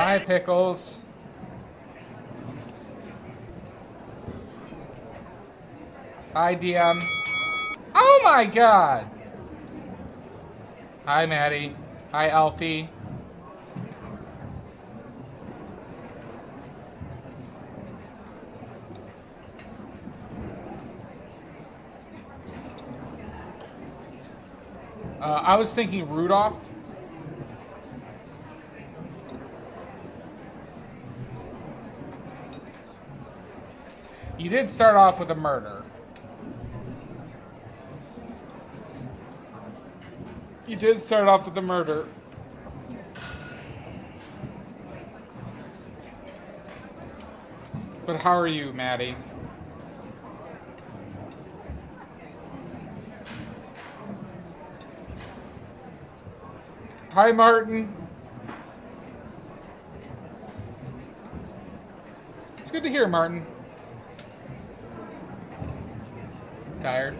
Hi, Pickles. Hi, DM. Oh my god! Hi, Maddie. Hi, Alfie. I was thinking Rudolph. You did start off with a murder. You did start off with a murder. But how are you, Maddie? Hi, Martin. It's good to hear, Martin. Tired?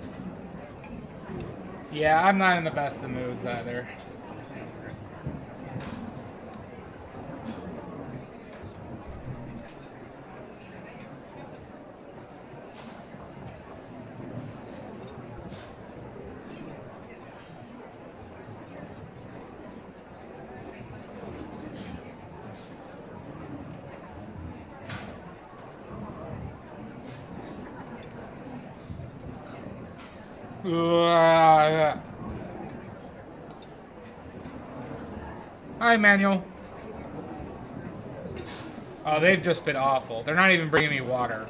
Yeah, I'm not in the best of moods either. Hi, Manuel. Oh, they've just been awful. They're not even bringing me water.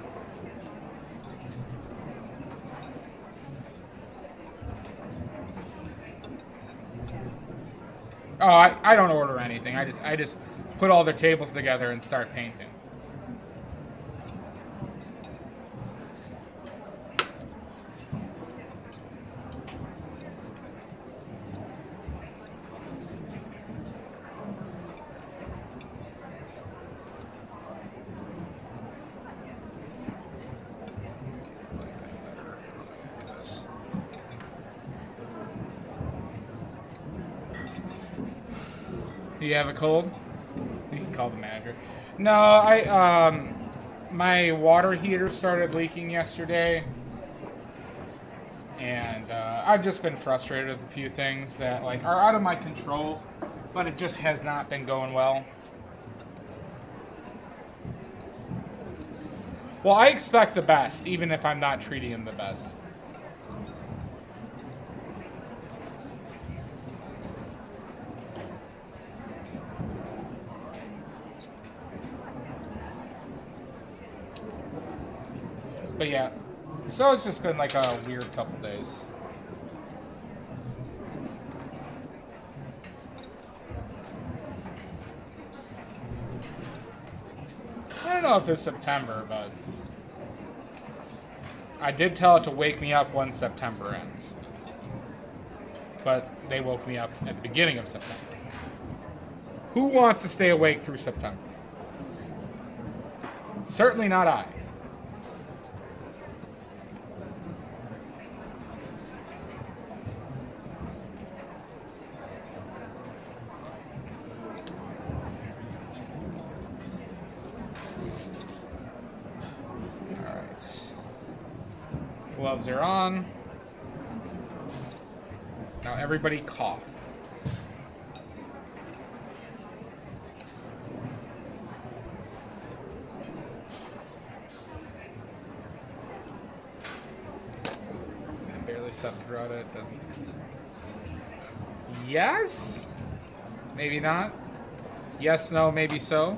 Oh, I don't order anything. I just put all their tables together and start painting. Do you have a cold? You can call the manager. No, my water heater started leaking yesterday. And I've just been frustrated with a few things that like are out of my control, but it just has not been going well. Well, I expect the best, even if I'm not treating him the best. But yeah, so it's just been like a weird couple days. I don't know if it's September, but I did tell it to wake me up when September ends. But they woke me up at the beginning of September. Who wants to stay awake through September? Certainly not I. Gloves are on. Now everybody cough. I barely slept throughout it. Doesn't. Yes? Maybe not. Yes, no, maybe so.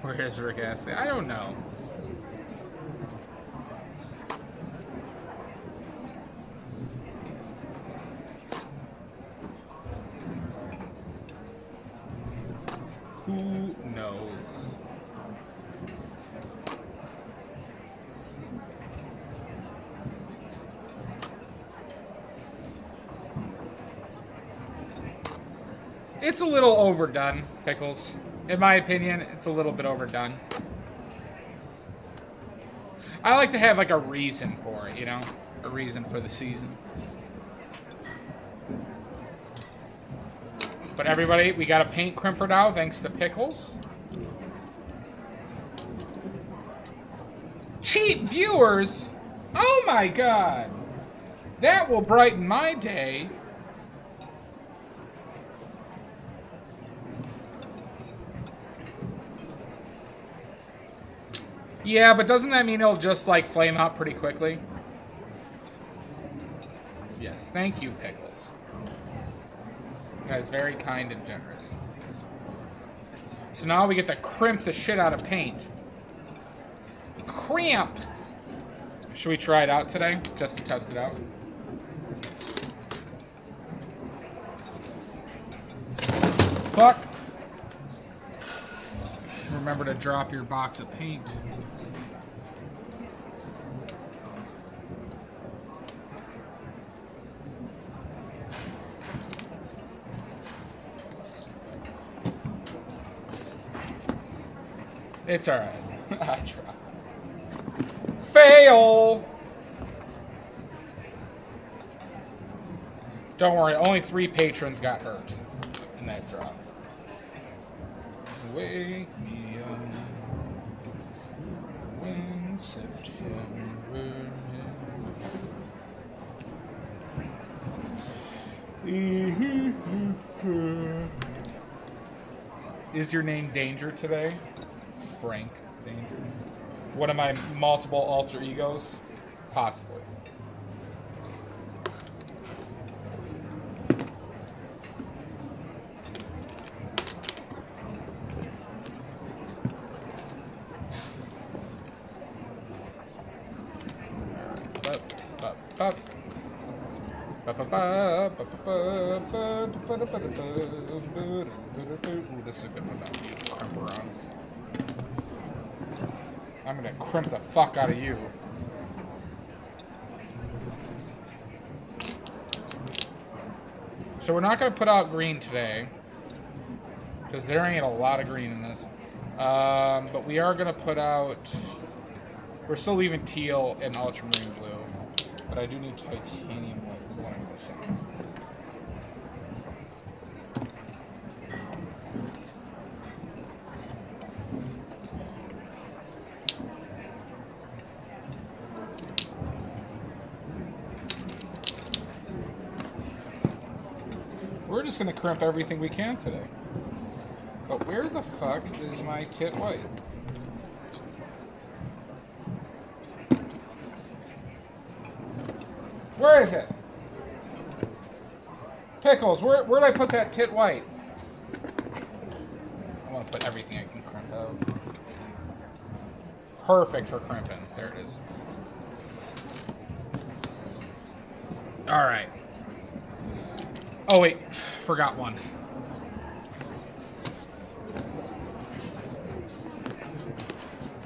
Where is Rick Astley? I don't know. Who knows? It's a little overdone, Pickles. In my opinion, it's a little bit overdone. I like to have like a reason for it, you know? A reason for the season. But everybody, we got a paint crimper now, thanks to Pickles. Cheap viewers? Oh my god. That will brighten my day. Yeah, but doesn't that mean it'll just, like, flame out pretty quickly? Yes, thank you, Pickles. That is very kind and generous. So now we get to crimp the shit out of paint. Cramp! Should we try it out today? Just to test it out? Fuck! Remember to drop your box of paint. It's alright. I try. Fail! Don't worry, only 3 patrons got hurt in that drop. Wake me up when September Is your name Danger today? Frank Danger. One of my multiple alter egos? Possibly. Ooh, this is a good one that needs a crimper on. I'm gonna crimp the fuck out of you. So we're not gonna put out green today, because there ain't a lot of green in this. But we are gonna put out. We're still leaving teal and ultramarine blue, but I do need titanium white. Is the one I'm missing. We're just gonna crimp everything we can today. But where the fuck is my tit white? Where is it? Pickles, where'd I put that tit white? I want to put everything I can crimp out. Perfect for crimping. There it is. Alright. Oh wait, forgot one.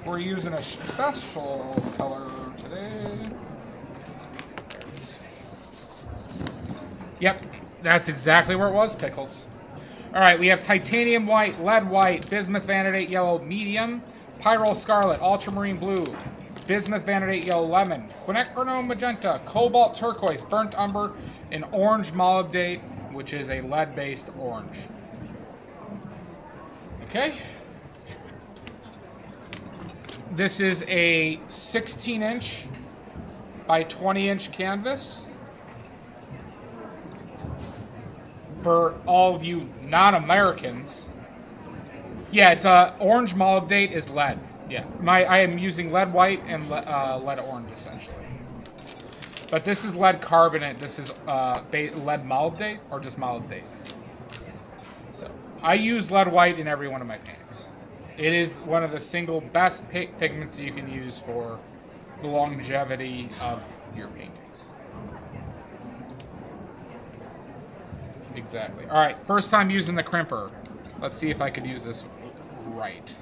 We're using a special color today. There it is. Yep, that's exactly where it was, Pickles. Alright, we have titanium white, lead white, bismuth vanadate yellow medium, pyrrole scarlet, ultramarine blue, bismuth vanadate yellow lemon, quinacridone magenta, cobalt turquoise, burnt umber, and orange molybdate, which is a lead-based orange. Okay. This is a 16-inch by 20-inch canvas. For all of you non-Americans, yeah, it's orange molybdate is lead. Yeah, I am using lead white and lead orange essentially. But this is lead carbonate. This is lead molybdate or just molybdate. So I use lead white in every one of my paintings. It is one of the single best pigments that you can use for the longevity of your paintings. Exactly. All right, first time using the crimper. Let's see if I could use this right.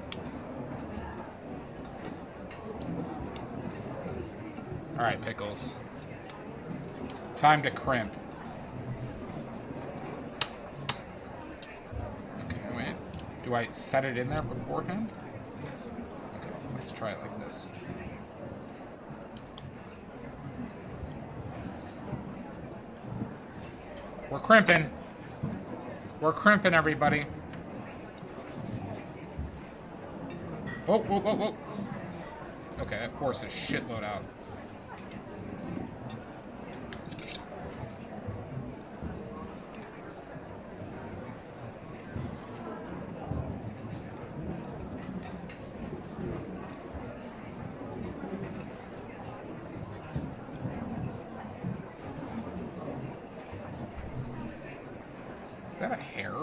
All right, Pickles. Time to crimp. Okay, wait. Do I set it in there beforehand? Okay, let's try it like this. We're crimping. We're crimping, everybody. Whoa, whoa, whoa, whoa. Okay, that forced a shitload out. Is that a hair?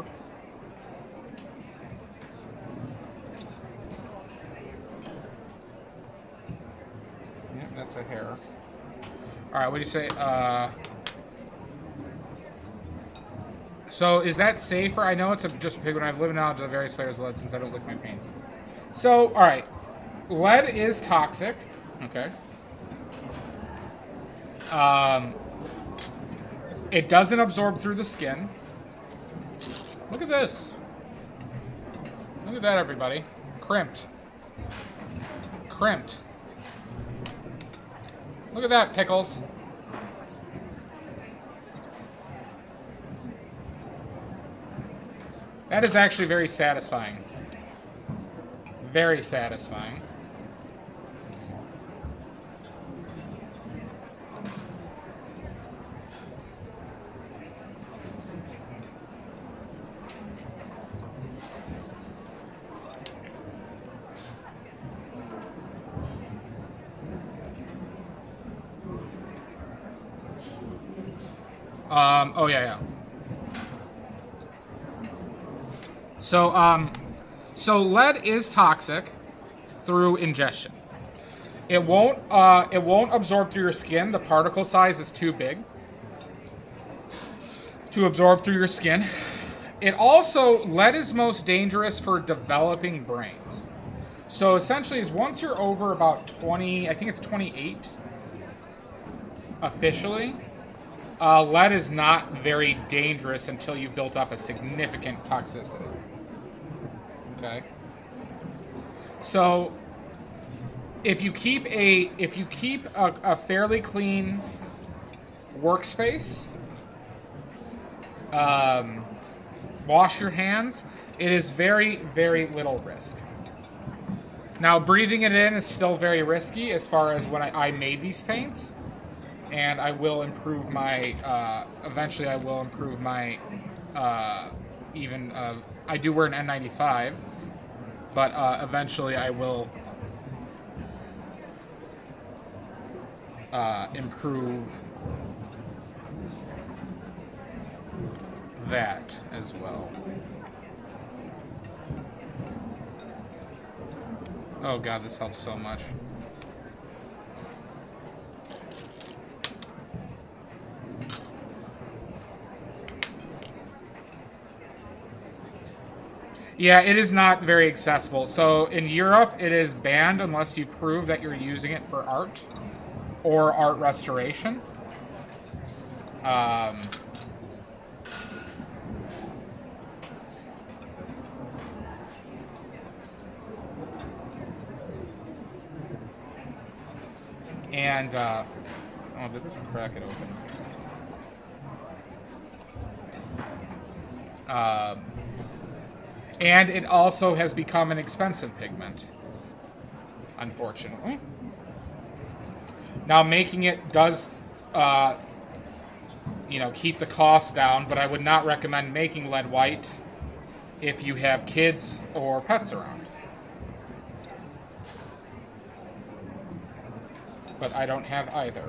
Yeah, that's a hair. Alright, what do you say? So, is that safer? I know it's just a pigment. I've lived knowledge of the various flavors of lead since I don't lick my paints. So, alright. Lead is toxic. Okay. It doesn't absorb through the skin. Look at this. Look at that, everybody. Crimped. Crimped. Look at that, Pickles. That is actually very satisfying. Very satisfying. Oh yeah. So lead is toxic through ingestion. It won't absorb through your skin. The particle size is too big to absorb through your skin. It also, lead is most dangerous for developing brains. So essentially, is once you're over about 20, I think it's 28 officially, lead is not very dangerous until you've built up a significant toxicity. Okay. So if you keep a fairly clean workspace, wash your hands, it is very, very little risk. Now, breathing it in is still very risky as far as when I made these paints. And I will improve my, eventually I will improve my, I do wear an N95, but eventually I will improve that as well. Oh god, this helps so much. Yeah, it is not very accessible. So in Europe, it is banned unless you prove that you're using it for art or art restoration. Oh, did this crack it open? And it also has become an expensive pigment, unfortunately. Now, making it does, keep the cost down, but I would not recommend making lead white if you have kids or pets around. But I don't have either.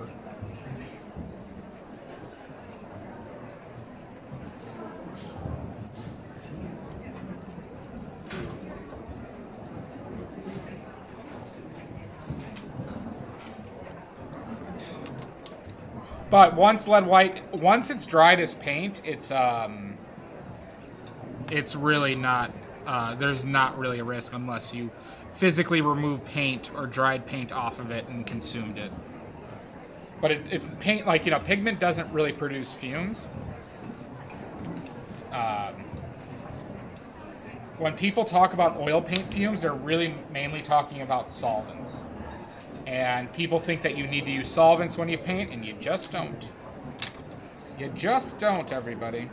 But once it's dried as paint, it's really not, there's not really a risk unless you physically remove paint or dried paint off of it and consumed it. But it's paint, pigment doesn't really produce fumes. When people talk about oil paint fumes, they're really mainly talking about solvents. And people think that you need to use solvents when you paint, and you just don't. You just don't, everybody.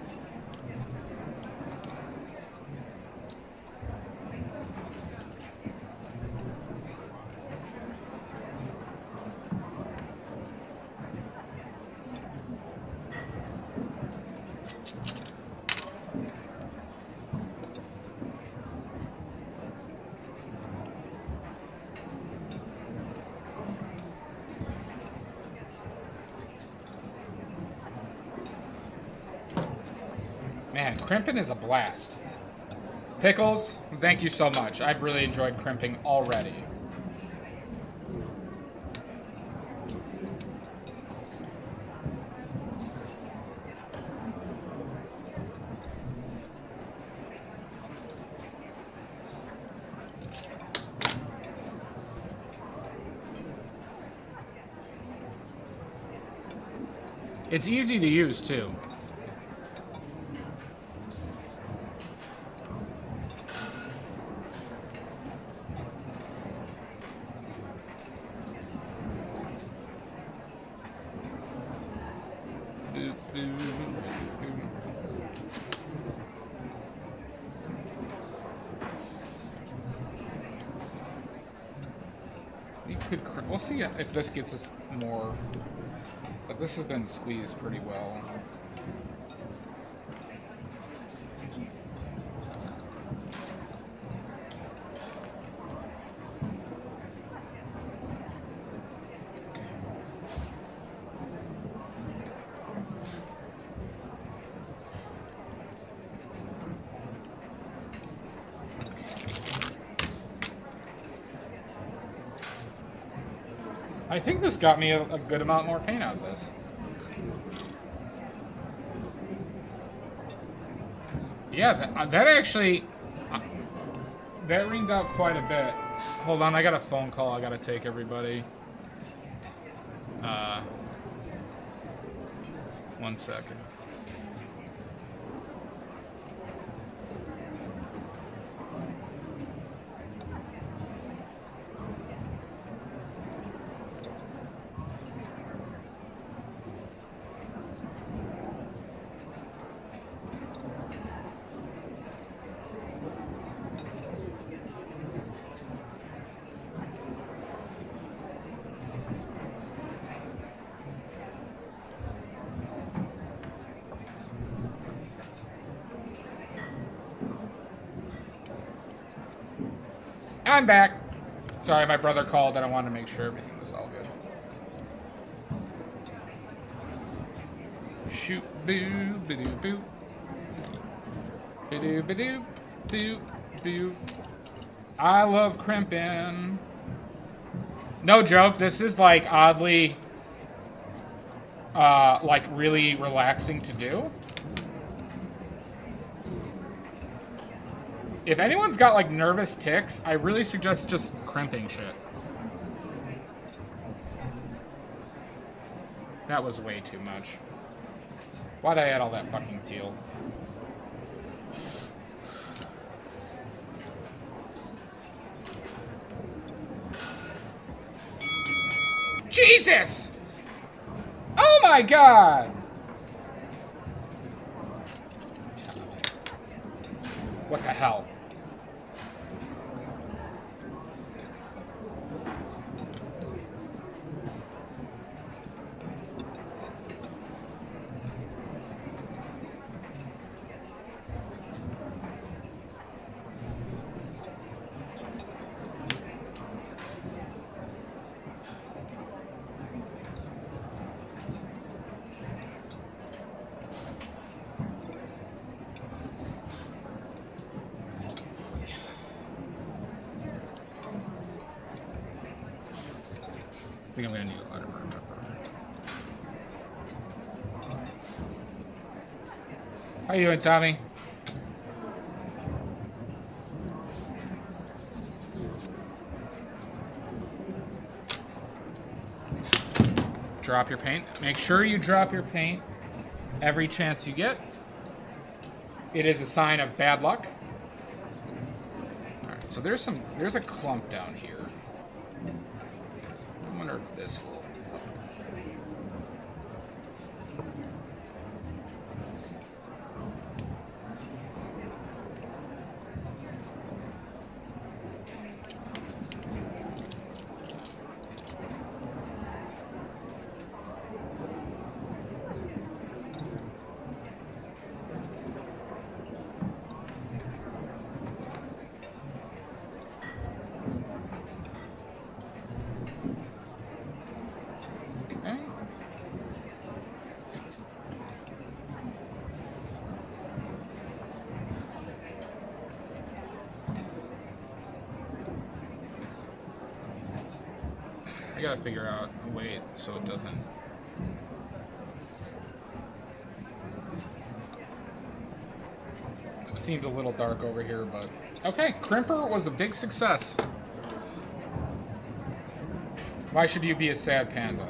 Man, crimping is a blast. Pickles, thank you so much. I've really enjoyed crimping already. It's easy to use, too. We'll see if this gets us more, but this has been squeezed pretty well. I think this got me a good amount more paint out of this. Yeah, that actually, that ringed out quite a bit. Hold on, I got a phone call I gotta take, everybody. 1 second. I'm back. Sorry, my brother called and I wanted to make sure everything was all good. Shoot, boo, boo, boo. Boo, boo, boo, boo. I love crimping. No joke, this is like oddly, like really relaxing to do. If anyone's got like nervous tics, I really suggest just crimping shit. That was way too much. Why'd I add all that fucking teal? Jesus! Oh my god! What the hell? I think I'm gonna need a lot of room. How you doing, Tommy? Drop your paint. Make sure you drop your paint every chance you get. It is a sign of bad luck. All right, so there's a clump down here. I wonder if this will. Okay. I gotta figure out a way so it doesn't... Seems a little dark over here, but... Okay, Crimper was a big success. Why should you be a sad panda?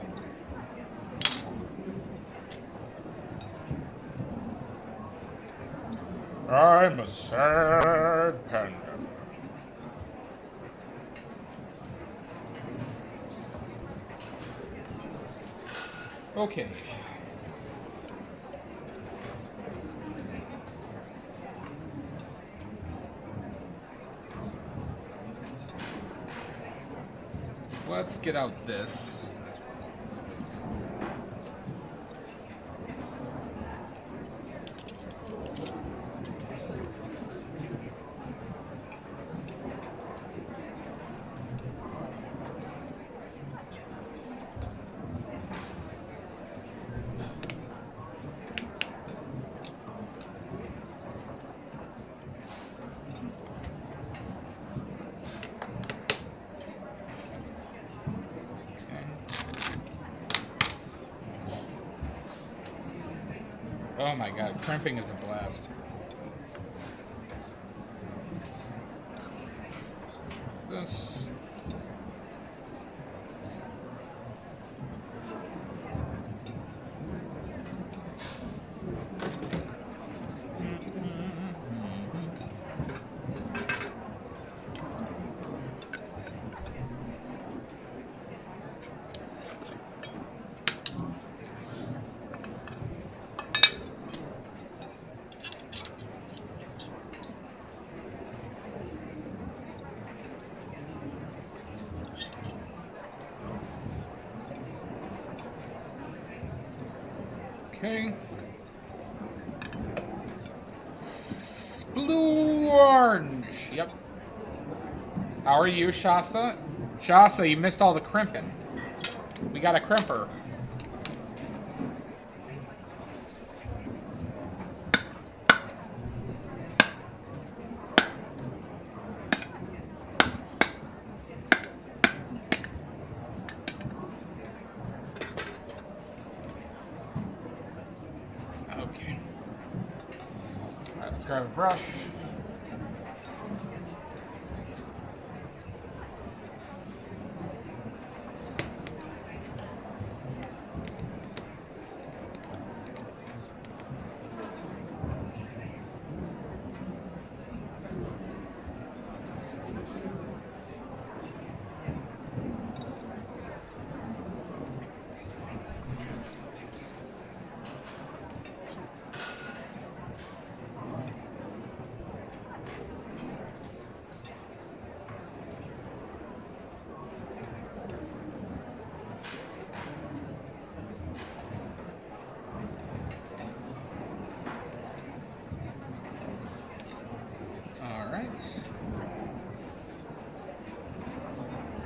I'm a sad panda. Okay. Let's get out this as well. Oh my god, crimping is a blast. This. Okay. Blue orange. Yep. How are you, Shasta? Shasta, you missed all the crimping. We got a crimper. Grab a brush.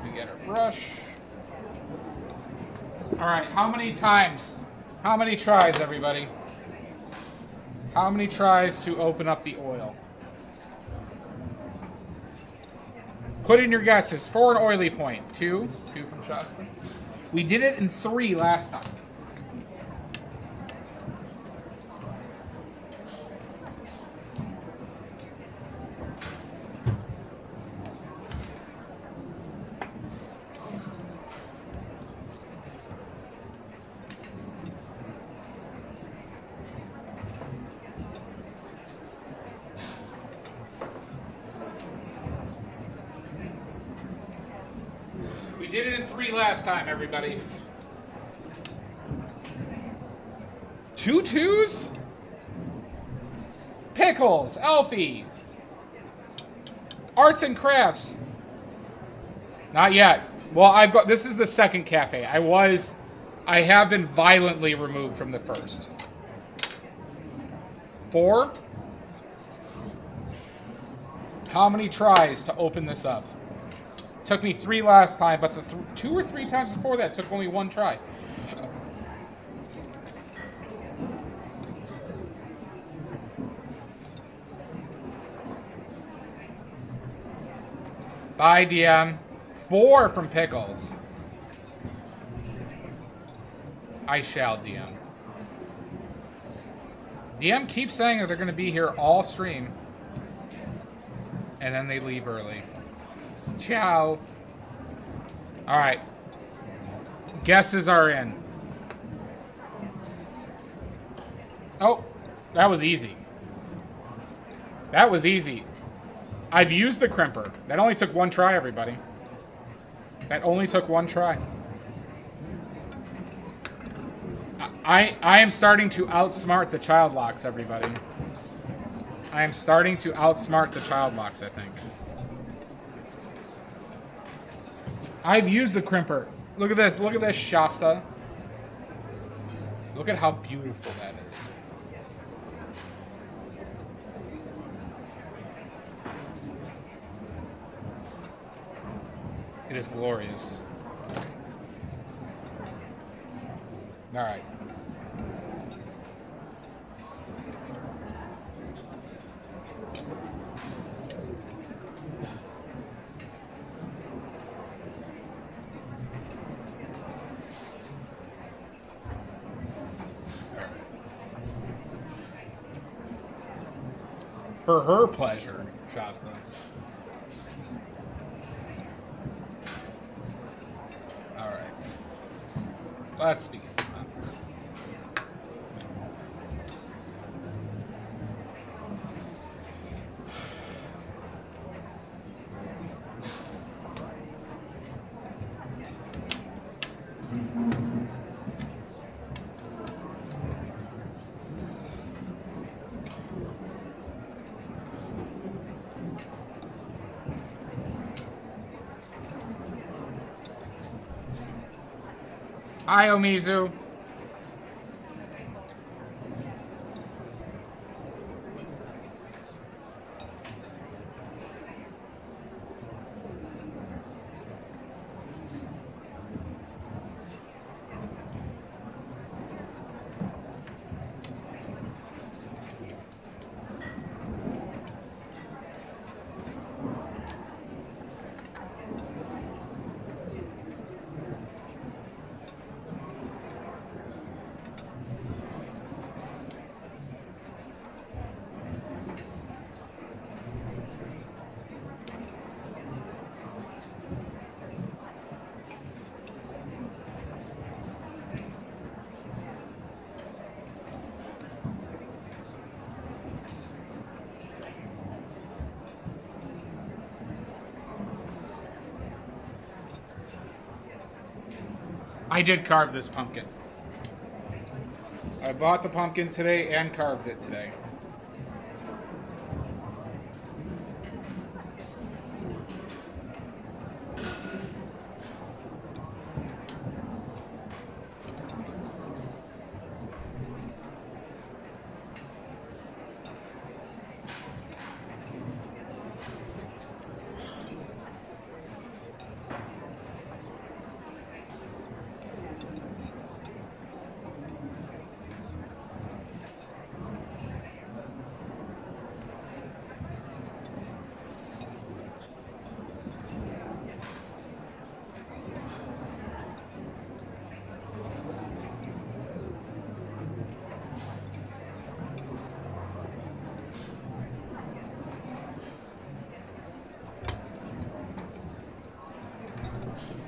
We get our brush. All right, how many times? How many tries, everybody? How many tries to open up the oil? Put in your guesses for an oily point. Two from Shasta. We did it in 3 last time. We did it in 3 last time, everybody. 2 twos? Pickles, Elfie. Arts and crafts. Not yet. Well, I've got, this is the second cafe. I have been violently removed from the first. 4. How many tries to open this up? Took me 3 last time, but the 2 or 3 times before that took only 1 try. Bye, DM. 4 from Pickles. I shall DM. DM keeps saying that they're going to be here all stream. And then they leave early. Ciao. Alright. Guesses are in. Oh, that was easy. That was easy. I've used the crimper. That only took one try, everybody. That only took one try. I am starting to outsmart the child locks, everybody. I am starting to outsmart the child locks, I think. I've used the crimper. Look at this. Look at this, Shasta. Look at how beautiful that is. It is glorious. All right. For her pleasure, Shasta. All right. Let's begin. Hi, Omizu. I did carve this pumpkin. I bought the pumpkin today and carved it today.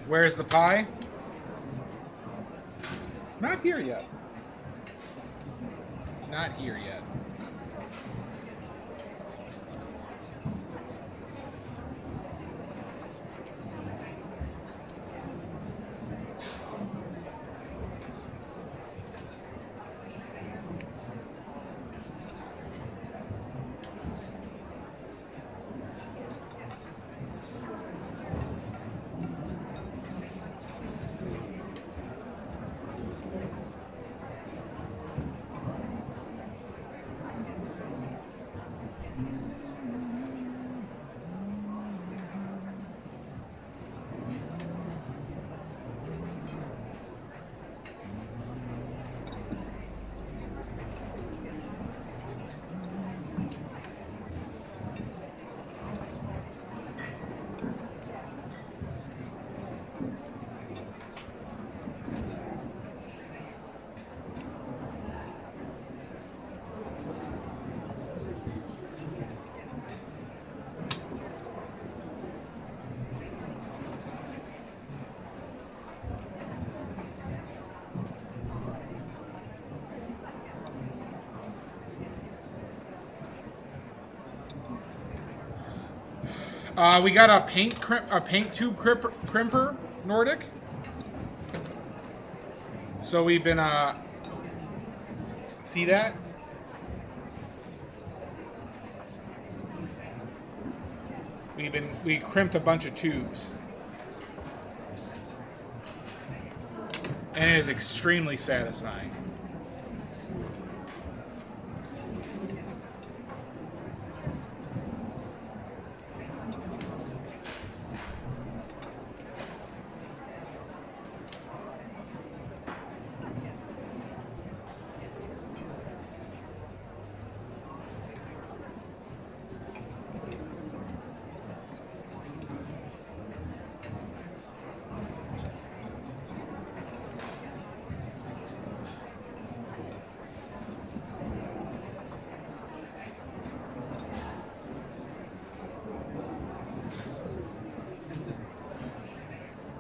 Where's the pie? Not here yet. Not here yet. We got a paint tube crimper Nordic. So we've been see that? We crimped a bunch of tubes. And it is extremely satisfying.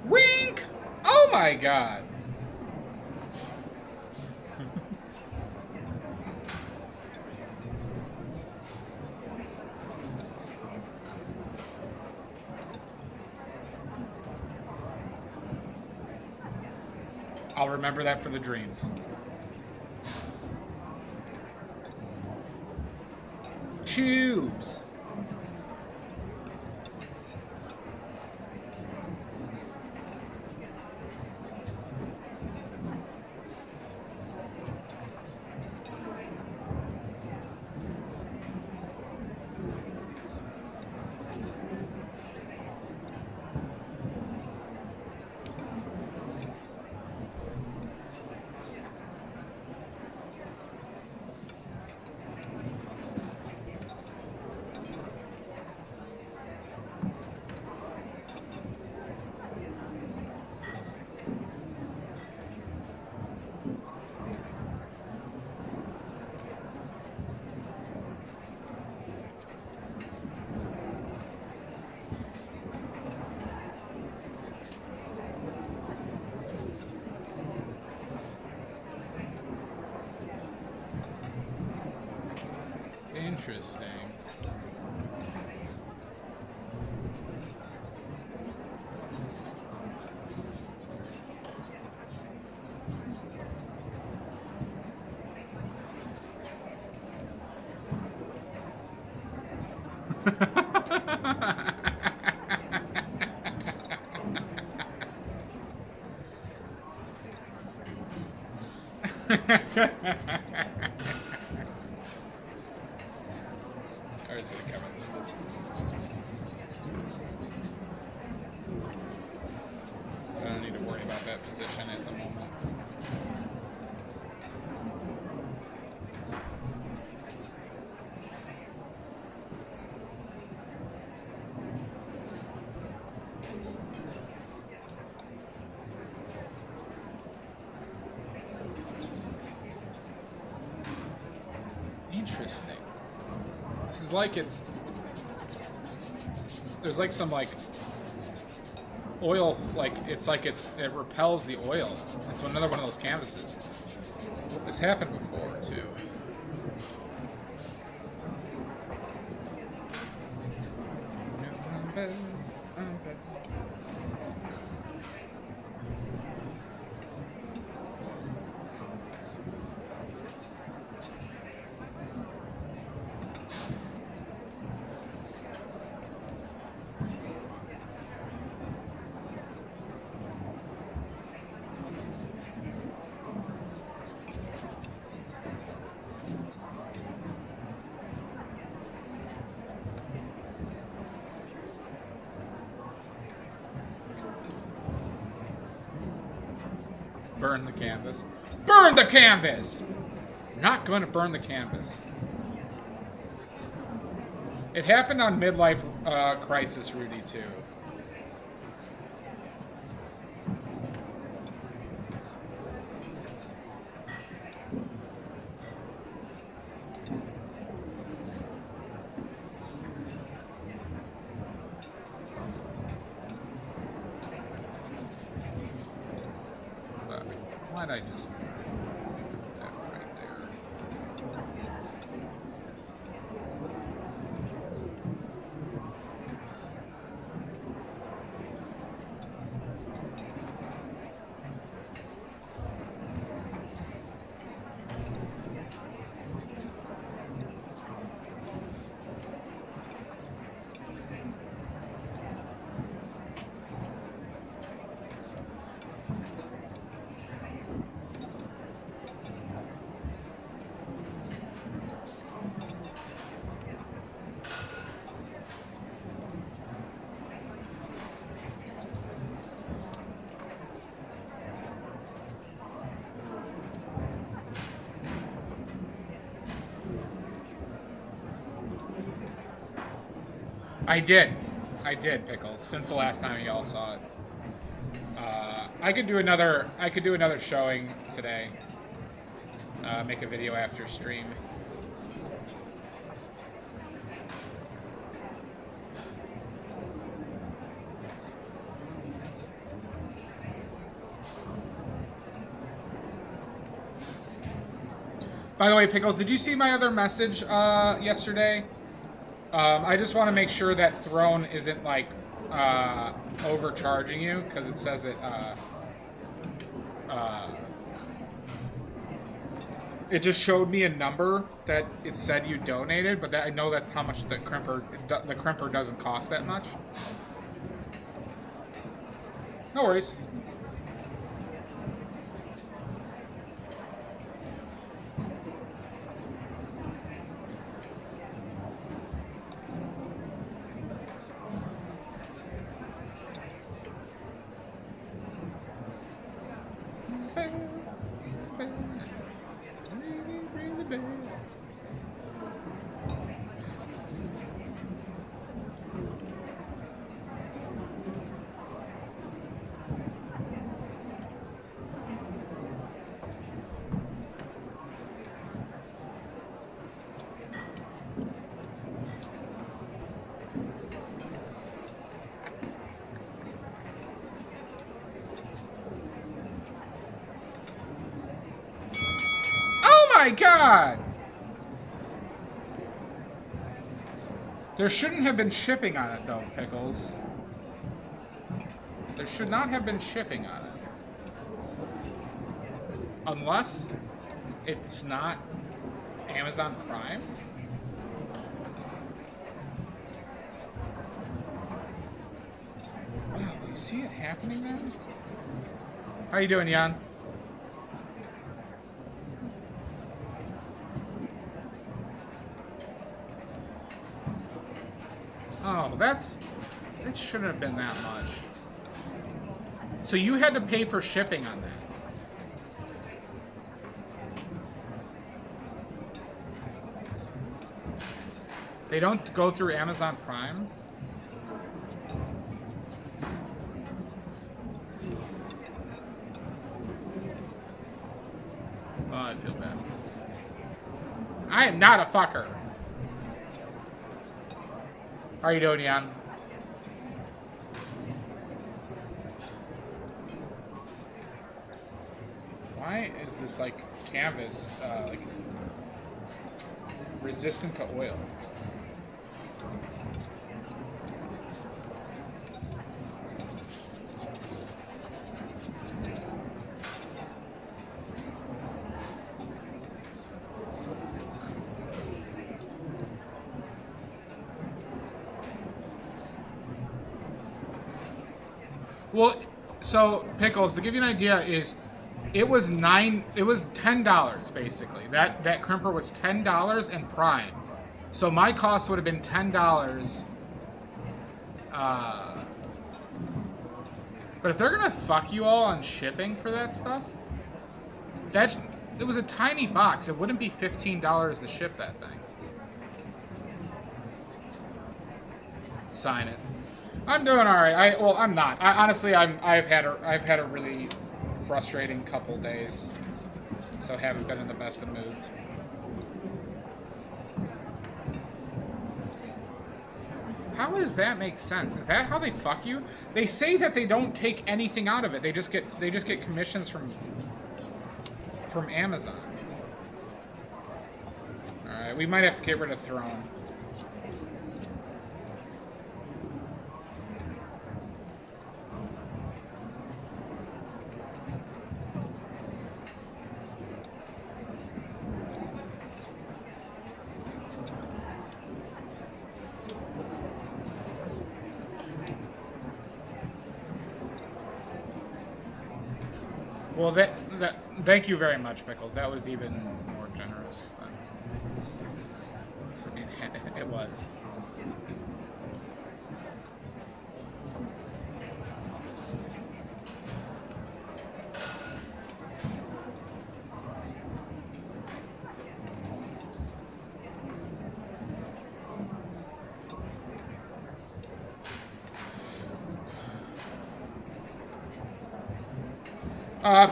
Wink! Oh my god. I'll remember that for the dreams. Tubes. Interesting. Alright, so cover this lip. So I don't need to worry about that position at the moment. Interesting. This is like there's like some like oil, like it repels the oil. It's another one of those canvases. This happened before too. Burn the canvas. Burn the canvas! Not going to burn the canvas. It happened on Midlife Crisis, Rudy, too. Why'd I just put that right there? I did, Pickles. Since the last time y'all saw it, I could do another. I could do another showing today. Make a video after stream. By the way, Pickles, did you see my other message yesterday? I just want to make sure that Throne isn't like overcharging you, because it says it just showed me a number that it said you donated, but I know that's how much the crimper doesn't cost that much. No worries. My God! There shouldn't have been shipping on it, though, Pickles. There should not have been shipping on it. Unless it's not Amazon Prime. Wow, do you see it happening now? How you doing, Jan? Oh, it shouldn't have been that much. So you had to pay for shipping on that. They don't go through Amazon Prime? Oh, I feel bad. I am not a fucker. How are you doing, Jan? Why is this like canvas like resistant to oil? Well, so Pickles, to give you an idea, it was $10 basically. That crimper was $10 and Prime. So my cost would have been $10. But if they're gonna fuck you all on shipping for that stuff, it was a tiny box. It wouldn't be $15 to ship that thing. Sign it. I'm doing all right. Well, I'm not. Honestly, I've had a really frustrating couple days, so haven't been in the best of moods. How does that make sense? Is that how they fuck you? They say that they don't take anything out of it. They just get commissions from Amazon. All right, we might have to get rid of Throne. Well, thank you very much, Pickles. That was even more generous than it was.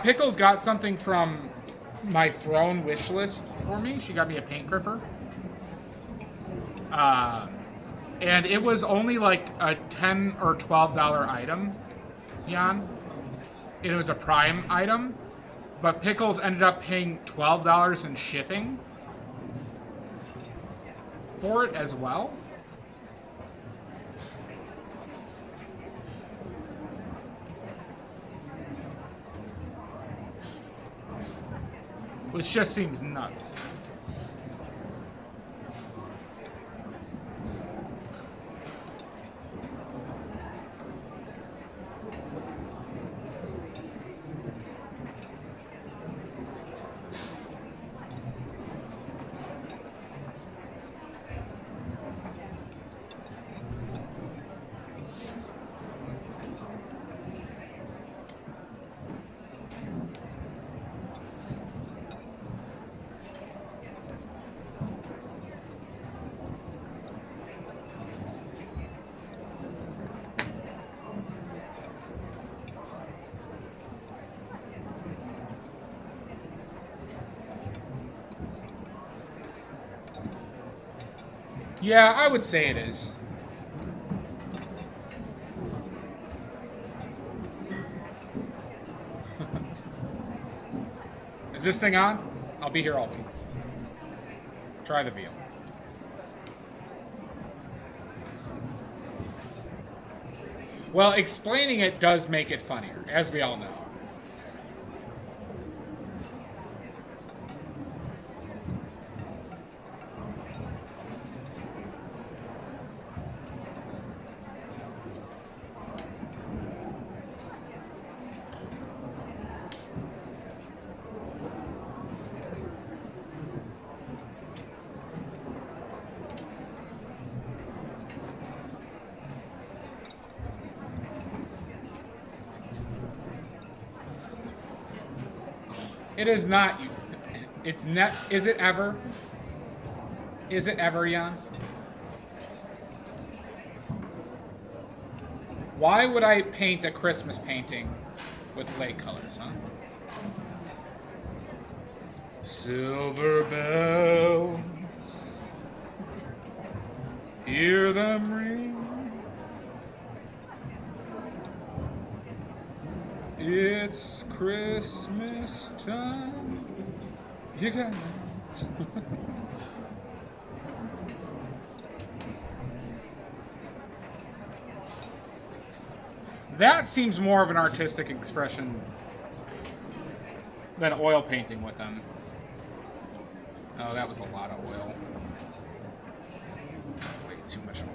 Pickles got something from my Throne wish list for me. She got me a paint gripper. And it was only like a $10 or $12 item, Jan. It was a Prime item. But Pickles ended up paying $12 in shipping for it as well. Which just seems nuts. Yeah, I would say it is. Is this thing on? I'll be here all week. Try the veal. Well, explaining it does make it funnier, as we all know. It is not. It's net. Is it ever? Is it ever, Jan? Why would I paint a Christmas painting with lake colors, huh? Silver bells, hear them ring. It's Christmas time. You guys. That seems more of an artistic expression than oil painting with them. Oh, that was a lot of oil. Way too much oil.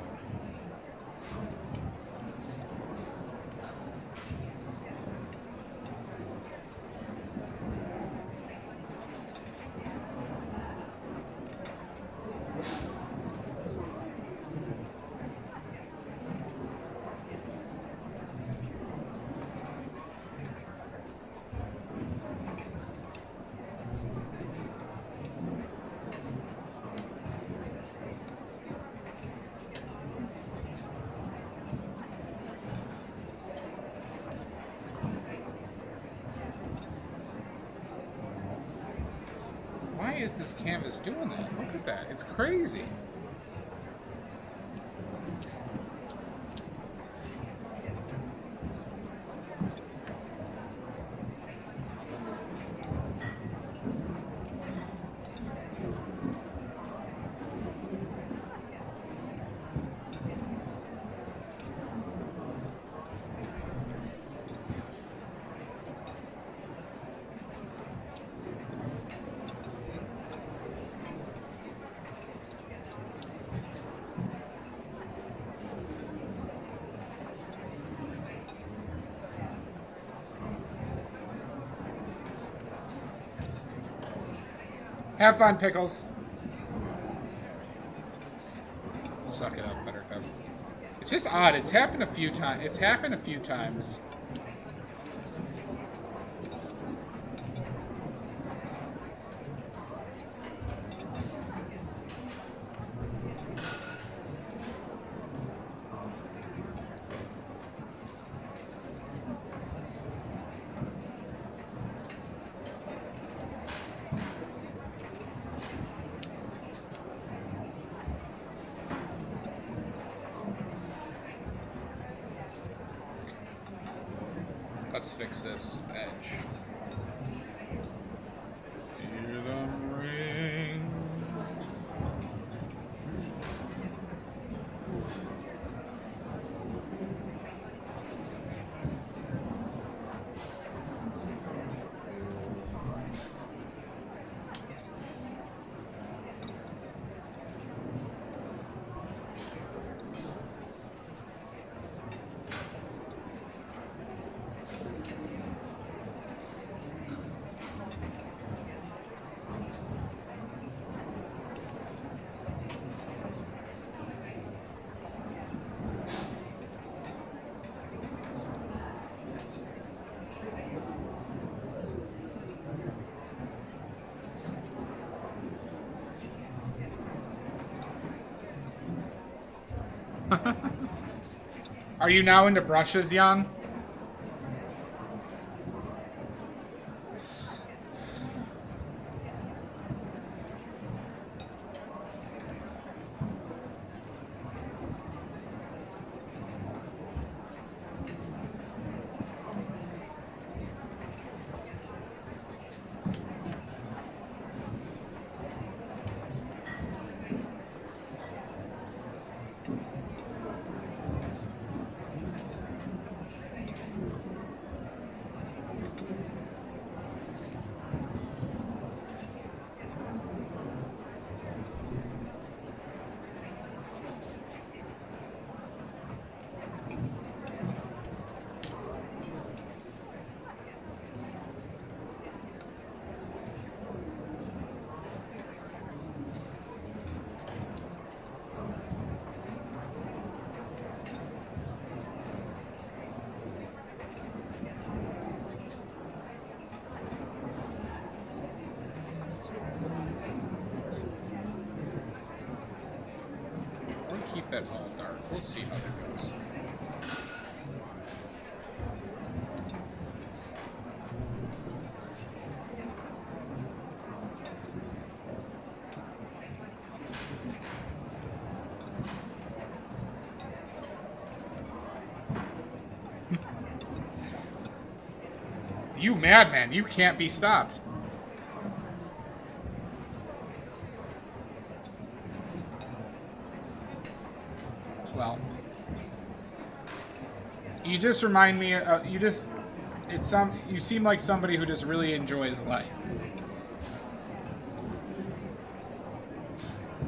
Why is this canvas doing that? Look at that. It's crazy. Have fun, Pickles. Suck it up, Buttercup. It's just odd. It's happened a few times. It's happened a few times. Let's fix this edge. Hear them ring. Are you now into brushes, Jan? Keep that all dark. We'll see how that goes. You madman, you can't be stopped. Well, you just remind me. You seem like somebody who just really enjoys life.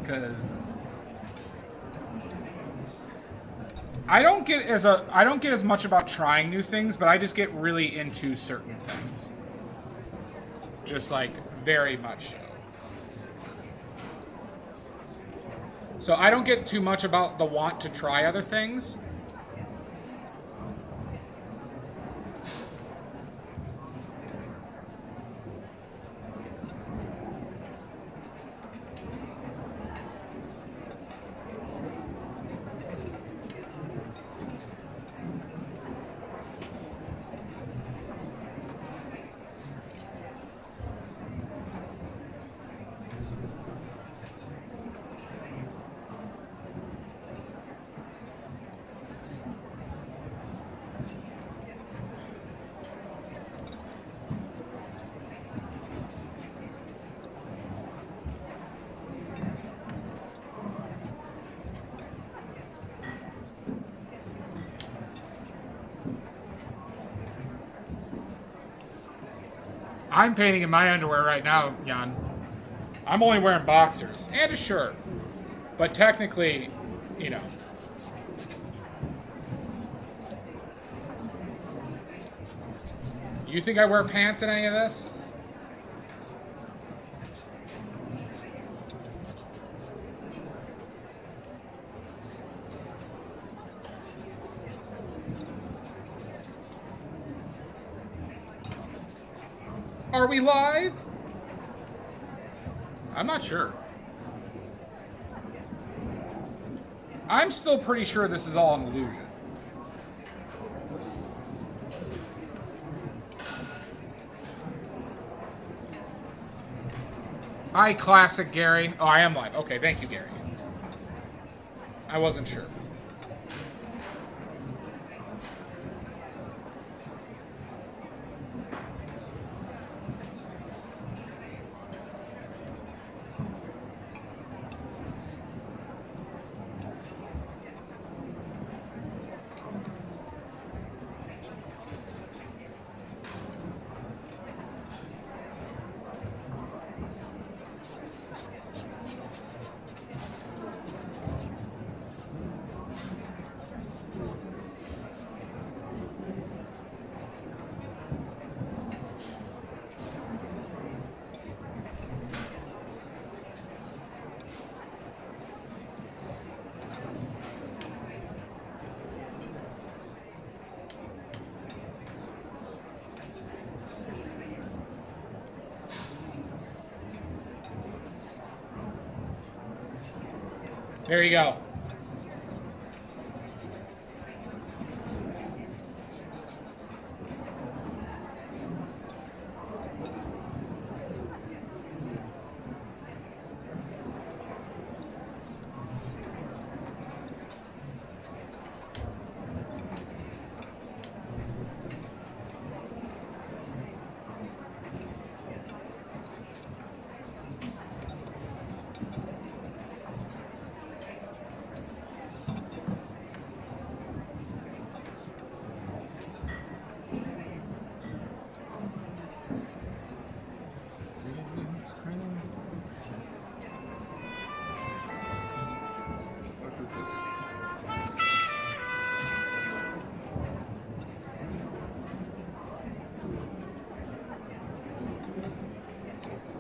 Because I don't get as much about trying new things, but I just get really into certain things. Just like very much so. So I don't get too much about the want to try other things. I'm painting in my underwear right now, Jan. I'm only wearing boxers and a shirt. But technically, you know. You think I wear pants in any of this? Are we live? I'm not sure. I'm still pretty sure this is all an illusion. Hi, classic Gary. Oh, I am live. Okay, thank you, Gary. I wasn't sure. There you go.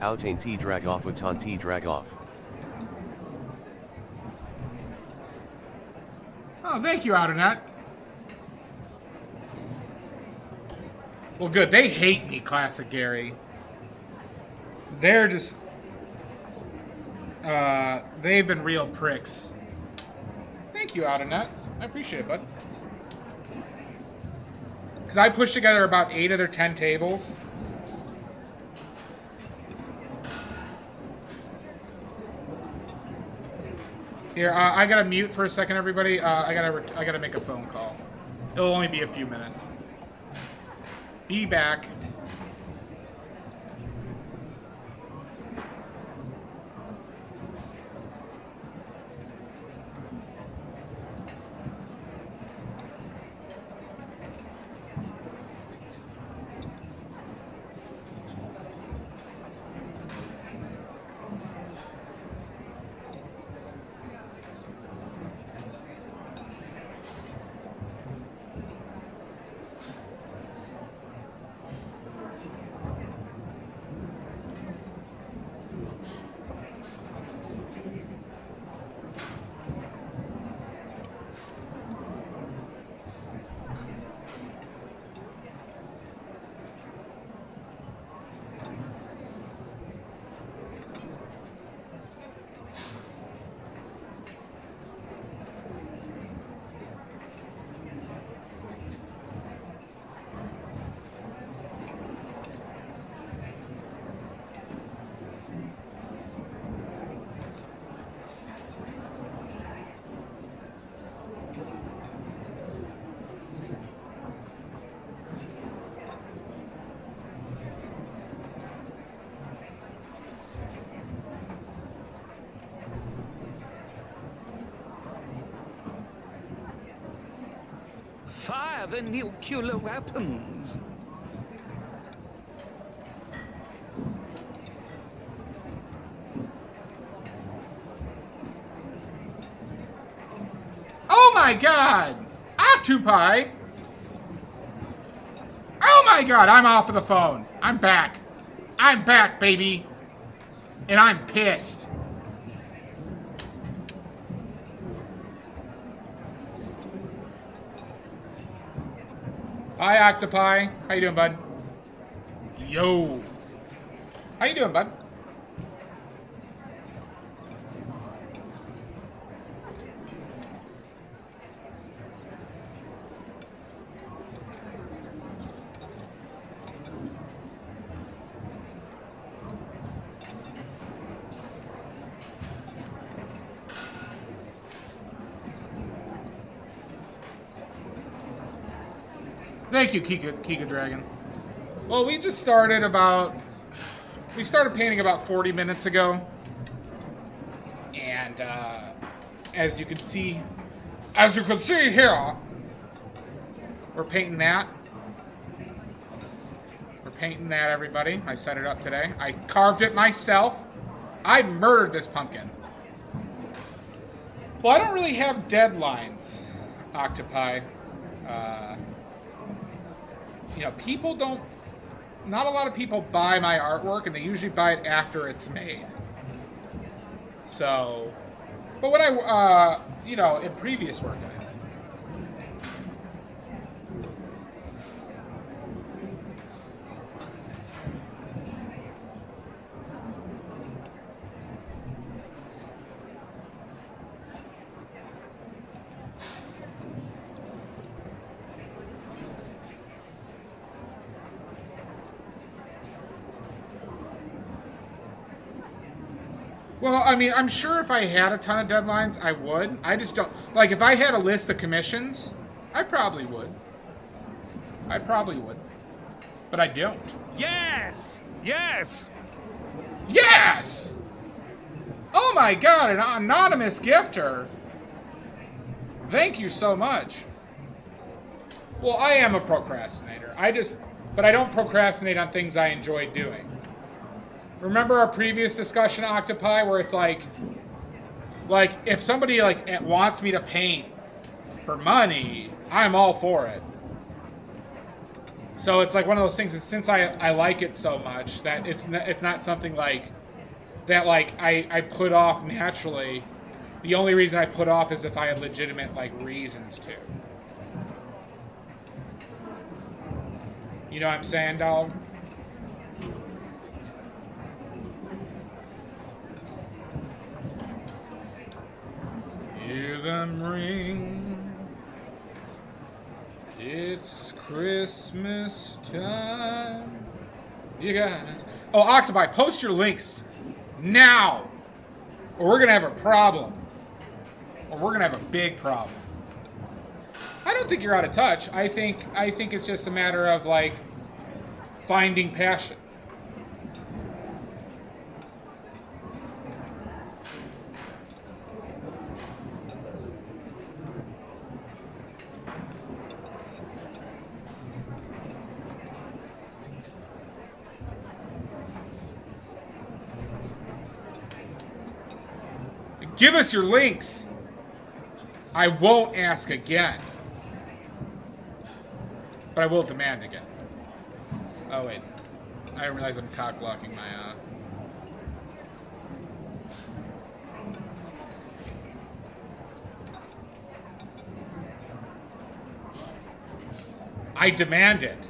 Outain T drag off Utan T drag off. Oh, thank you, Outernet. Well, good. They hate me, Classic Gary. They're just... they've been real pricks. Thank you, Outernet. I appreciate it, bud. Because I pushed together about 8 of their 10 tables. Here, I gotta mute for a second, everybody. I gotta make a phone call. It'll only be a few minutes. Be back. Fire the nuclear weapons! Oh my god! Octopi! Oh my god, I'm off of the phone. I'm back. I'm back, baby. And I'm pissed. Hi, Octopi. How you doing, bud? Yo. How you doing, bud? Thank you, Kika Dragon. Well, we started painting about 40 minutes ago. And, as you can see here, we're painting that. We're painting that, everybody. I set it up today. I carved it myself. I murdered this pumpkin. Well, I don't really have deadlines, Octopi. You know, not a lot of people buy my artwork, and they usually buy it after it's made. So, but when you know, in previous work, Well, I mean, I'm sure if I had a ton of deadlines, I would. I just don't... Like, if I had a list of commissions, I probably would. I probably would. But I don't. Yes! Yes! Yes! Oh my god, an anonymous gifter. Thank you so much. Well, I am a procrastinator. But I don't procrastinate on things I enjoy doing. Remember our previous discussion, Octopi, where it's like if somebody like wants me to paint for money, I'm all for it. So it's like one of those things. Since I like it so much that it's not something like that I put off naturally. The only reason I put off is if I had legitimate like reasons to. You know what I'm saying, dog? Hear them ring. It's Christmas time. You guys. Oh, Octopi, post your links now, or we're gonna have a problem. Or we're gonna have a big problem. I don't think you're out of touch. I think it's just a matter of like finding passion. Give us your links. I won't ask again. But I will demand again. Oh, wait. I realize I'm cock-blocking my, I demand it.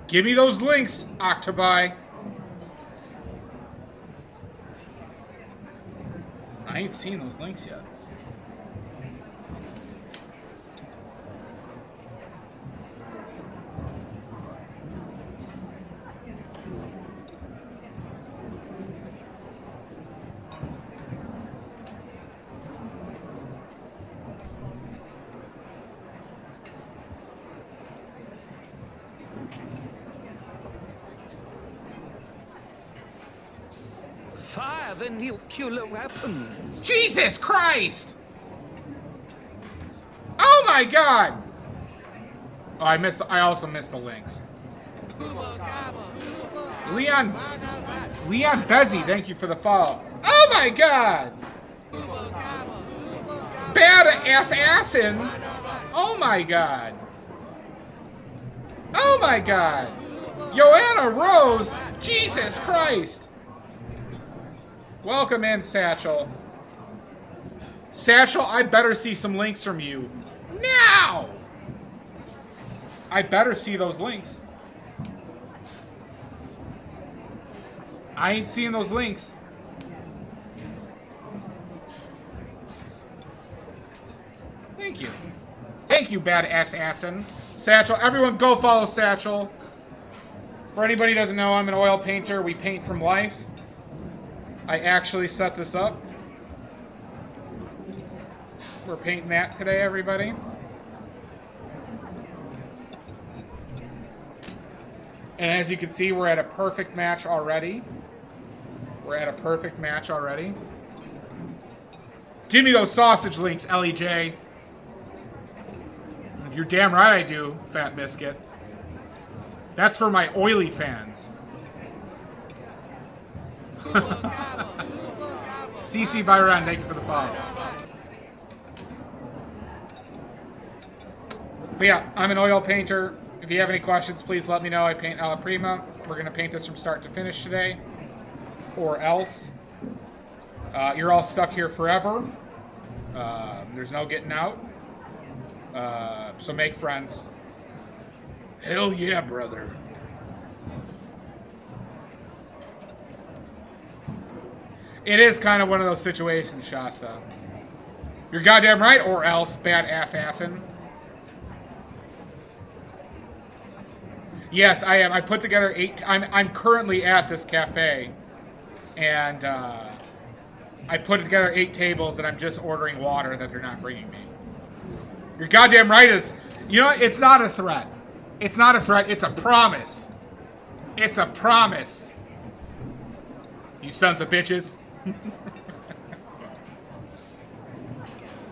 Give me those links, Octopi. I ain't seen those links yet. Fire the nuclear weapons. Jesus Christ! Oh my god! Oh, I also missed the links. Leon Bezzy, thank you for the follow. Oh my god! Badass assin! Oh my god! Oh my god! Joanna Rose! Jesus Christ! Welcome in, Satchel. Satchel, I better see some links from you. Now! I better see those links. I ain't seeing those links. Thank you. Thank you, badass assin. Satchel, everyone go follow Satchel. For anybody who doesn't know, I'm an oil painter. We paint from life. I actually set this up. We're painting that today, everybody. And as you can see, we're at a perfect match already. We're at a perfect match already. Give me those sausage links, LEJ. You're damn right I do, Fat Biscuit. That's for my oily fans. CC Byron, thank you for the follow. But yeah, I'm an oil painter. If you have any questions, please let me know. I paint Alla Prima. We're going to paint this from start to finish today. Or else. You're all stuck here forever. There's no getting out. So make friends. Hell yeah, brother. It is kind of one of those situations, Shasta. You're goddamn right, or else, badass assin. Yes, I am. I put together 8... I'm currently at this cafe, and I put together 8 tables, and I'm just ordering water that they're not bringing me. You're goddamn right. You know what? It's not a threat. It's not a threat. It's a promise. It's a promise. You sons of bitches.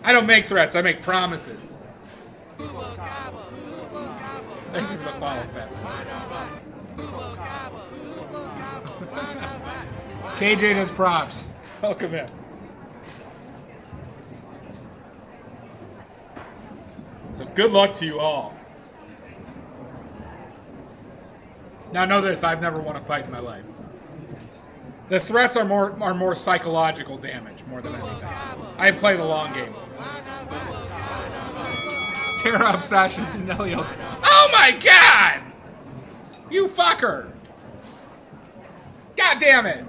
I don't make threats. I make promises. Thank you for the follow, Fat KJ does props. Welcome in. So good luck to you all. Now know this, I've never won a fight in my life. The threats are more psychological damage more than anything. I play the long game. Terra Obsessions and Nelio. Oh my god! You fucker! God damn it!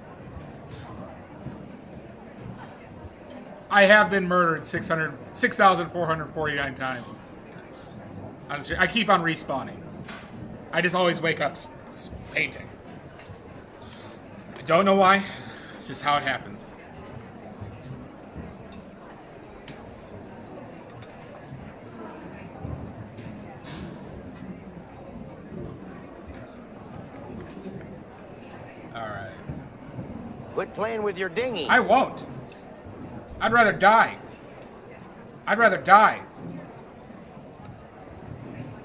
I have been murdered 6,449 times. I keep on respawning. I just always wake up painting. I don't know why. It's just how it happens. Alright. Quit playing with your dinghy. I won't. I'd rather die. I'd rather die.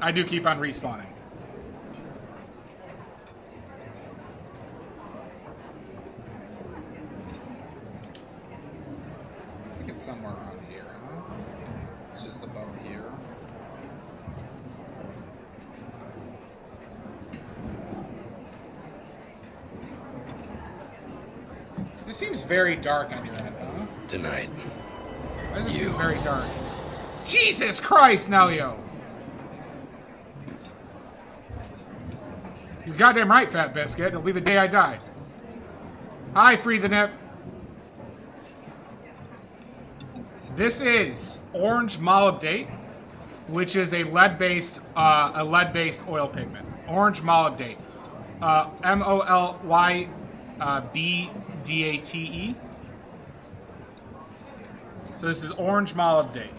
I do keep on respawning. I think it's somewhere around here, huh? It's just above here. This seems very dark on your end, huh? Tonight. Why does it seem very dark? Jesus Christ, Nelio! You're goddamn right, Fat Biscuit. It'll be the day I die. Hi, Free the Nip. This is orange molybdate, which is a lead-based oil pigment. Orange molybdate. MOLYBDATE. So this is orange molybdate.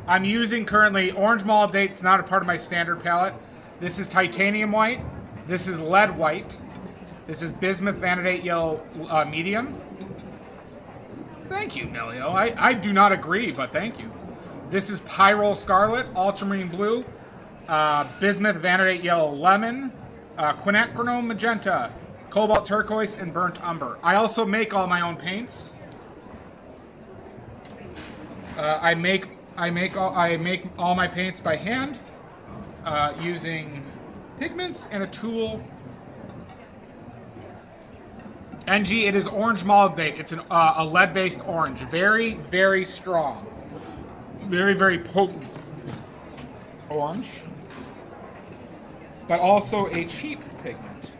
I'm using currently orange molybdate. It's not a part of my standard palette. This is titanium white. This is lead white. This is bismuth vanadate yellow medium. Thank you, Nelio. I do not agree, but thank you. This is pyrrole scarlet, ultramarine blue, bismuth vanadate yellow lemon, quinacridone magenta, cobalt turquoise, and burnt umber. I also make all my own paints. I make all my paints by hand. Using pigments and a tool. NG, it is orange molybdate. It's a lead-based orange. Very, very strong. Very, very potent orange. But also a cheap pigment.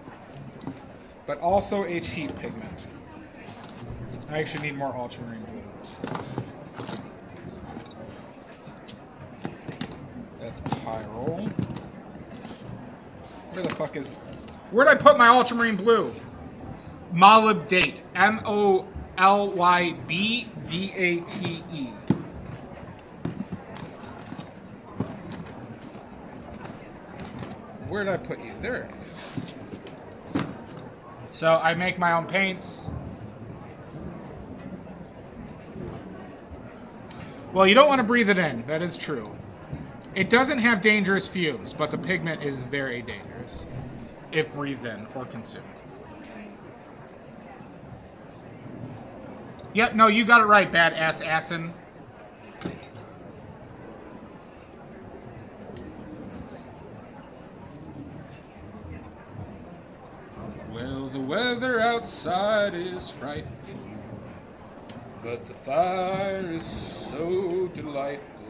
I actually need more ultramarine blue. That's pyrrole. Where the fuck is... Where'd I put my ultramarine blue? Molybdate. MOLYBDATE. Where did I put you? There. So I make my own paints. Well, you don't want to breathe it in. That is true. It doesn't have dangerous fumes, but the pigment is very dangerous if breathed in or consumed. Yep, no, you got it right, badass assin. Well, the weather outside is frightful, but the fire is so delightful.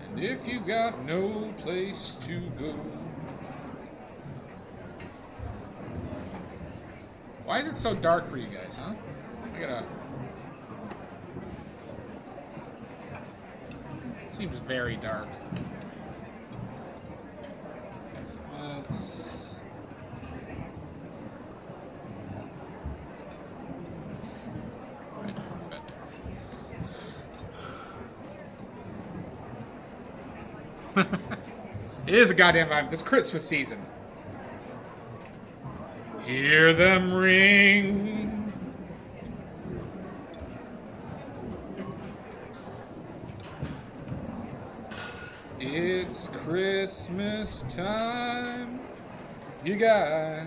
And if you got no place to go. Why is it so dark for you guys, huh? I gotta... It seems very dark. Let's... It is a goddamn vibe. It's Christmas season. Hear them ring. It's Christmas time. You got...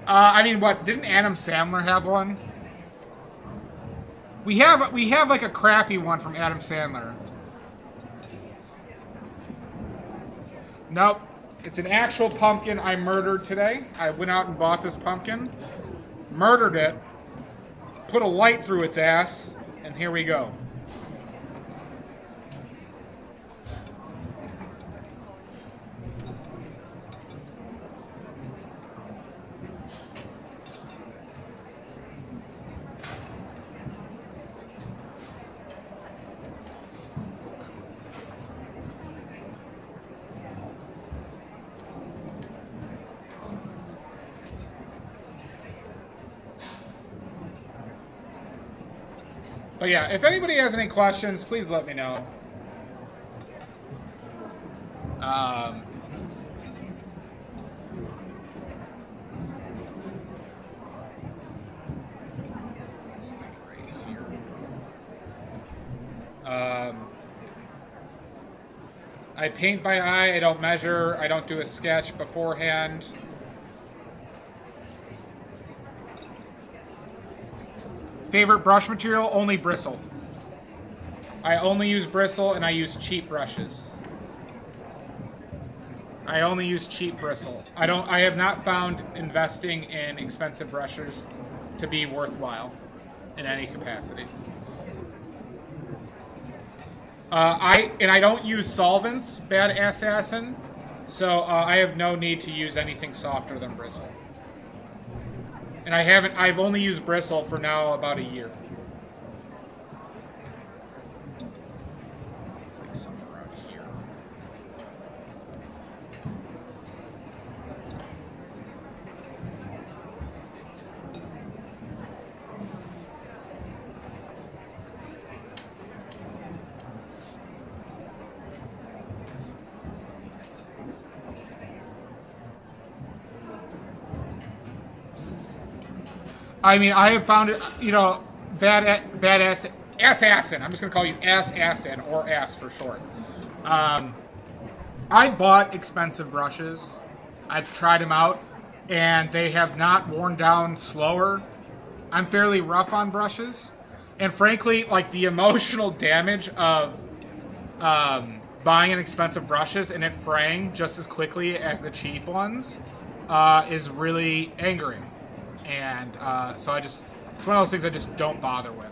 I mean, what? Didn't Adam Sandler have one? We have like a crappy one from Adam Sandler. Nope. It's an actual pumpkin I murdered today. I went out and bought this pumpkin, murdered it, put a light through its ass, and here we go. But yeah, if anybody has any questions, please let me know. Let's link right here. I paint by eye. I don't measure. I don't do a sketch beforehand. Favorite brush material? Only bristle. I only use bristle and I use cheap brushes. I only use cheap bristle. I have not found investing in expensive brushes to be worthwhile in any capacity. I don't use solvents, bad assassin, so I have no need to use anything softer than bristle. And I've only used bristle for now about a year. It's like somewhere around here. I mean, I have found it, you know, badass assassin. I'm just gonna call you assassin or ass for short. I bought expensive brushes. I've tried them out, and they have not worn down slower. I'm fairly rough on brushes, and frankly, like the emotional damage of buying an expensive brushes and it fraying just as quickly as the cheap ones is really angering. And so it's one of those things I just don't bother with.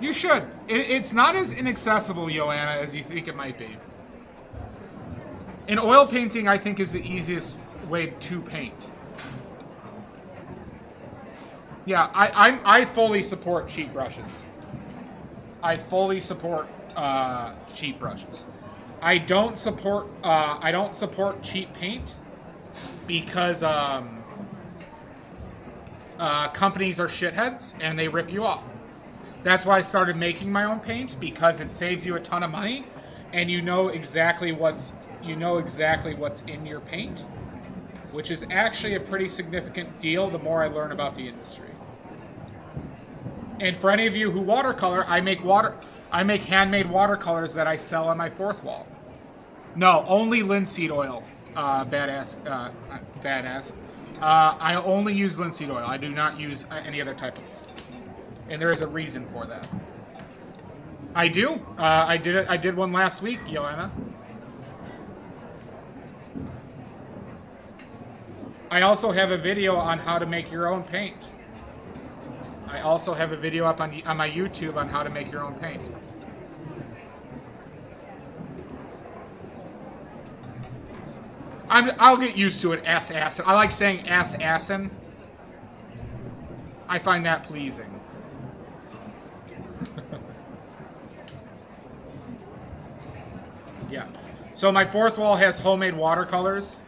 You should. It's not as inaccessible, Joanna, as you think it might be. And oil painting, I think, is the easiest way to paint. Yeah, I fully support cheap brushes. I fully support cheap brushes. I don't support cheap paint because companies are shitheads and they rip you off. That's why I started making my own paint, because it saves you a ton of money, and you know exactly what's in your paint, which is actually a pretty significant deal the more I learn about the industry. And for any of you who watercolor, I make handmade watercolors that I sell on my fourth wall. No, only linseed oil, badass. I only use linseed oil. I do not use any other type of oil. And there is a reason for that. I do. I did one last week, Joanna. I also have a video on how to make your own paint. I also have a video up on my YouTube on how to make your own paint. I'll get used to it, assassin. I like saying assassin. I find that pleasing. Yeah. So my fourth wall has homemade watercolors.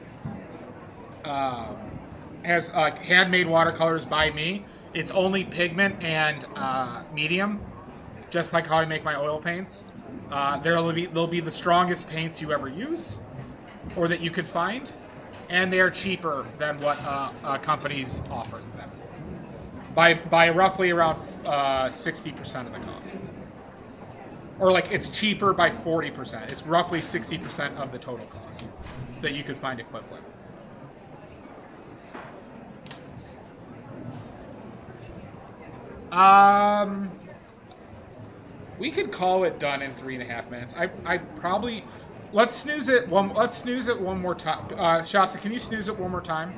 Has handmade watercolors by me. It's only pigment and medium, just like how I make my oil paints. They'll be the strongest paints you ever use, or that you could find, and they are cheaper than what companies offer them by roughly around 60% of the cost. Or like it's cheaper by 40%. It's roughly 60% of the total cost that you could find equivalent. We could call it done in 3.5 minutes. I probably let's snooze it one more time. Shasta, can you snooze it one more time?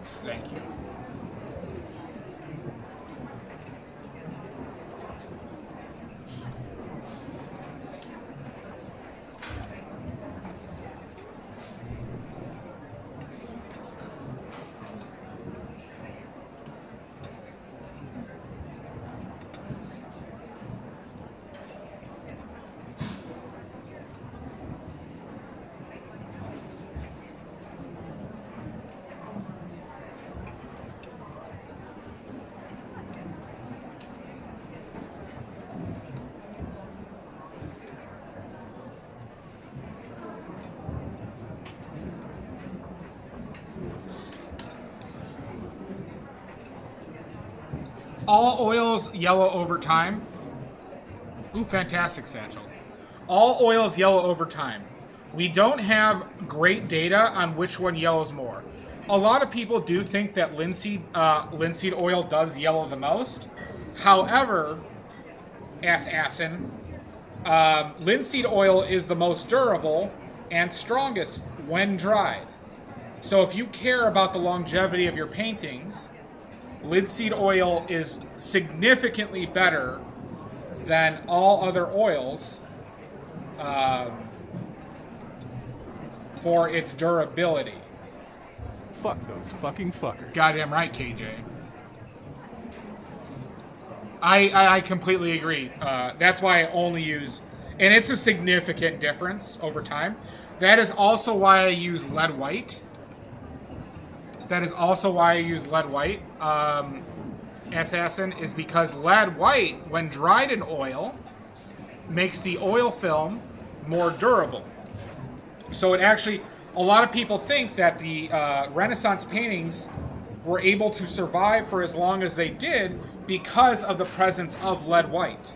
Thank you. All oils yellow over time. Ooh, fantastic, Satchel. All oils yellow over time. We don't have great data on which one yellows more. A lot of people do think that linseed oil does yellow the most. However, assassin, linseed oil is the most durable and strongest when dried. So if you care about the longevity of your paintings, linseed oil is significantly better than all other oils for its durability. Fuck those fucking fuckers. Goddamn right, KJ. I completely agree. That's why I only use... And it's a significant difference over time. That is also why I use lead white. Assassin, is because lead white, when dried in oil, makes the oil film more durable. So it actually, a lot of people think that the Renaissance paintings were able to survive for as long as they did because of the presence of lead white.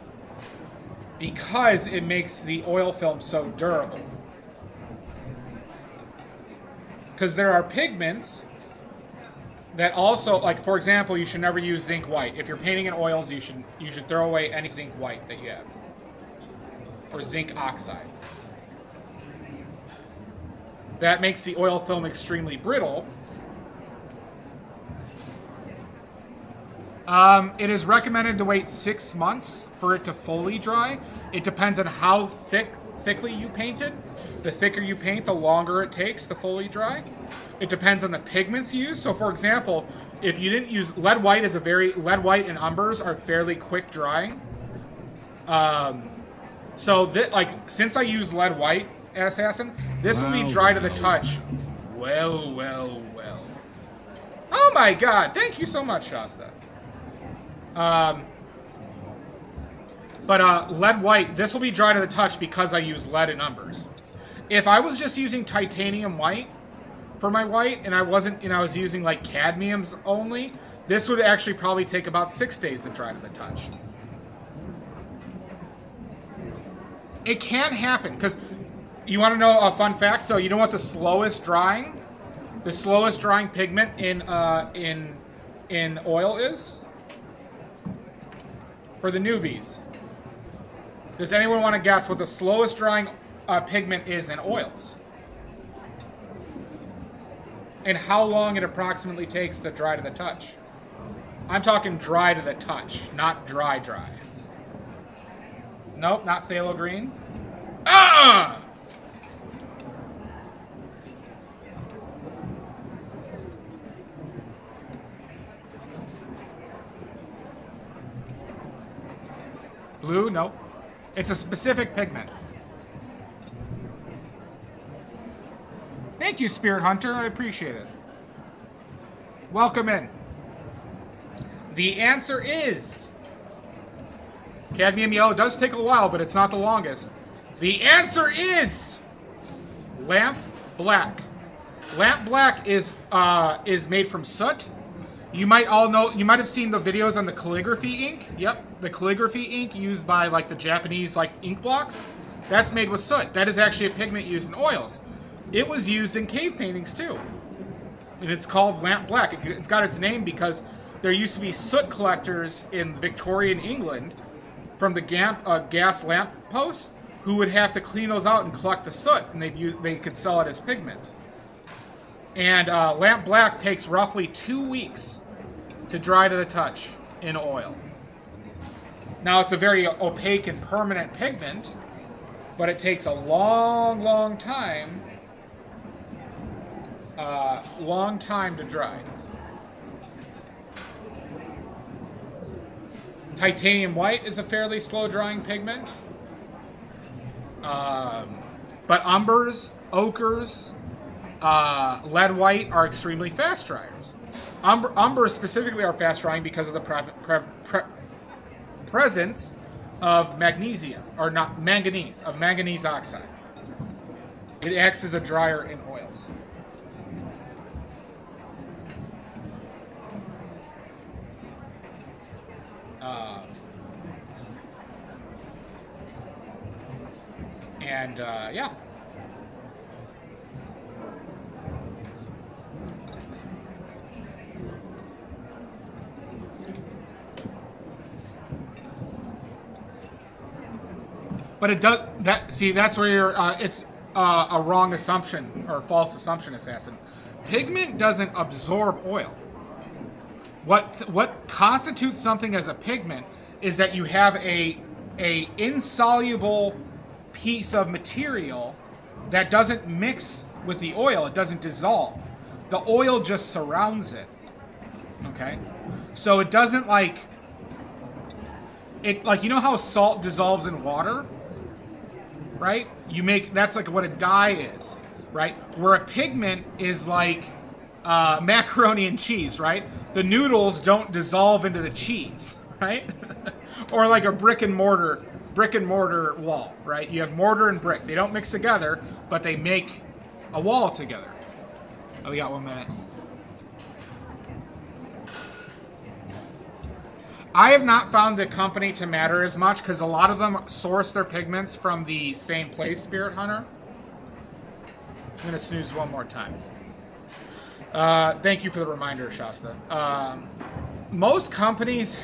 Because it makes the oil film so durable. Because there are pigments that also, like, for example, you should never use zinc white. If you're painting in oils, you should throw away any zinc white that you have. Or zinc oxide. That makes the oil film extremely brittle. It is recommended to wait 6 months for it to fully dry. It depends on how thickly you paint it. The thicker you paint, the longer it takes to fully dry. It depends on the pigments you use. So, for example, if you didn't use lead white, lead white and umbers are fairly quick drying. Since I use lead white, Assassin, this will be dry to the touch. Well. Oh my God! Thank you so much, Shasta. Lead white, this will be dry to the touch because I use lead and umbers. If I was just using titanium white for my white, and I was using like cadmiums only, this would actually probably take about 6 days to dry to the touch. It can happen, because you want to know a fun fact? So you know what the slowest drying pigment in oil is? For the newbies. Does anyone want to guess what the slowest drying pigment is in oils? And how long it approximately takes to dry to the touch? I'm talking dry to the touch, not dry. Nope, not phthalo green. Blue? Nope. It's a specific pigment. Thank you, Spirit Hunter. I appreciate it. Welcome in. The answer is... cadmium yellow does take a while, but it's not the longest. The answer is... lamp black. Lamp black is made from soot. You might have seen the videos on the calligraphy ink. Yep, the calligraphy ink used by like the Japanese like ink blocks. That's made with soot. That is actually a pigment used in oils. It was used in cave paintings too. And it's called lamp black. It's got its name because there used to be soot collectors in Victorian England from the gas lamp posts who would have to clean those out and collect the soot, and they could sell it as pigment. And lamp black takes roughly 2 weeks to dry to the touch in oil. Now, it's a very opaque and permanent pigment, but it takes a long time to dry. Titanium white is a fairly slow-drying pigment. But umbers, ochres, lead white are extremely fast dryers. Umbers specifically are fast drying because of the presence of magnesium, or not manganese, of manganese oxide. It acts as a dryer in oils. Yeah. But it does that. See, that's where you're. It's a wrong assumption or false assumption, Assassin. Pigment doesn't absorb oil. What constitutes something as a pigment is that you have a insoluble piece of material that doesn't mix with the oil. It doesn't dissolve. The oil just surrounds it. Okay, so it doesn't like you know how salt dissolves in water, right? That's like what a dye is, right? Where a pigment is like macaroni and cheese, right? The noodles don't dissolve into the cheese, right? Or like a brick and mortar wall, right? You have mortar and brick. They don't mix together, but they make a wall together. Oh, we got 1 minute. I have not found the company to matter as much because a lot of them source their pigments from the same place, Spirit Hunter. I'm going to snooze one more time. Thank you for the reminder, Shasta. Most companies,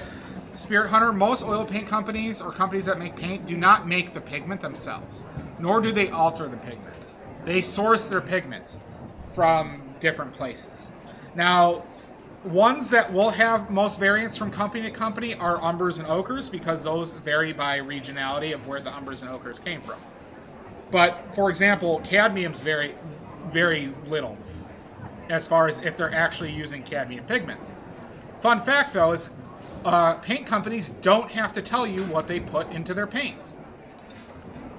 Spirit Hunter, most oil paint companies or companies that make paint do not make the pigment themselves, nor do they alter the pigment. They source their pigments from different places. Now, ones that will have most variance from company to company are umbers and ochres, because those vary by regionality of where the umbers and ochres came from. But, for example, cadmium's very, very little as far as if they're actually using cadmium pigments. Fun fact, though, is paint companies don't have to tell you what they put into their paints.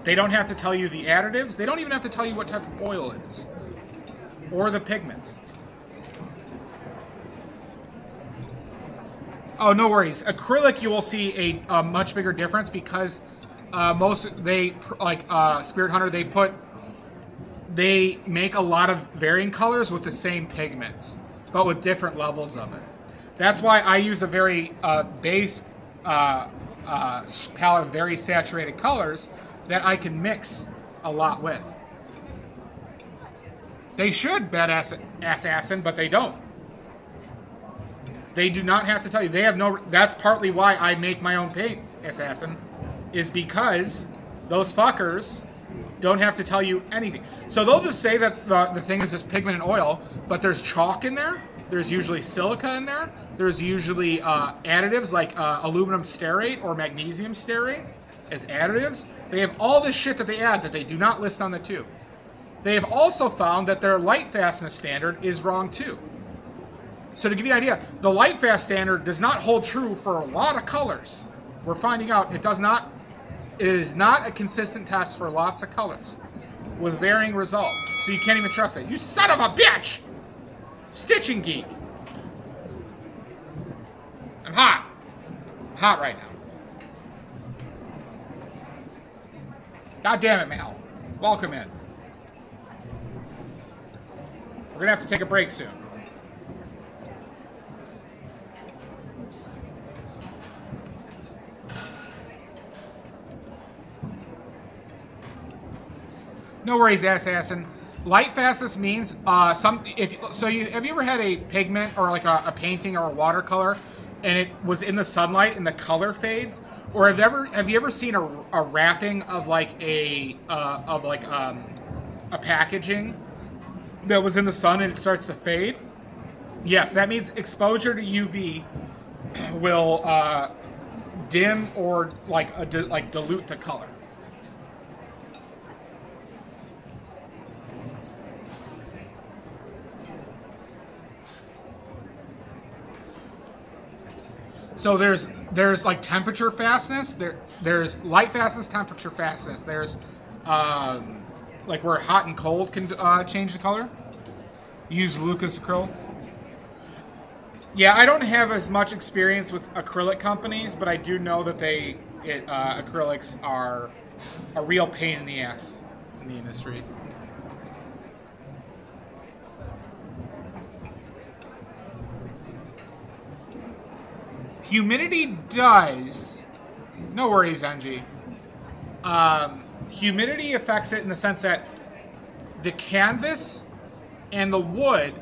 They don't have to tell you the additives. They don't even have to tell you what type of oil it is. Or the pigments. Oh, no worries. Acrylic, you will see a much bigger difference because Spirit Hunter, they make a lot of varying colors with the same pigments, but with different levels of it. That's why I use a very base palette of very saturated colors that I can mix a lot with. They should, badass assassin, but they don't. They do not have to tell you. They have no. That's partly why I make my own paint, assassin, is because those fuckers don't have to tell you anything. So they'll just say that the thing is this pigment and oil, but there's chalk in there. There's usually silica in there. There's usually additives like aluminum stearate or magnesium stearate as additives. They have all this shit that they add that they do not list on the tube. They have also found that their light fastness standard is wrong too. So to give you an idea, the light fast standard does not hold true for a lot of colors. We're finding out it does not. It is not a consistent test for lots of colors with varying results. So you can't even trust it. You son of a bitch! Stitching geek. I'm hot. I'm hot right now. God damn it, Mal. Welcome in. We're gonna have to take a break soon. No worries, assassin. Light fastness means have you ever had a pigment or like a painting or a watercolor and it was in the sunlight and the color fades? Or have you ever seen a wrapping of like a packaging that was in the sun and it starts to fade? Yes, that means exposure to UV will dim or dilute the color. So there's like temperature fastness. There's light fastness, temperature fastness. There's like where hot and cold can change the color. Use Lucas acrylic. Yeah, I don't have as much experience with acrylic companies, but I do know that acrylics are a real pain in the ass in the industry. Humidity does. No worries, NG. Humidity affects it in the sense that the canvas and the wood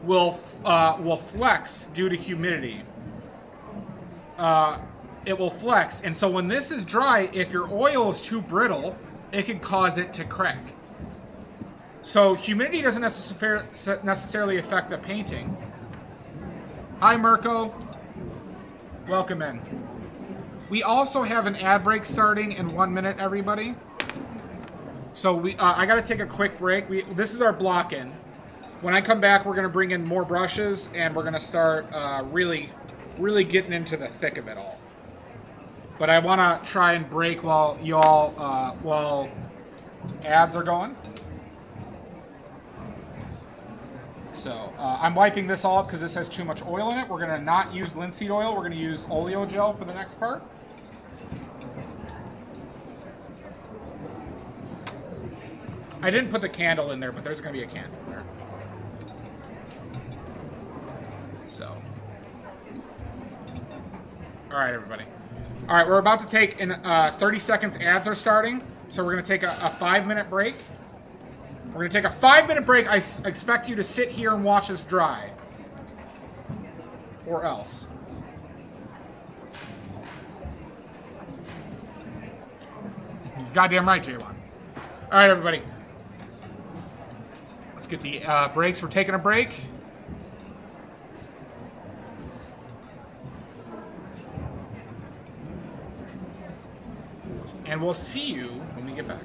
will flex due to humidity. It will flex, and so when this is dry, if your oil is too brittle, it can cause it to crack. So humidity doesn't necessarily affect the painting. Hi, Mirko. Welcome in. We also have an ad break starting in 1 minute, everybody. So I got to take a quick break. This is our block in. When I come back, we're going to bring in more brushes, and we're going to start really getting into the thick of it all. But I want to try and break while while ads are going. So I'm wiping this all up because this has too much oil in it. We're going to not use linseed oil. We're going to use oleo gel for the next part. I didn't put the candle in there, but there's going to be a candle in there. So. All right, everybody. All right, we're about to take in 30 seconds. Ads are starting. So we're going to take a 5-minute break. We're going to take a 5-minute break. I expect you to sit here and watch us dry. Or else. You're goddamn right, J1. All right, everybody. Let's get the breaks. We're taking a break. And we'll see you when we get back.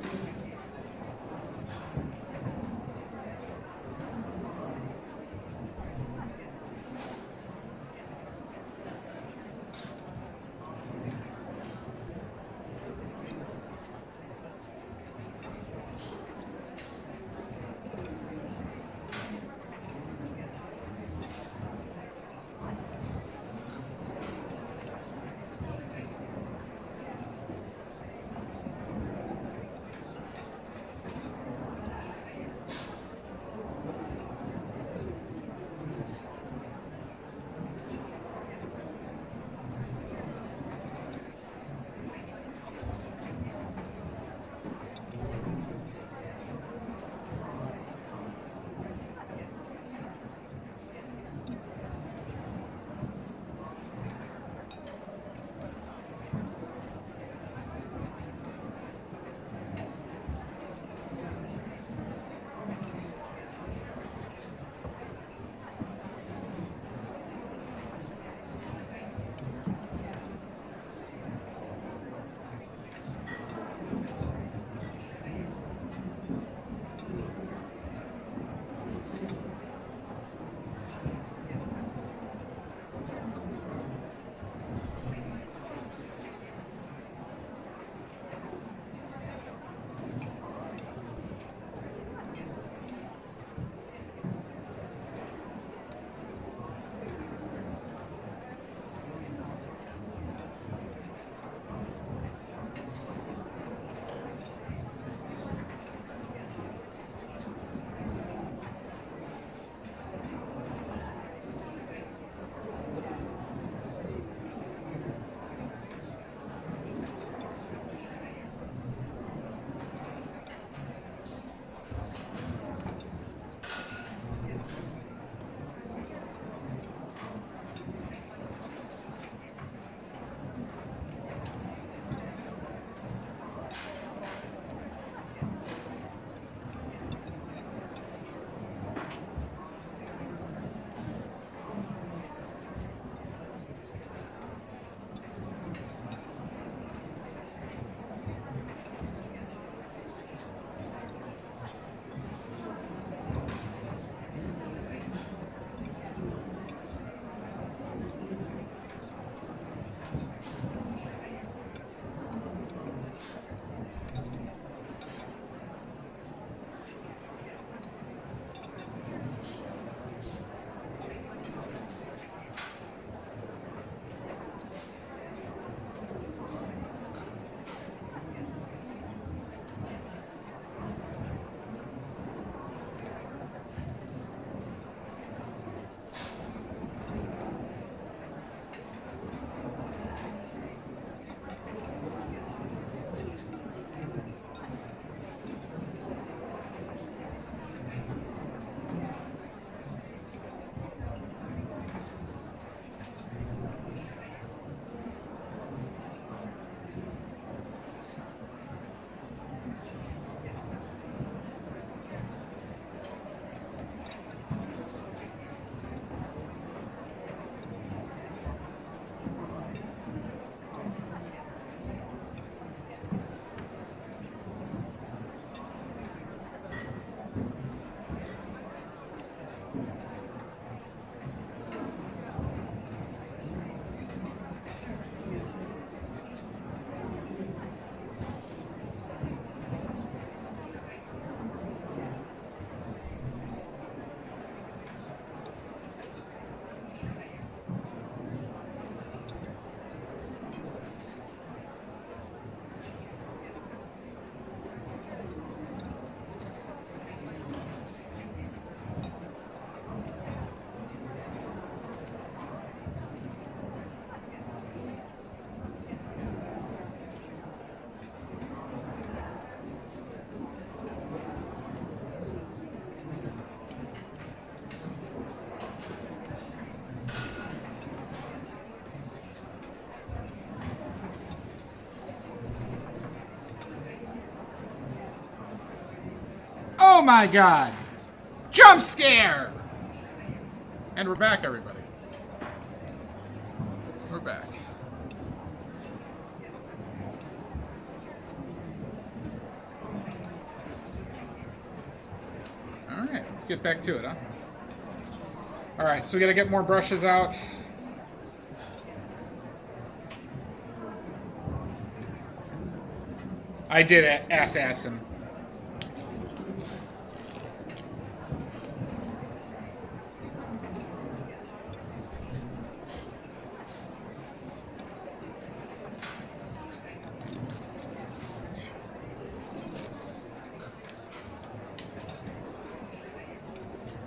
Oh my god! Jump scare! And we're back, everybody. We're back. get back to it, huh? Alright, so we gotta get more brushes out. I did assassin.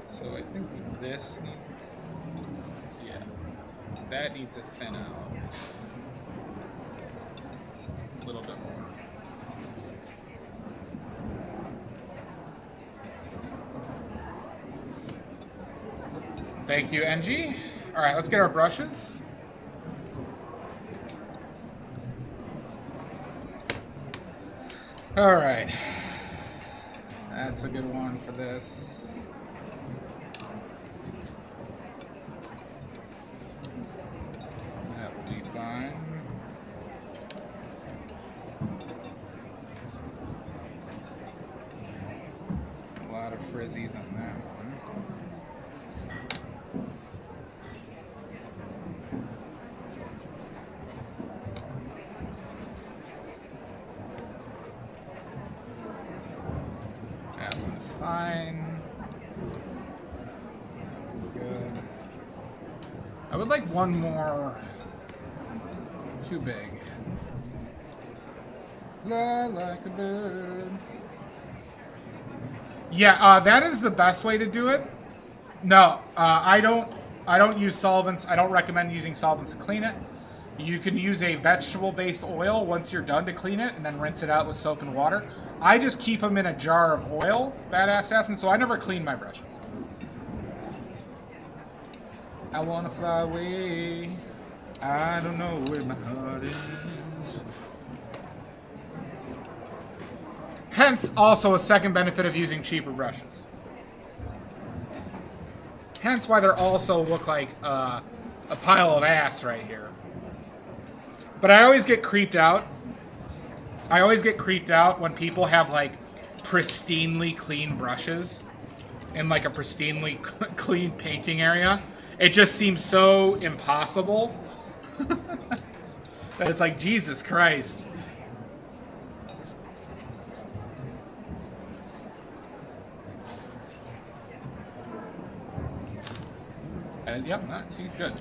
So I think this needs, yeah, that needs to thin out a little bit more. Thank you, NG. All right, let's get our brushes. All right, that's a good one for this. That will be fine. A lot of frizzies on that one. Fine. That was good. I would like one more. Too big. Fly like a bird. Yeah, that is the best way to do it. No, I don't use solvents. I don't recommend using solvents to clean it. You can use a vegetable-based oil once you're done to clean it, and then rinse it out with soap and water. I just keep them in a jar of oil, Badass Assassin, so I never clean my brushes. I wanna fly away. I don't know where my heart is. Hence, also a second benefit of using cheaper brushes. Hence why they also look like a pile of ass right here. But I always get creeped out. I always get creeped out when people have, like, pristinely clean brushes in, like, a pristinely clean painting area. It just seems so impossible. That it's like, Jesus Christ. And, yep, that seems good.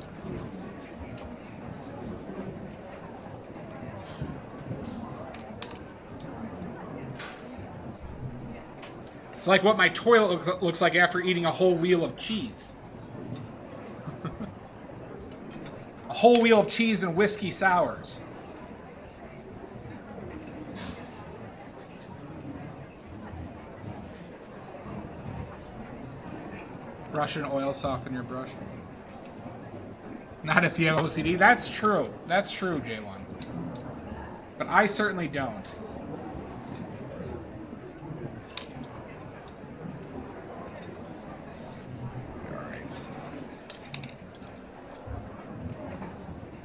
It's like what my toilet looks like after eating a whole wheel of cheese. A whole wheel of cheese and whiskey sours. Brush and oil soften your brush. Not if you have OCD. That's true. That's true, J1. But I certainly don't.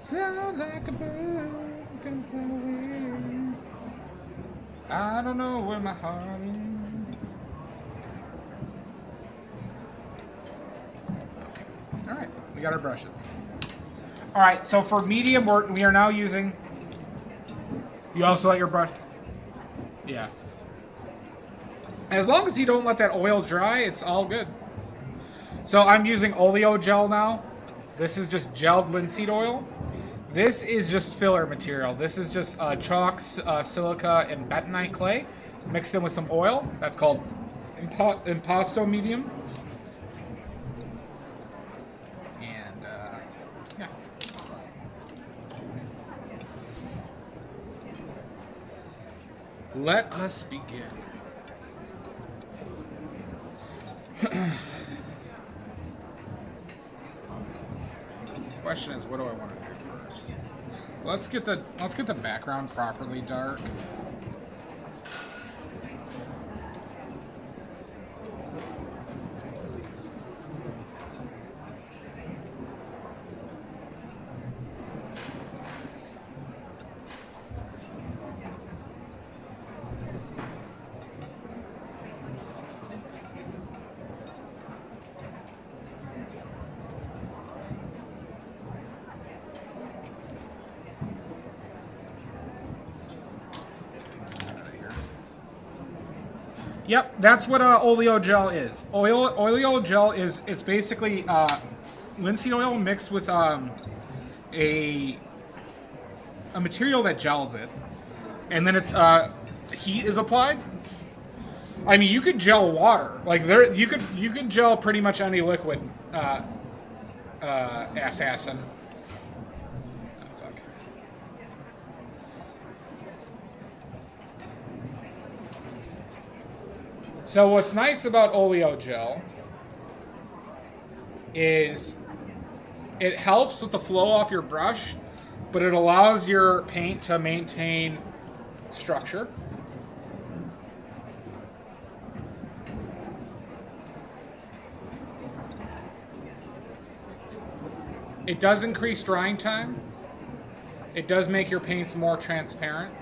Fly like a bird, can fly away. I don't know where my heart is. Okay. Alright, we got our brushes. Alright, so for medium work, we are now using... You also let your brush... Yeah. As long as you don't let that oil dry, it's all good. So I'm using oleo gel now. This is just gelled linseed oil. This is just filler material. This is just chalk, silica, and bentonite clay mixed in with some oil. That's called impasto medium. And, yeah. Let us begin. Question is, what do I want to do first? Let's get the background properly dark. Yep, that's what oleo gel is. Oleo gel is, it's basically linseed oil mixed with a material that gels it, and then it's heat is applied. I mean, you could gel water, like you could gel pretty much any liquid. Assassin. Oh, fuck. So what's nice about oleo gel is it helps with the flow off your brush, but it allows your paint to maintain structure. It does increase drying time. It does make your paints more transparent.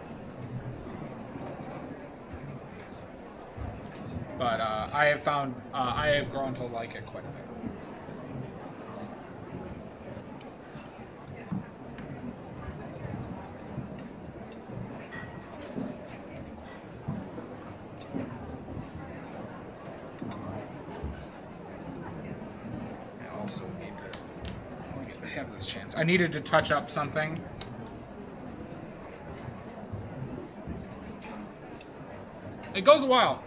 But I have found, I have grown to like it quite a bit. I also need to have this chance. I needed to touch up something. It goes a while.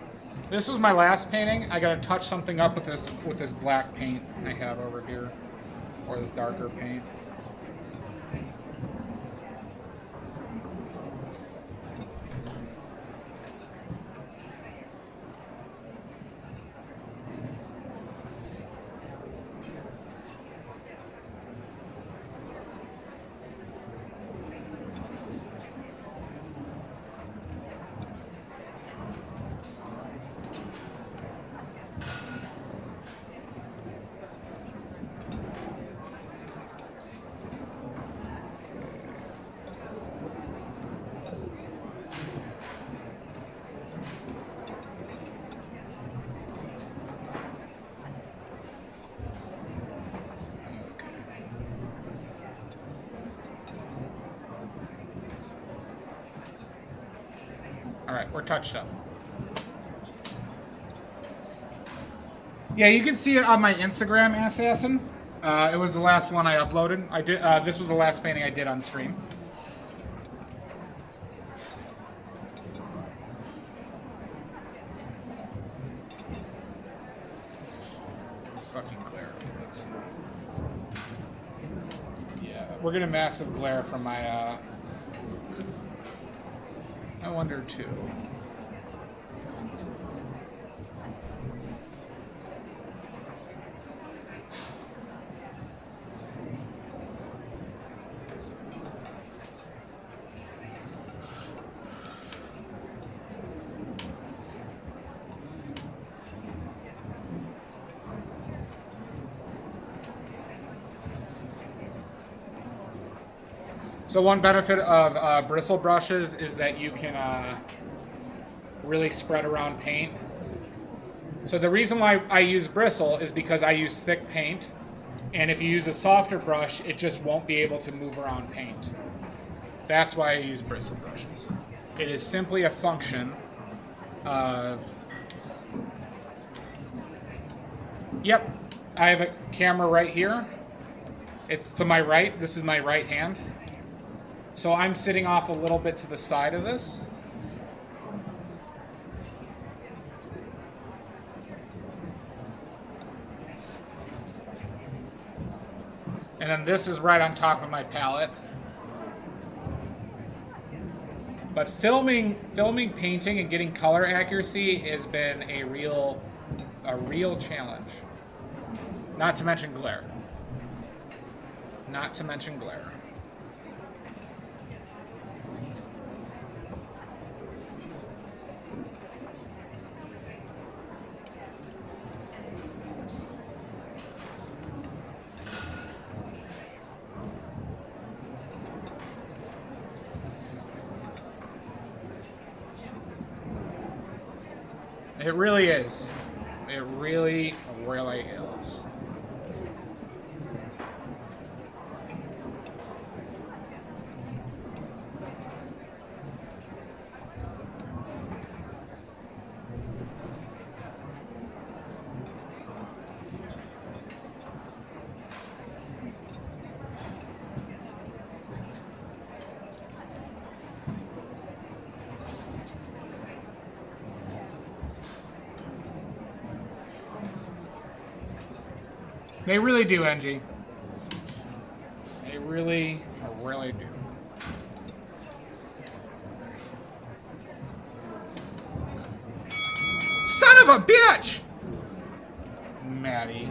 This was my last painting. I gotta touch something up with this black paint I have over here, or this darker paint. Alright, we're touched up. Yeah, you can see it on my Instagram, Assassin. It was the last one I uploaded. I did. This was the last painting I did on stream. Fucking glare. Let's see. Yeah, we're getting massive glare from my I wonder too. So one benefit of bristle brushes is that you can really spread around paint. So the reason why I use bristle is because I use thick paint, and if you use a softer brush, it just won't be able to move around paint. That's why I use bristle brushes. It is simply a function of... Yep, I have a camera right here. It's to my right. This is my right hand. So I'm sitting off a little bit to the side of this. And then this is right on top of my palette. But filming painting and getting color accuracy has been a real challenge. Not to mention glare. Not to mention glare. It really is. It really, really is. They really do, NG. They really do. Son of a bitch! Maddie.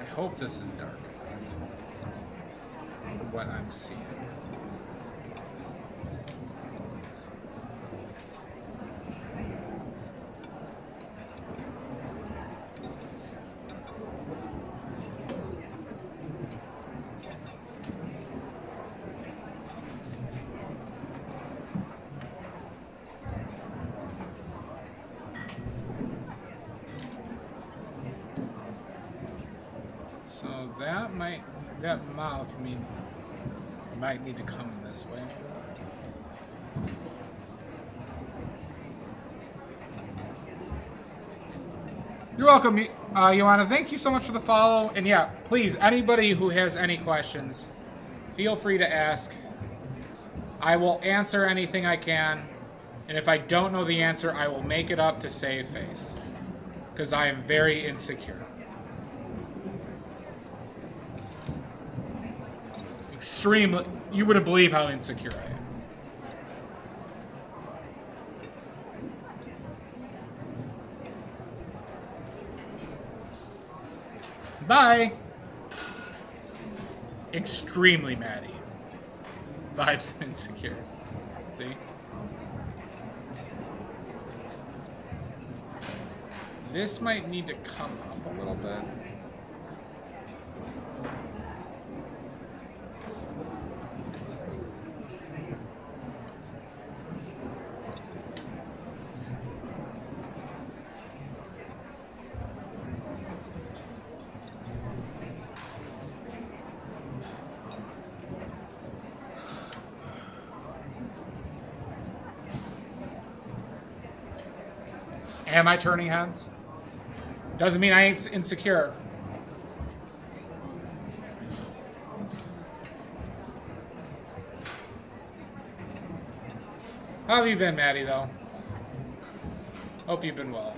I hope this is dark enough for what I'm seeing. So that mouth might need to come this way. You're welcome, Joanna. Thank you so much for the follow. And yeah, please, anybody who has any questions, feel free to ask. I will answer anything I can. And if I don't know the answer, I will make it up to save face. Because I am very insecure. Extremely. You wouldn't believe how insecure I am. Bye. Extremely Maddie. Vibes and insecure. See? This might need to come up a little bit. Am I turning heads? Doesn't mean I ain't insecure. How have you been, Maddie, though? Hope you've been well.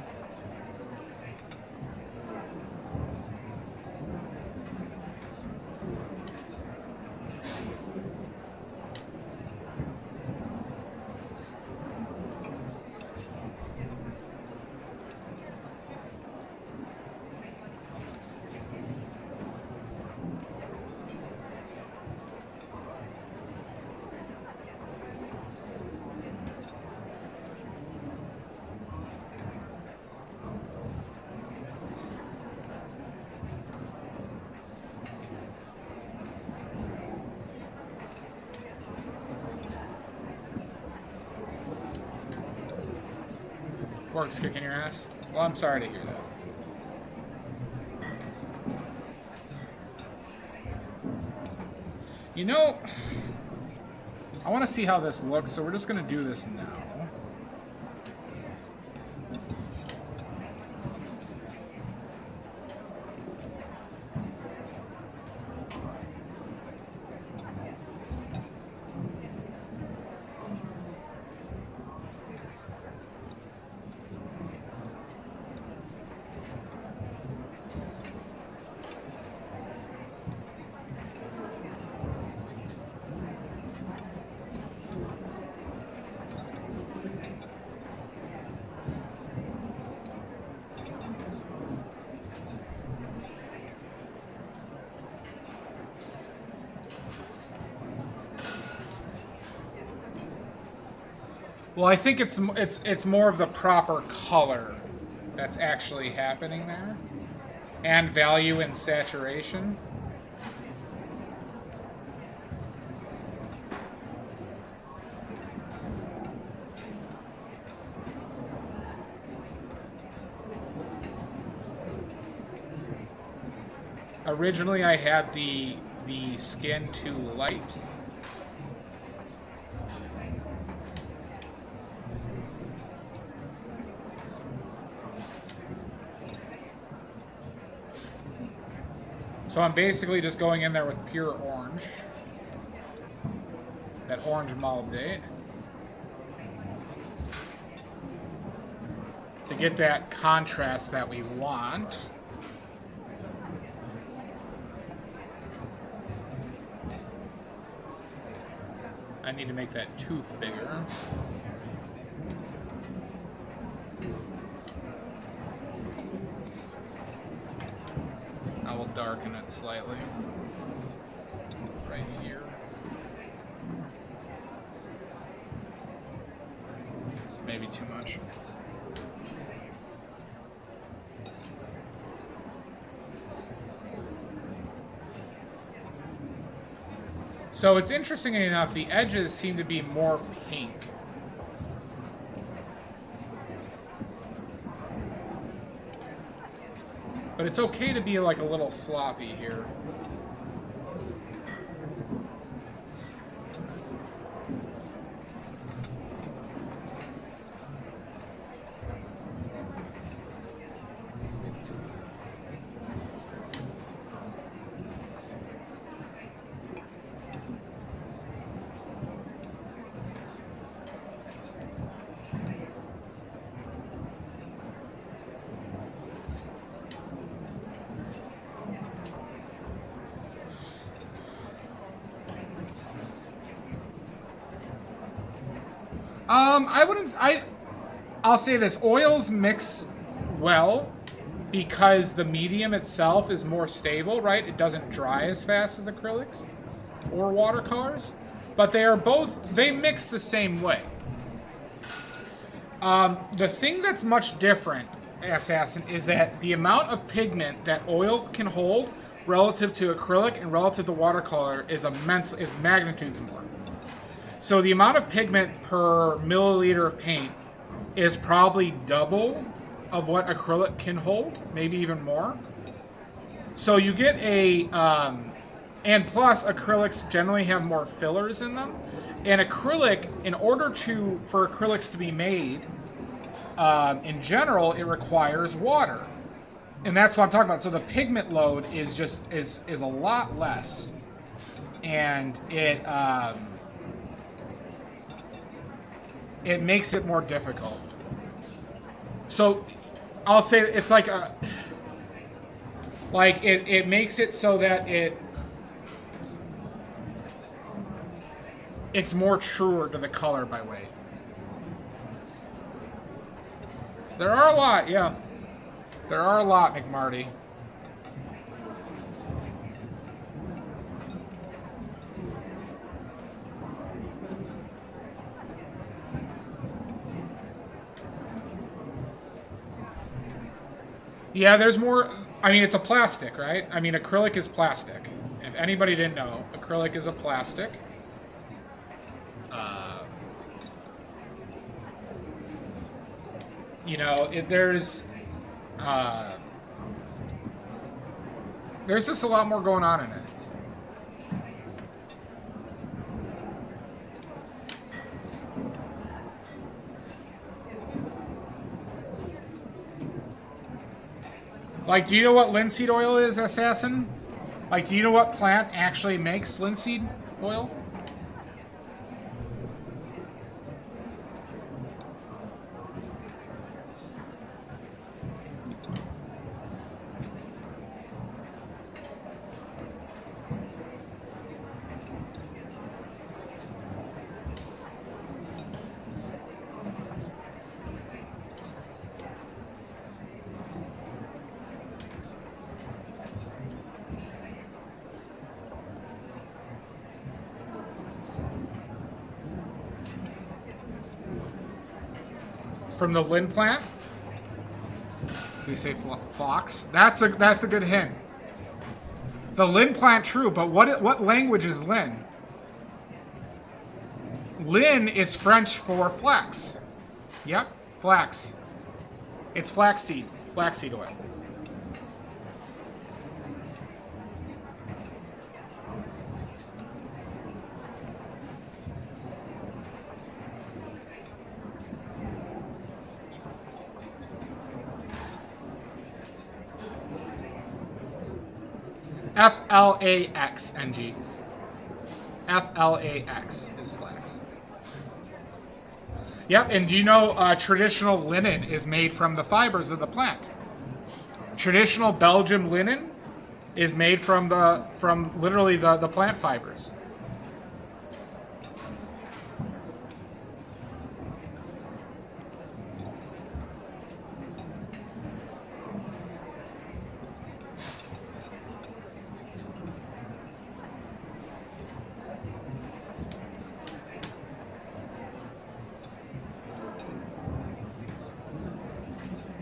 Work's kicking your ass? Well, I'm sorry to hear that. You know, I want to see how this looks, so we're just going to do this now. Well, I think it's more of the proper color that's actually happening there, and value and saturation. Originally, I had the skin too light. So I'm basically just going in there with pure orange. That orange molybdate. To get that contrast that we want. I need to make that tooth bigger. I will darken it slightly. Right here. Maybe too much. So it's interesting enough, the edges seem to be more pink. But it's okay to be like a little sloppy here. I'll say this, oils mix well because the medium itself is more stable, right? It doesn't dry as fast as acrylics or watercolors, but they mix the same way. The thing that's much different, Assassin, is that the amount of pigment that oil can hold relative to acrylic and relative to watercolor is magnitudes more. So the amount of pigment per milliliter of paint is probably double of what acrylic can hold, maybe even more. So you get and plus acrylics generally have more fillers in them. And acrylic, in order for acrylics to be made, in general, it requires water. And that's what I'm talking about. So the pigment load is a lot less. And it makes it more difficult. So I'll say it's like it makes it so that it's more truer to the color by weight. There are a lot, yeah. There are a lot, McMarty. Yeah, there's more. I mean, it's a plastic, right? I mean, acrylic is plastic. If anybody didn't know, acrylic is a plastic. You know, there's just a lot more going on in it. Like, do you know what linseed oil is, Assassin? Like, do you know what plant actually makes linseed oil? From the Lin plant? We say fox. That's a good hint. The Lin plant, true, but what language is Lin? Lin is French for flax. Yep, flax. It's flaxseed oil. Flax, NG. Flax is flax. Yep, and do you know traditional linen is made from the fibers of the plant? Traditional Belgium linen is made from literally the plant fibers.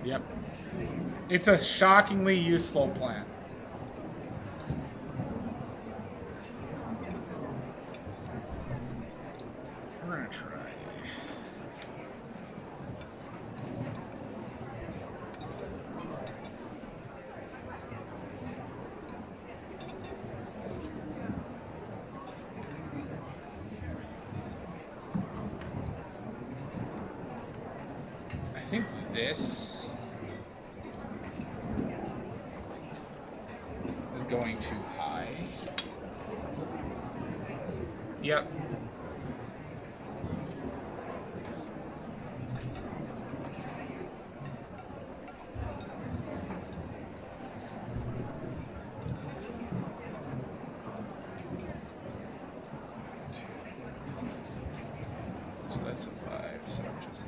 Yep. It's a shockingly useful plant. We're gonna try. I think this is going too high. Yep. So that's a 5, so just...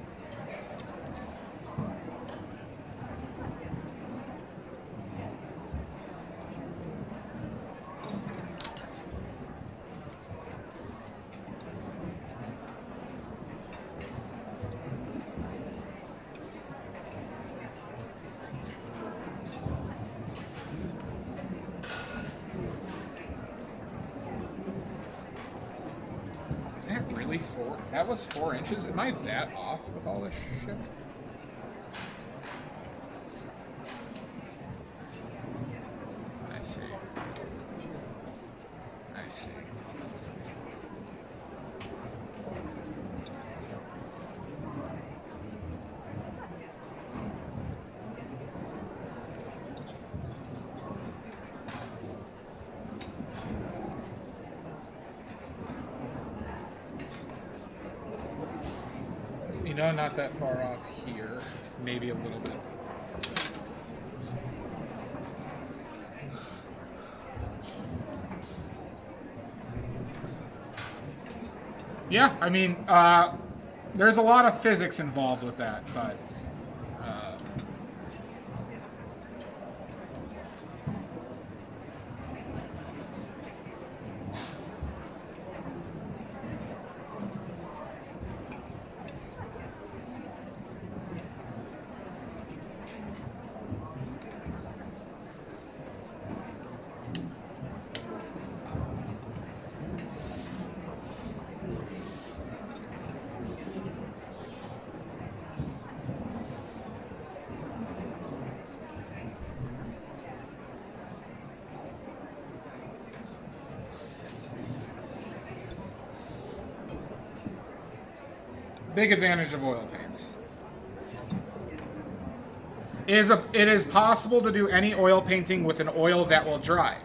Is that really 4? That was 4 inches? Am I that off with all this shit? I see. I see. You know, not that far off here. Maybe a little bit. Yeah, I mean, there's a lot of physics involved with that, but... Big advantage of oil paints. It is possible to do any oil painting with an oil that will dry.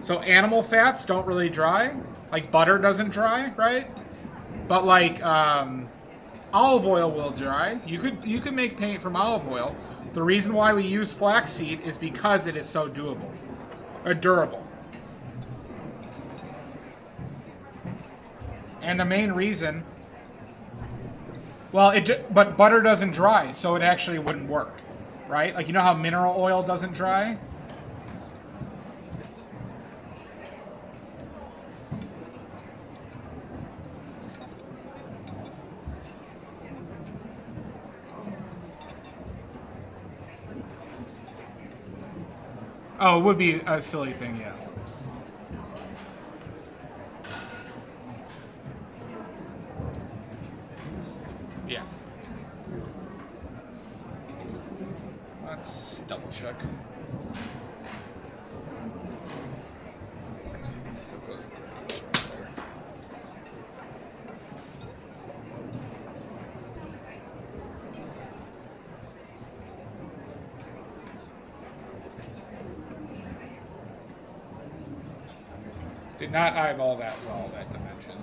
So animal fats don't really dry. Like butter doesn't dry, right? But like olive oil will dry. You could make paint from olive oil. The reason why we use flaxseed is because it is so durable. And the main reason... Well, but butter doesn't dry, so it actually wouldn't work, right? Like, you know how mineral oil doesn't dry? Oh, it would be a silly thing, yeah. Yeah. Let's double check. So close there. Did not eyeball that well, that dimension.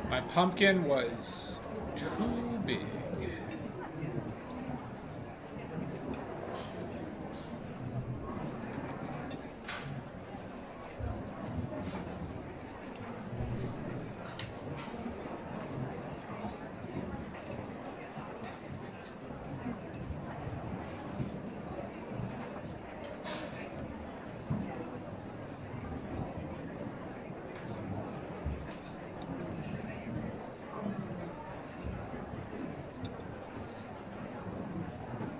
My pumpkin was too big.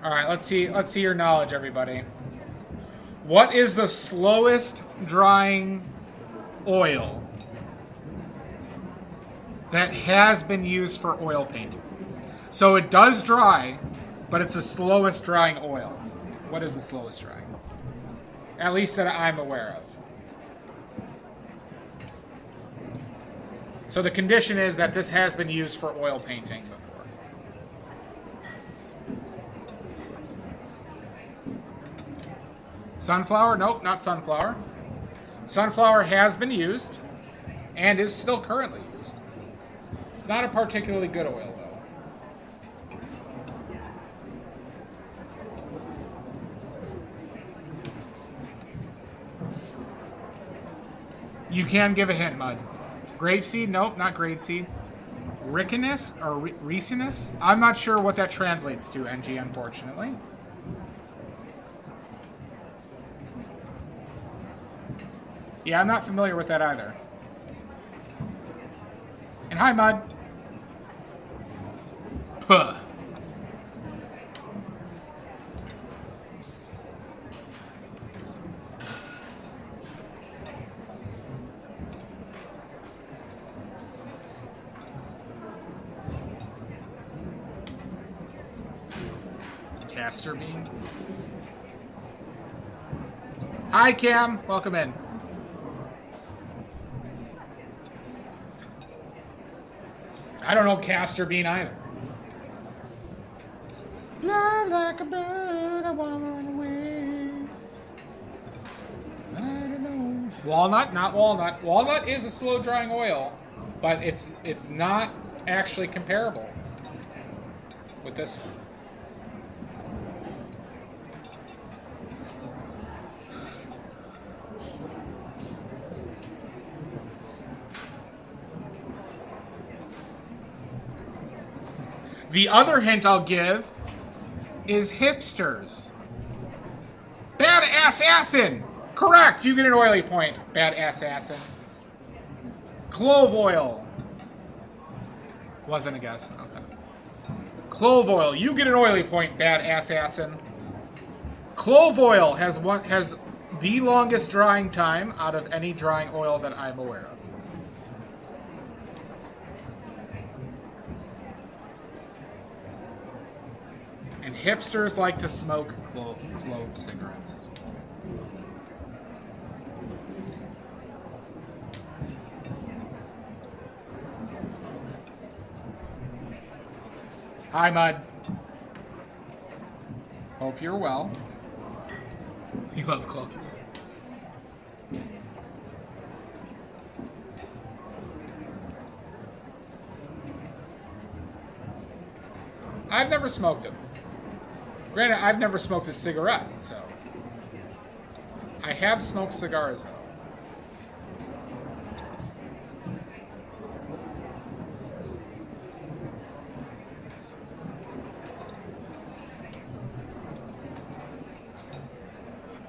All right, let's see your knowledge, everybody. What is the slowest drying oil that has been used for oil painting? So it does dry, but it's the slowest drying oil. What is the slowest drying? At least that I'm aware of. So the condition is that this has been used for oil painting before. Sunflower? Nope, not sunflower. Sunflower has been used and is still currently used. It's not a particularly good oil, though. You can give a hint, Mud. Grapeseed? Nope, not grapeseed. Ricinus or ricinus? I'm not sure what that translates to, NG, unfortunately. Yeah, I'm not familiar with that either. And hi, Mud. Puh. Castor bean. Hi, Cam. Welcome in. I don't know castor bean either. Fly like a bird, I wanna run away. I don't know. Walnut, not walnut. Walnut is a slow drying oil, but it's not actually comparable with this one. The other hint I'll give is hipsters. Bad assassin! Correct! You get an oily point, bad assassin. Clove oil. Wasn't a guess. Okay. Clove oil. You get an oily point, bad assassin. Clove oil has the longest drying time out of any drying oil that I'm aware of. And hipsters like to smoke clove cigarettes as well. Hi, Mud. Hope you're well. You love clove. I've never smoked them. Granted, I've never smoked a cigarette, so... I have smoked cigars, though.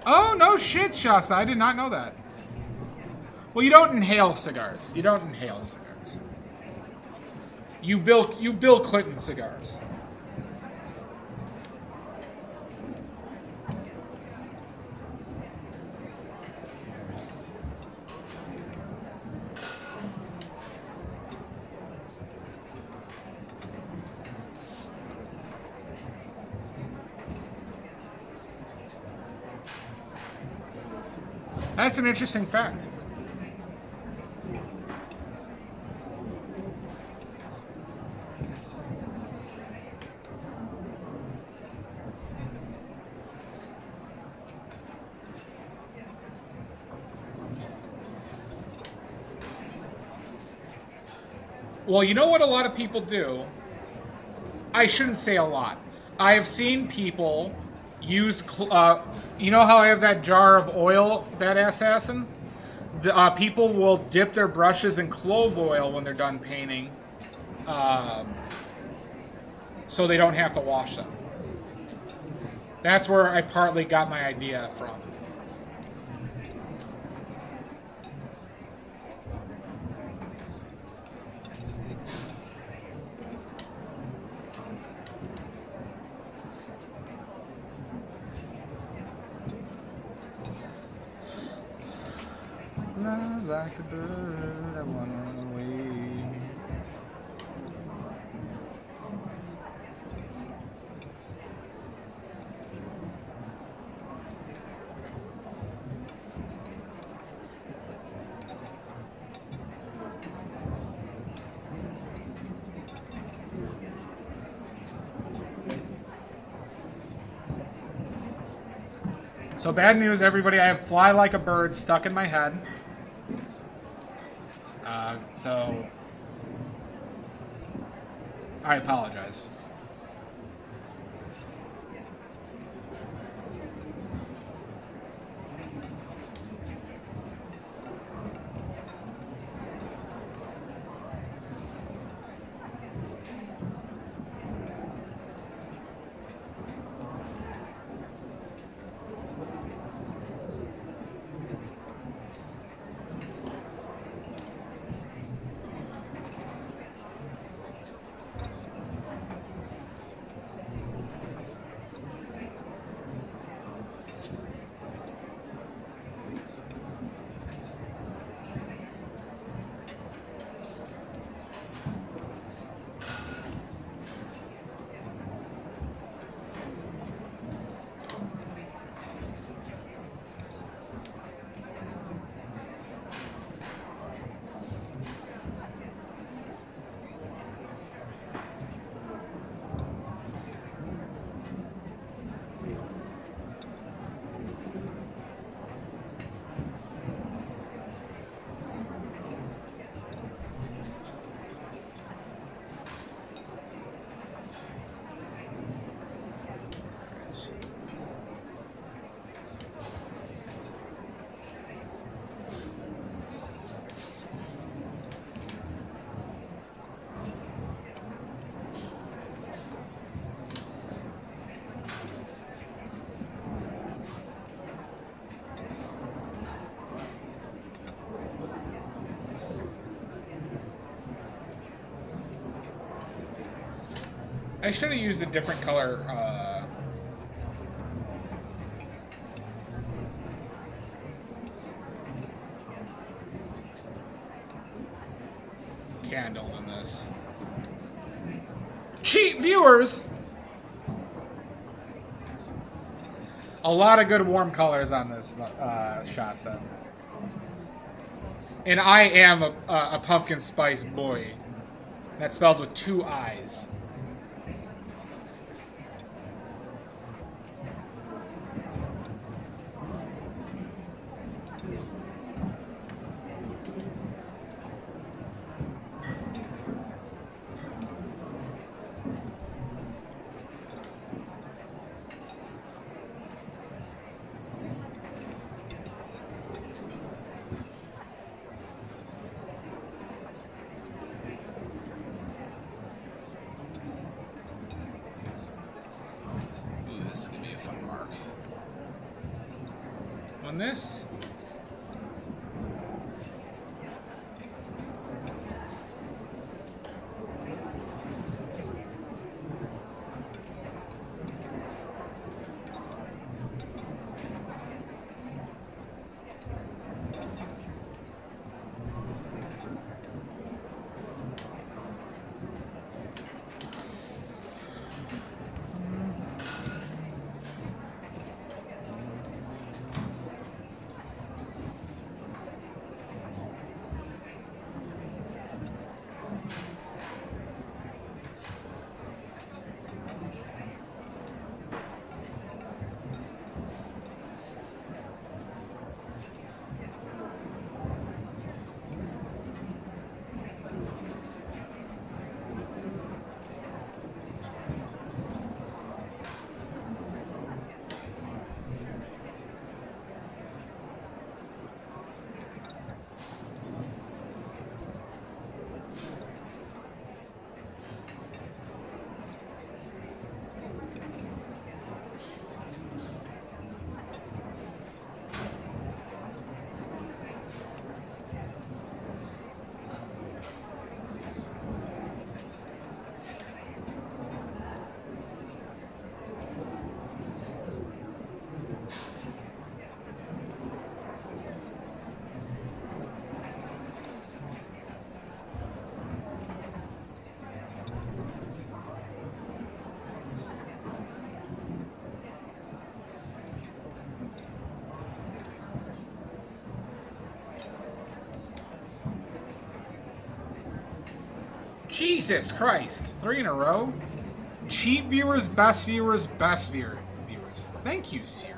Oh, no shit, Shasta. I did not know that. Well, you don't inhale cigars. You don't inhale cigars. You Bill Clinton cigars. That's an interesting fact. Well, you know what a lot of people do? I shouldn't say a lot. I have seen people use, you know how I have that jar of oil, Badass Assassin? People will dip their brushes in clove oil when they're done painting, so they don't have to wash them. That's where I partly got my idea from. Fly like a bird, I wanna run away. So bad news, everybody. I have fly like a bird stuck in my head. So I apologize. I should have used a different color. Candle in this. Cheat viewers! A lot of good warm colors on this shot set. And I am a pumpkin spice boy. That's spelled with 2 I's. This is gonna be a fun mark. On this, Jesus Christ. 3 in a row? Cheap viewers, best viewers, best viewers. Thank you, Siri.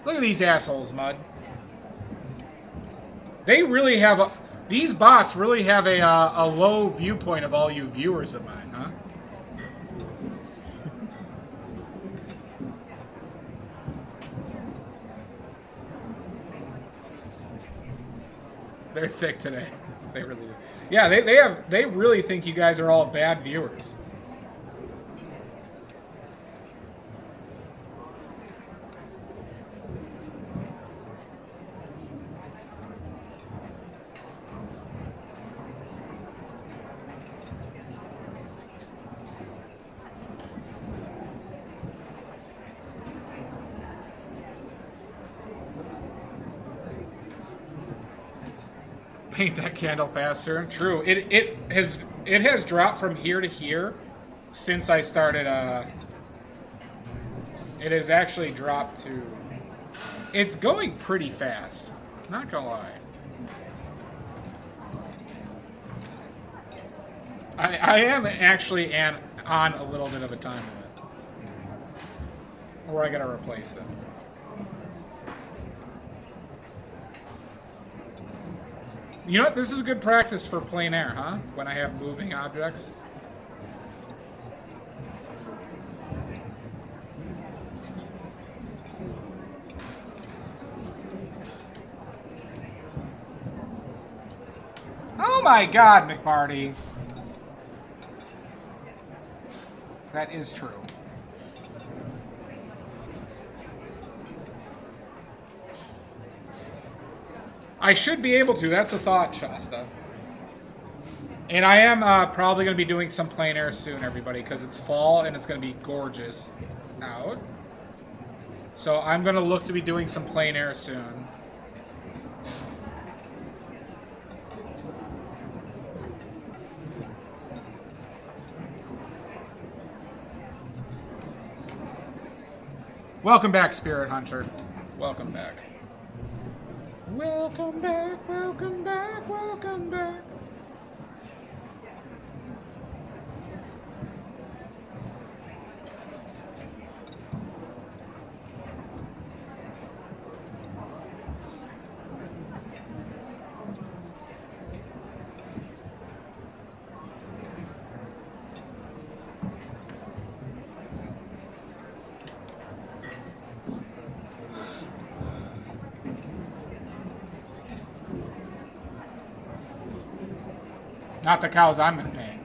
Look at these assholes, Mud. They really have a... These bots really have a low viewpoint of all you viewers of mine, huh? They're thick today. They really do. Yeah, they really think you guys are all bad viewers. Paint that candle faster. True. It has dropped from here to here since I started. It has actually dropped to. It's going pretty fast. Not gonna lie. I am actually on a little bit of a time limit, or I gotta replace them. You know what? This is good practice for plein air, huh? When I have moving objects. Oh my God, McMarty. That is true. I should be able to. That's a thought, Shasta. And I am probably going to be doing some plein air soon, everybody, because it's fall and it's going to be gorgeous out. So I'm going to look to be doing some plein air soon. Welcome back, Spirit Hunter. Welcome back. Welcome back, welcome back, welcome back. Not the cows I'm going to pay.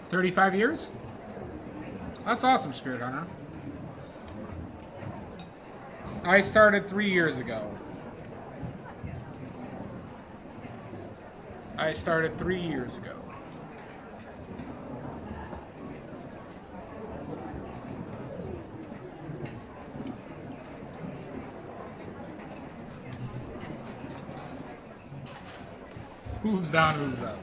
$35 years? That's awesome, Spirit Hunter. I started 3 years ago. I started 3 years ago. Moves down, moves up.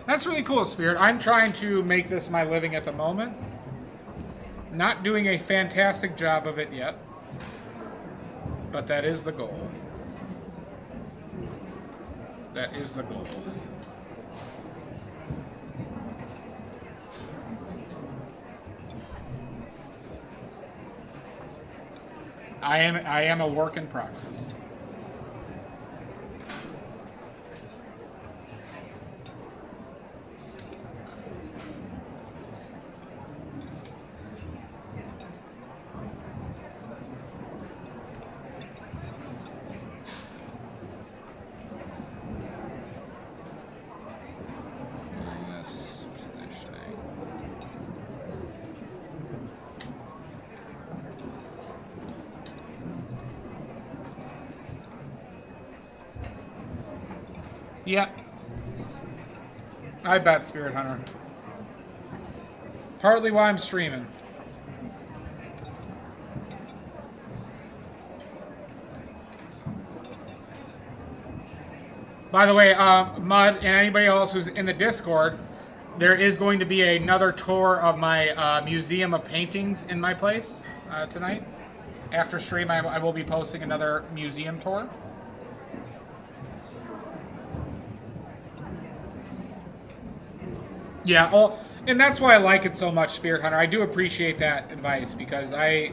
That's really cool, Spirit. I'm trying to make this my living at the moment. Not doing a fantastic job of it yet. But that is the goal. That is the goal. I am a work in progress. Yeah. I bet, Spirit Hunter. Partly why I'm streaming. By the way, Mud and anybody else who's in the Discord, there is going to be another tour of my museum of paintings in my place tonight. After stream, I will be posting another museum tour. Yeah, well, and that's why I like it so much, Spirit Hunter. I do appreciate that advice because I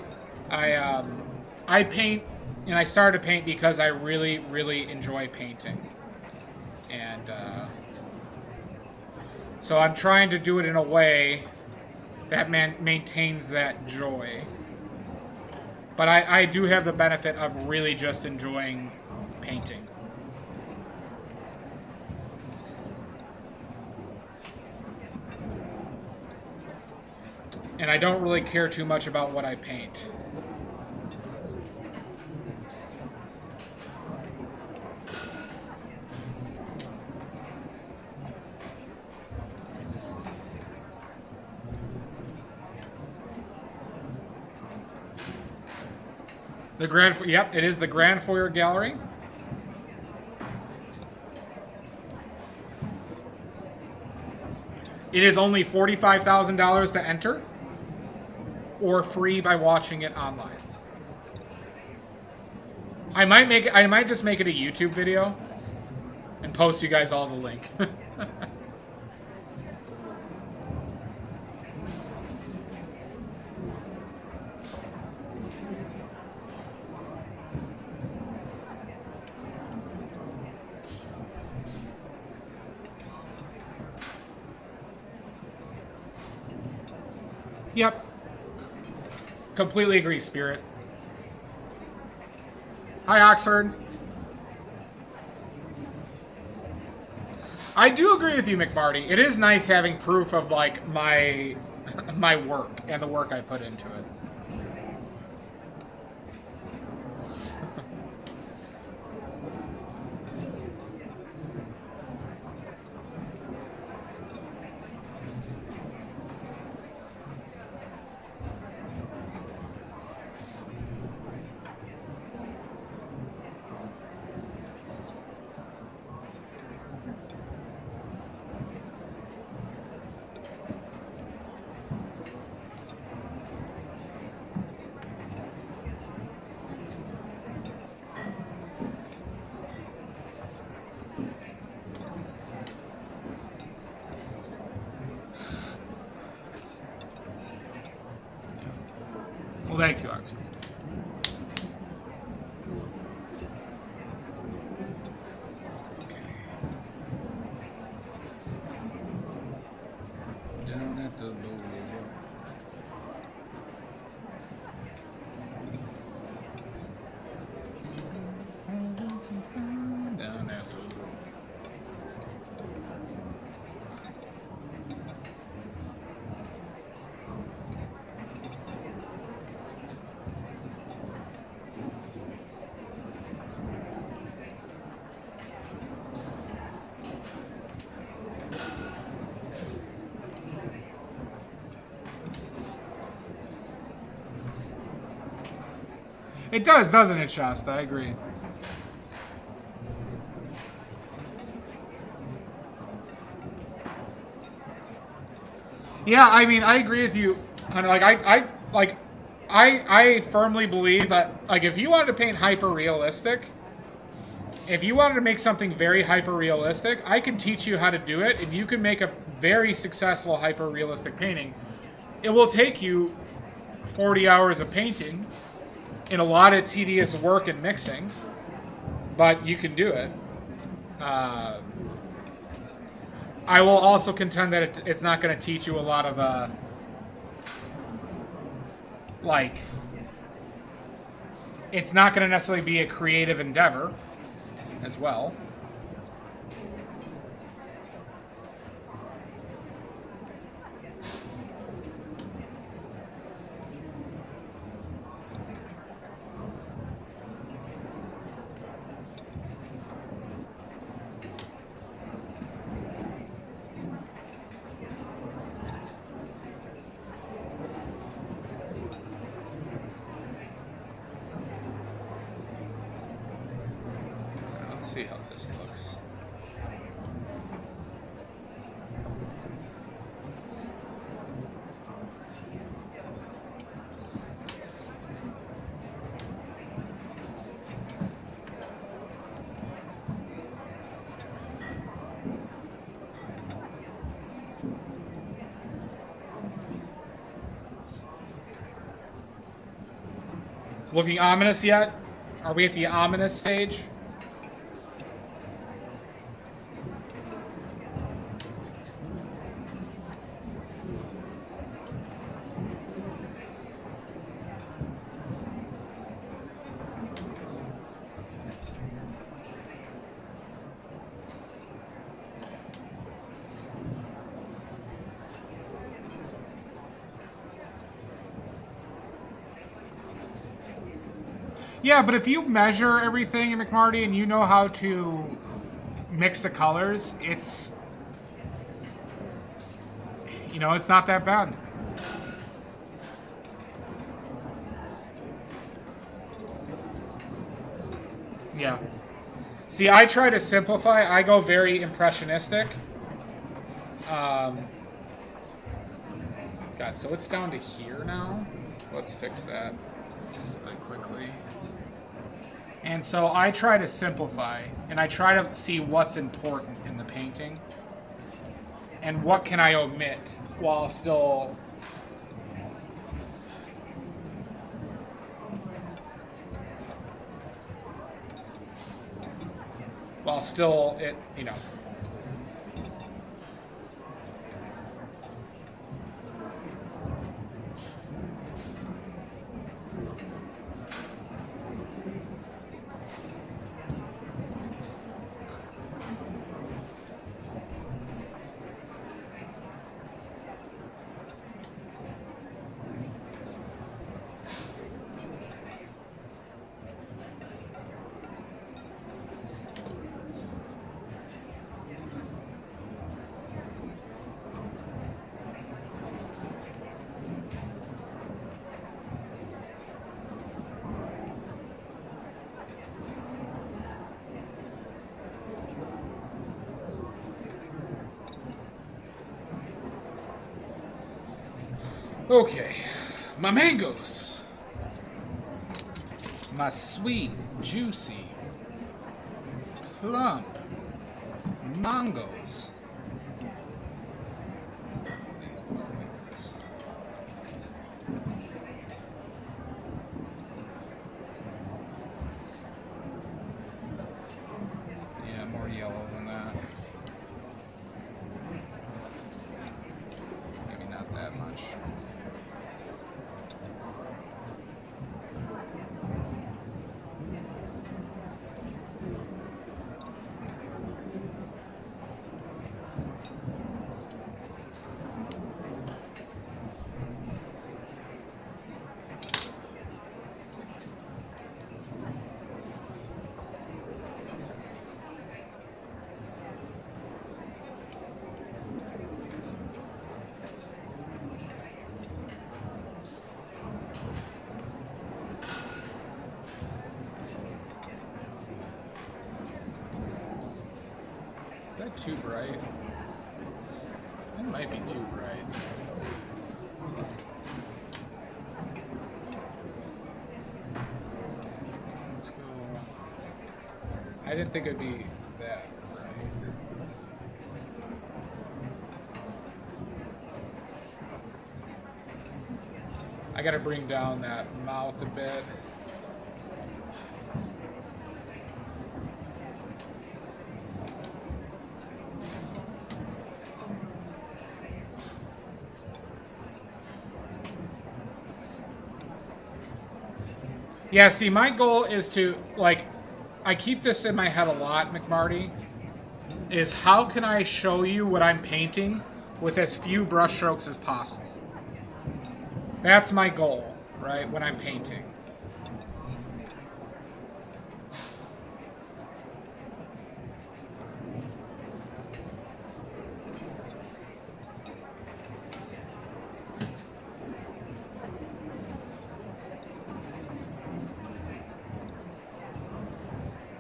paint, and I started to paint because I really, really enjoy painting. And so I'm trying to do it in a way that maintains that joy. But I do have the benefit of really just enjoying painting. And I don't really care too much about what I paint. The Grand, yep, it is the Grand Foyer Gallery. It is only $45,000 to enter, or free by watching it online. I might just make it a YouTube video and post you guys all the link. Yep. Completely agree, Spirit. Hi, Oxford. I do agree with you, McMarty. It is nice having proof of, like, my work and the work I put into it. Well, thank you, Oxford. Okay. Down at the lower. Down at the lower. It does, doesn't it, Shasta? I agree. Yeah, I mean, I agree with you. I firmly believe that, like, if you wanted to paint hyper-realistic, if you wanted to make something very hyper-realistic, I can teach you how to do it, and you can make a very successful hyper-realistic painting. It will take you 40 hours of painting and a lot of tedious work and mixing, but you can do it. I will also contend that it's not going to teach you a lot of, it's not going to necessarily be a creative endeavor as well. see how this looks. It's looking ominous yet? Are we at the ominous stage? Yeah, but if you measure everything in McMarty and you know how to mix the colors, it's, you know, it's not that bad. Yeah. See, I try to simplify. I go very impressionistic. God, so it's down to here now. Let's fix that really quickly. And so I try to simplify, and I try to see what's important in the painting, and what can I omit while still it, you know. Okay, my mangoes. My sweet, juicy, plump mangoes. Yeah, more yellow than that. Maybe not that much. Is that too bright? That might be too bright. Let's go. I didn't think it'd be that bright. I gotta bring down that mouth a bit. Yeah, see, my goal is to, like, I keep this in my head a lot, McMarty, is how can I show you what I'm painting with as few brushstrokes as possible? That's my goal, right, when I'm painting.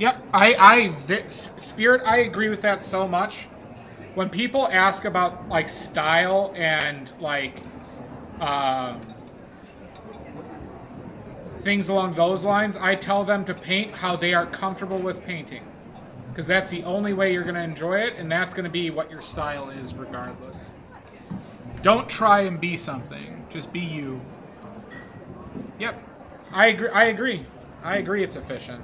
Yep, Spirit, I agree with that so much. When people ask about, like, style and, like, things along those lines, I tell them to paint how they are comfortable with painting. Because that's the only way you're going to enjoy it, and that's going to be what your style is regardless. Don't try and be something. Just be you. Yep. I agree. I agree it's efficient.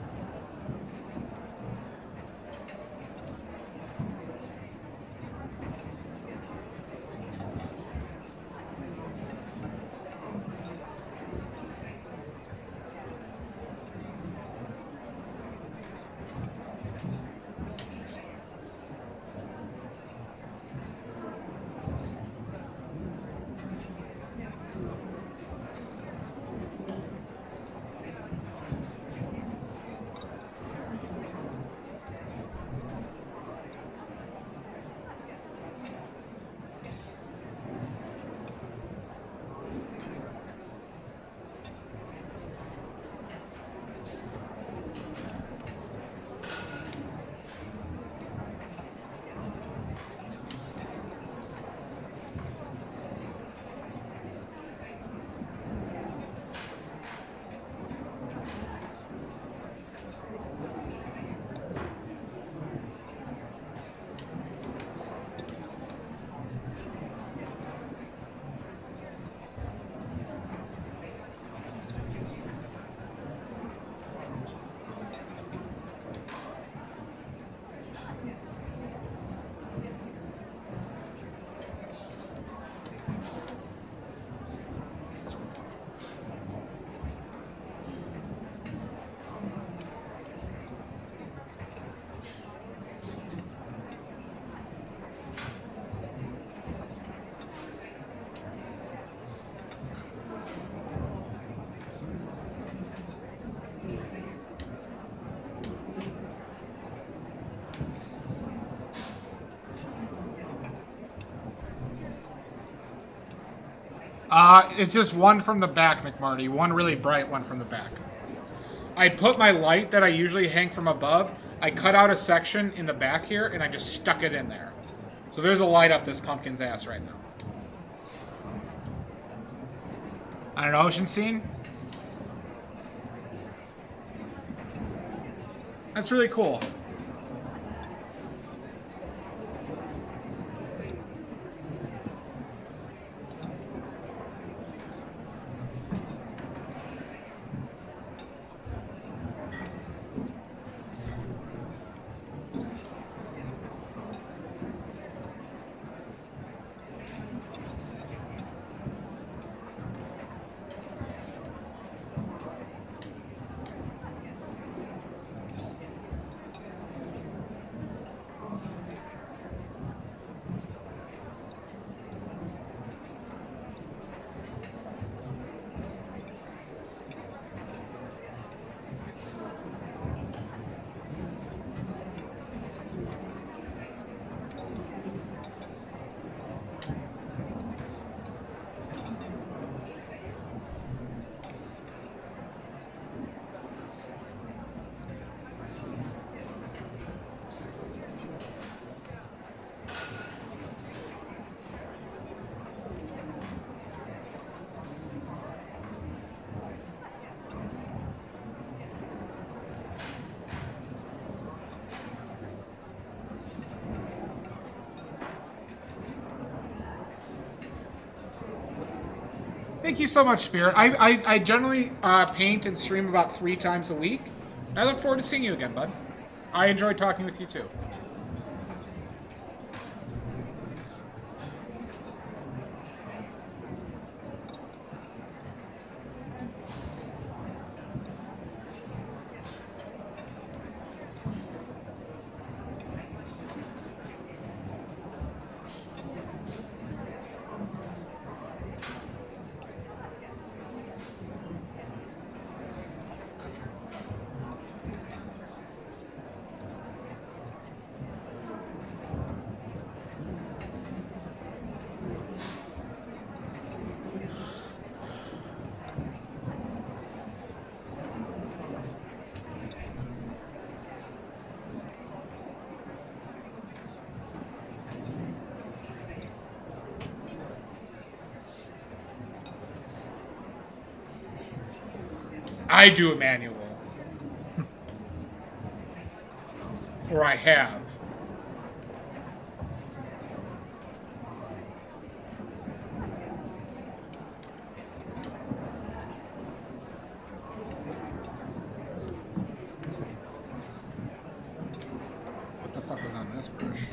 It's just one from the back, McMarty. One really bright one from the back. I put my light that I usually hang from above. I cut out a section in the back here, and I just stuck it in there. So there's a light up this pumpkin's ass right now. On an ocean scene? That's really cool. Thank you so much, Spirit. I generally paint and stream about 3 times a week. I look forward to seeing you again, bud. I enjoy talking with you, too. I do it manual. Or I have. What the fuck was on this brush?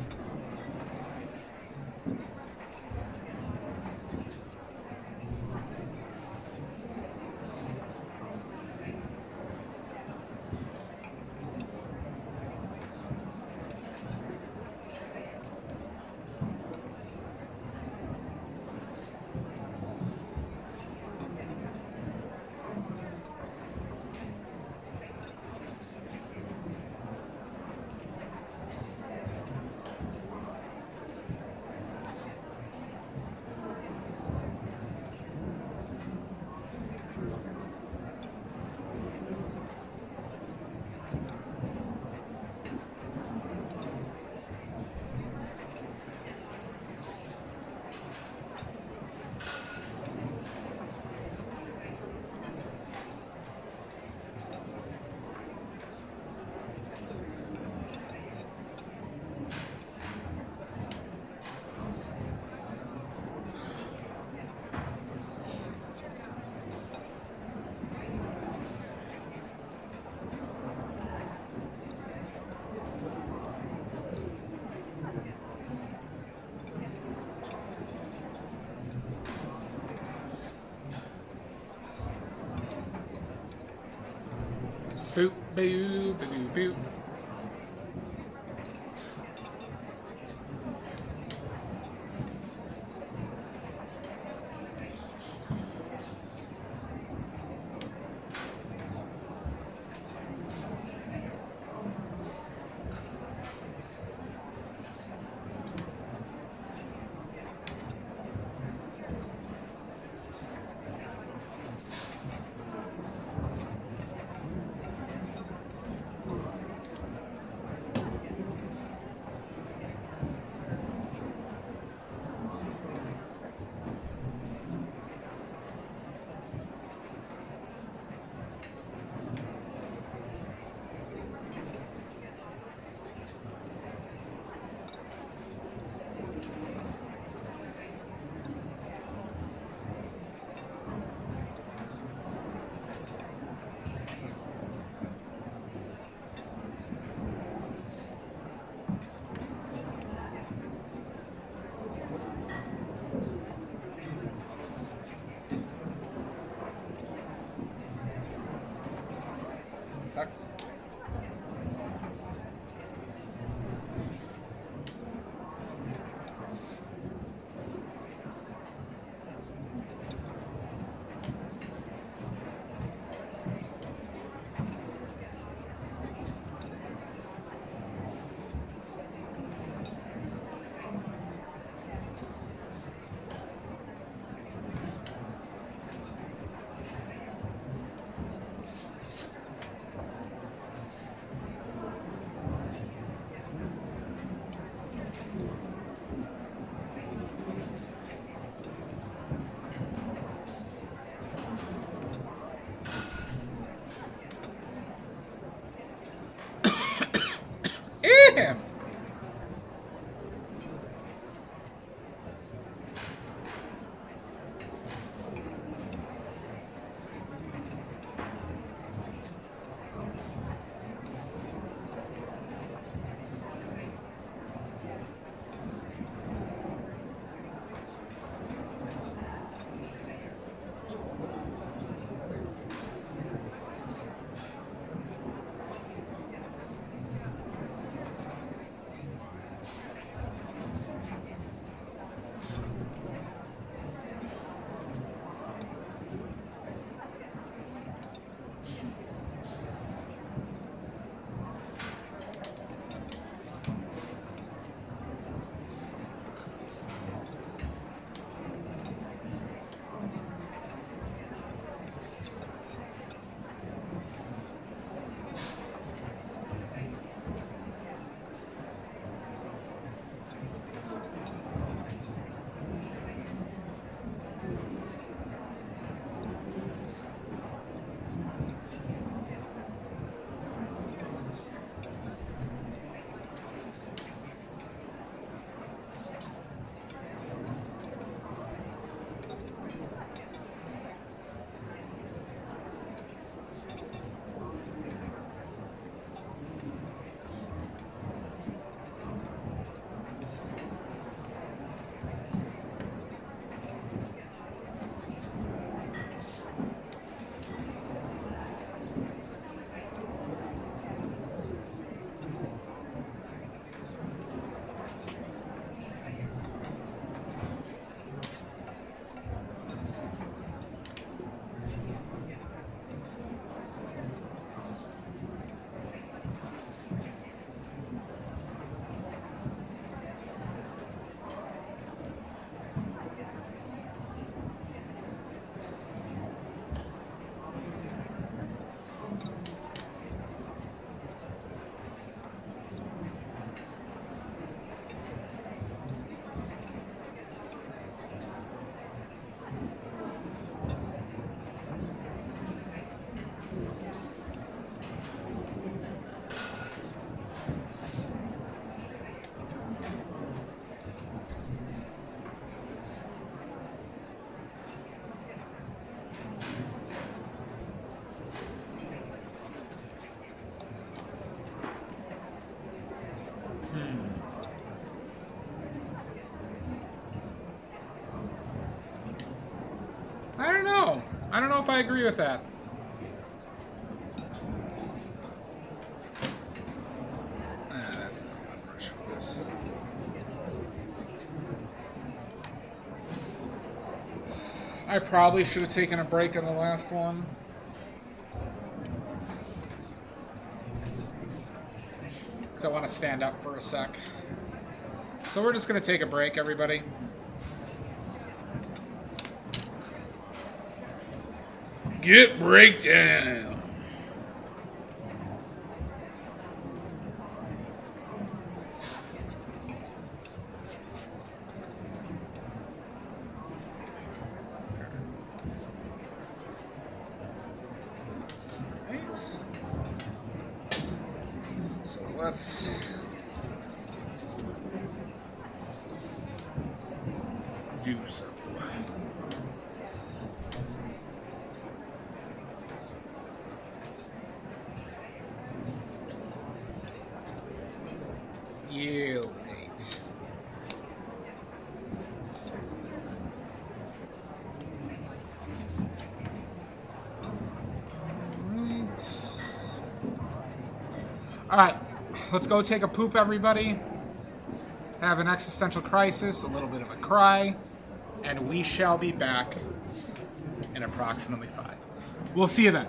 Boop, boop, boop, boop. Fuck. know if I agree with that. That's not my brush for this. I probably should have taken a break in the last one. I want to stand up for a sec. So we're just going to take a break, everybody. Get breakdown. Right. So let's do so. Yeah, right. Alright, let's go take a poop, everybody. Have an existential crisis, a little bit of a cry, and we shall be back in approximately 5. We'll see you then.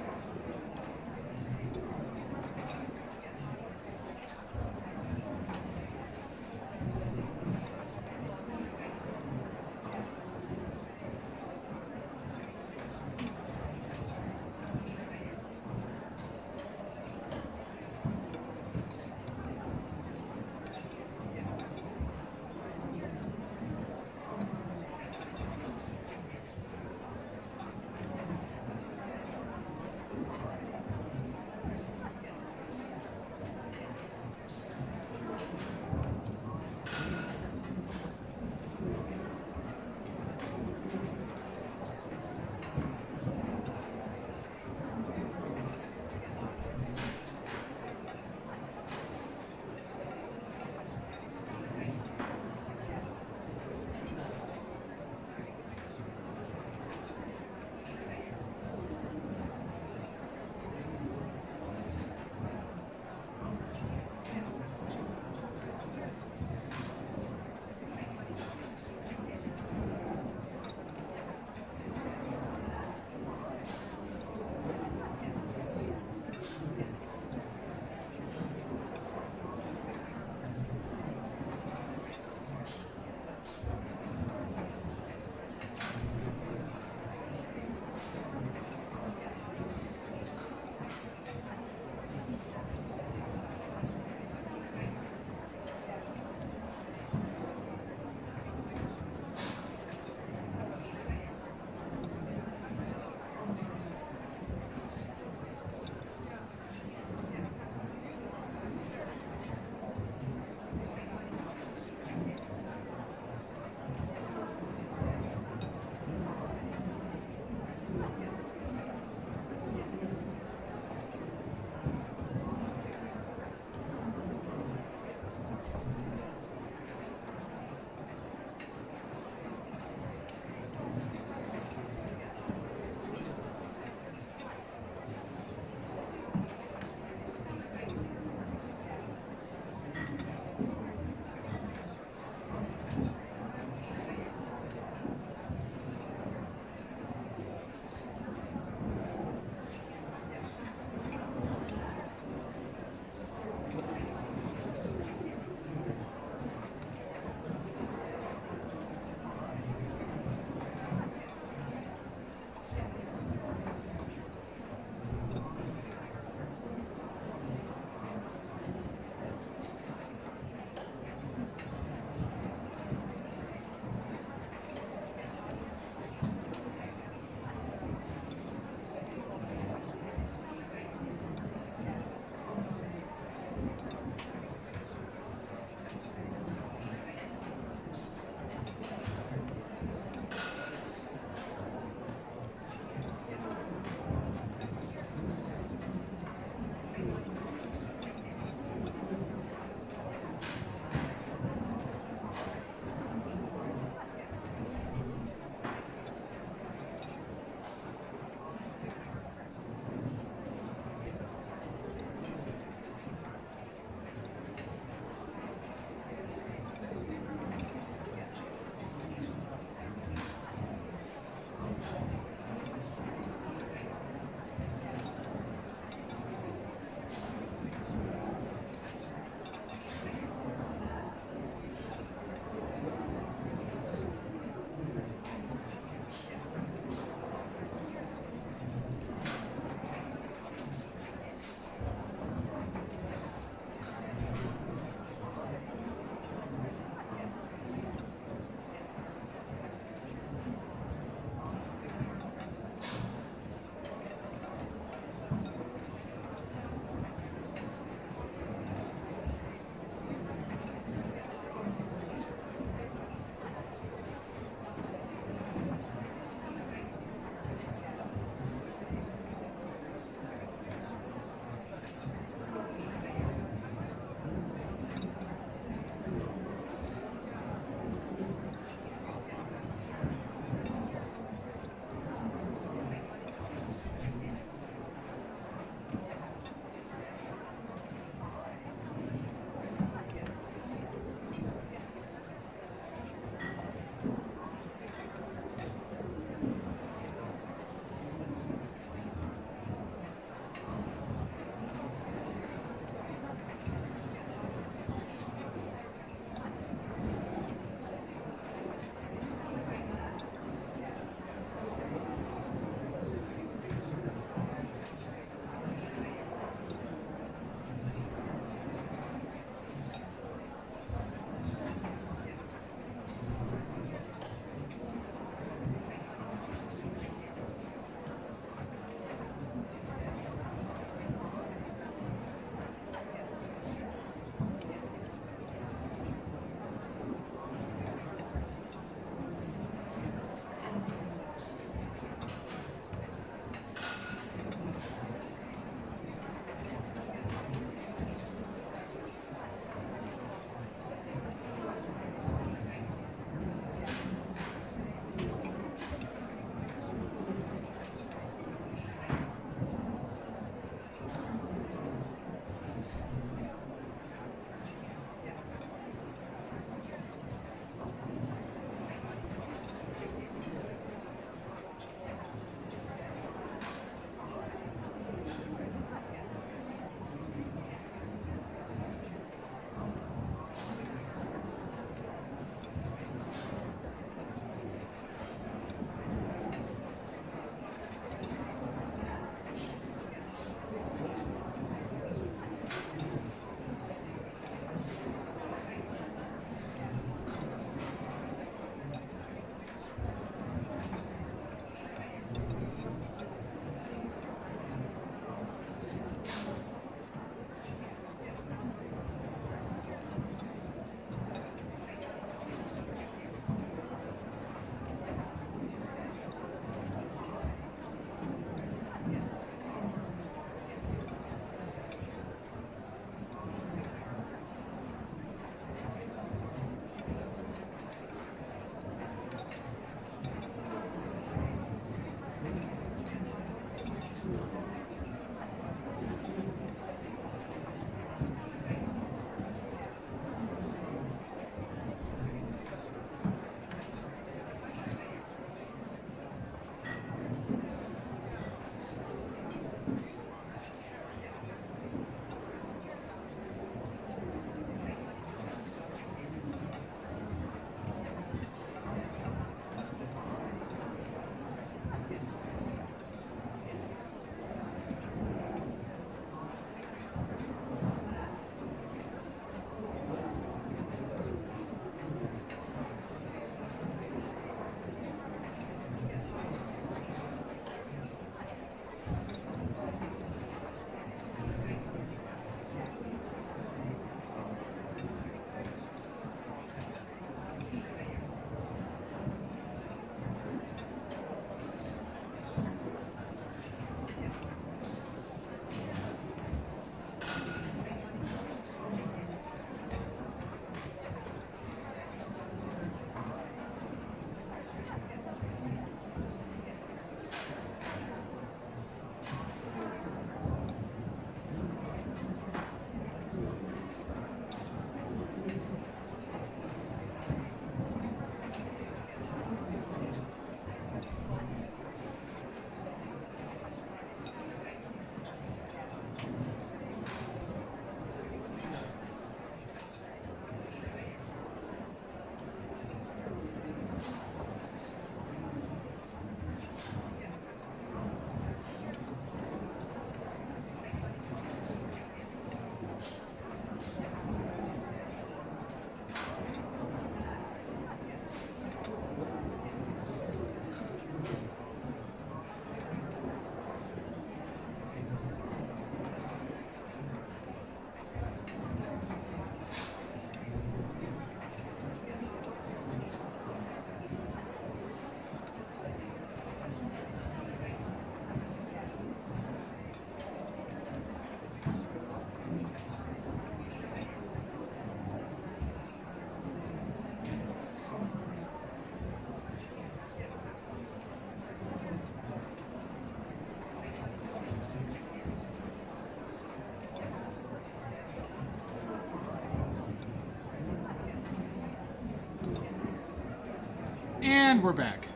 And we're back.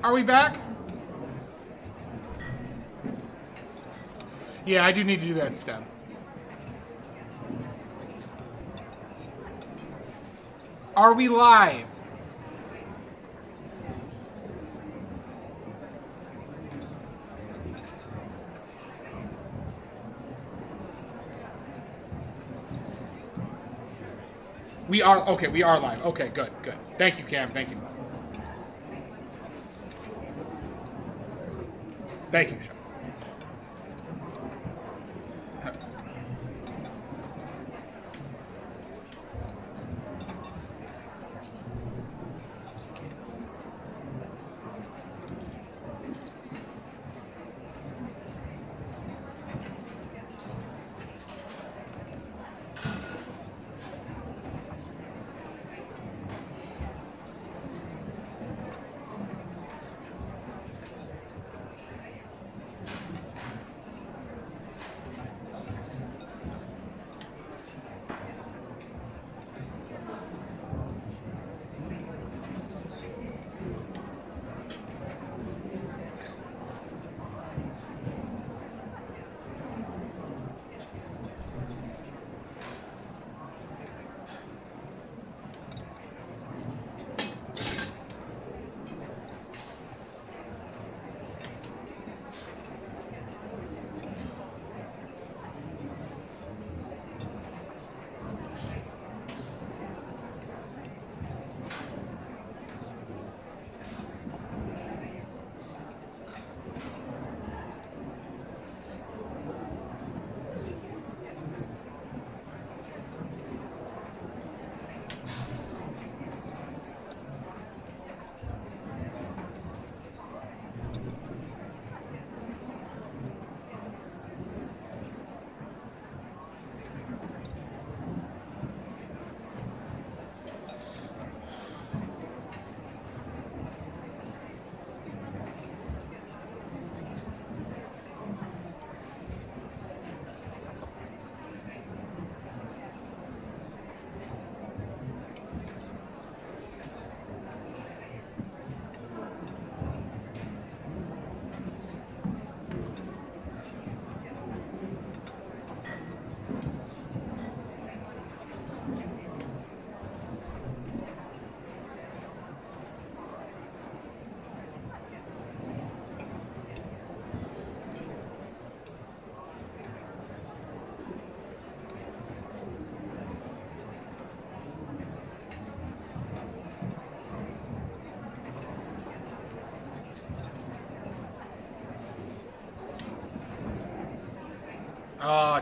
Are we back? Yeah, I do need to do that step. Are we live? We are, okay, we are live. Okay, good, good. Thank you, Cam. Thank you. Thank you, Sean.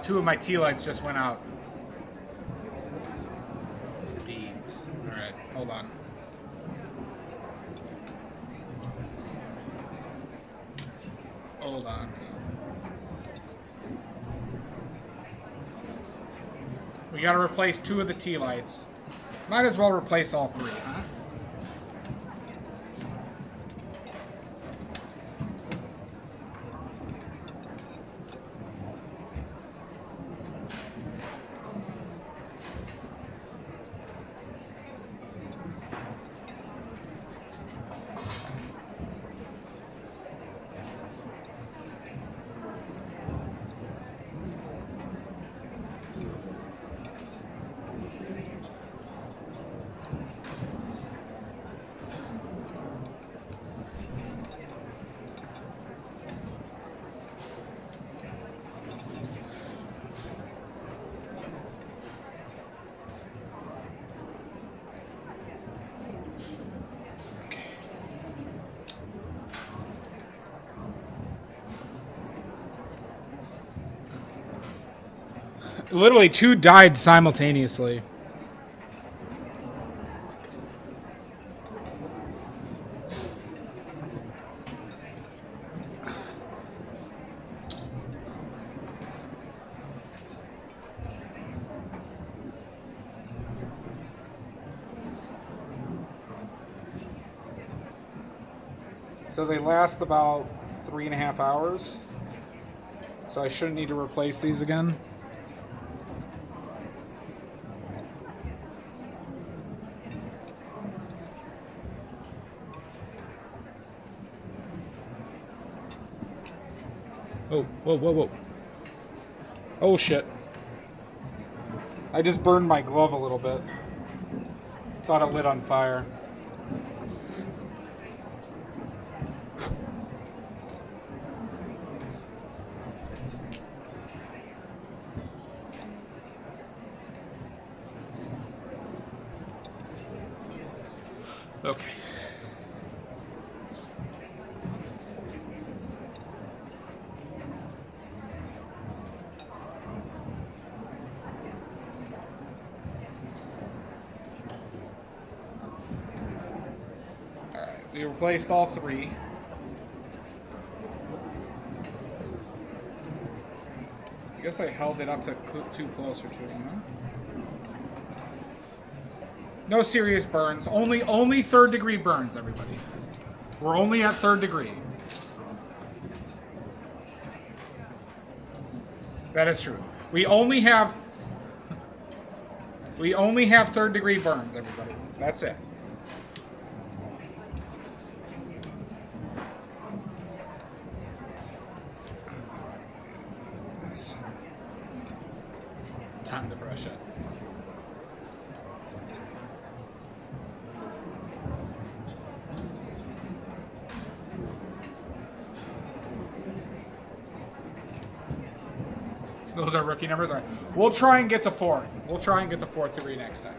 Two of my tea lights just went out. Beads. Alright, hold on. Hold on. We gotta replace 2 of the tea lights. Might as well replace all 3, huh? Literally 2 died simultaneously. So they last about 3.5 hours. So I shouldn't need to replace these again. Oh, whoa, whoa, whoa. Oh, shit. I just burned my glove a little bit. Thought it lit on fire. Okay. We replaced all 3. I guess I held it up to too closer to him, huh? No serious burns. Only 3rd degree burns, everybody. We're only at 3rd degree. That is true. We only have 3rd degree burns, everybody. That's it. Time to brush it. Those are rookie numbers. All right. We'll try and get to 4th. We'll try and get to 4th degree next time.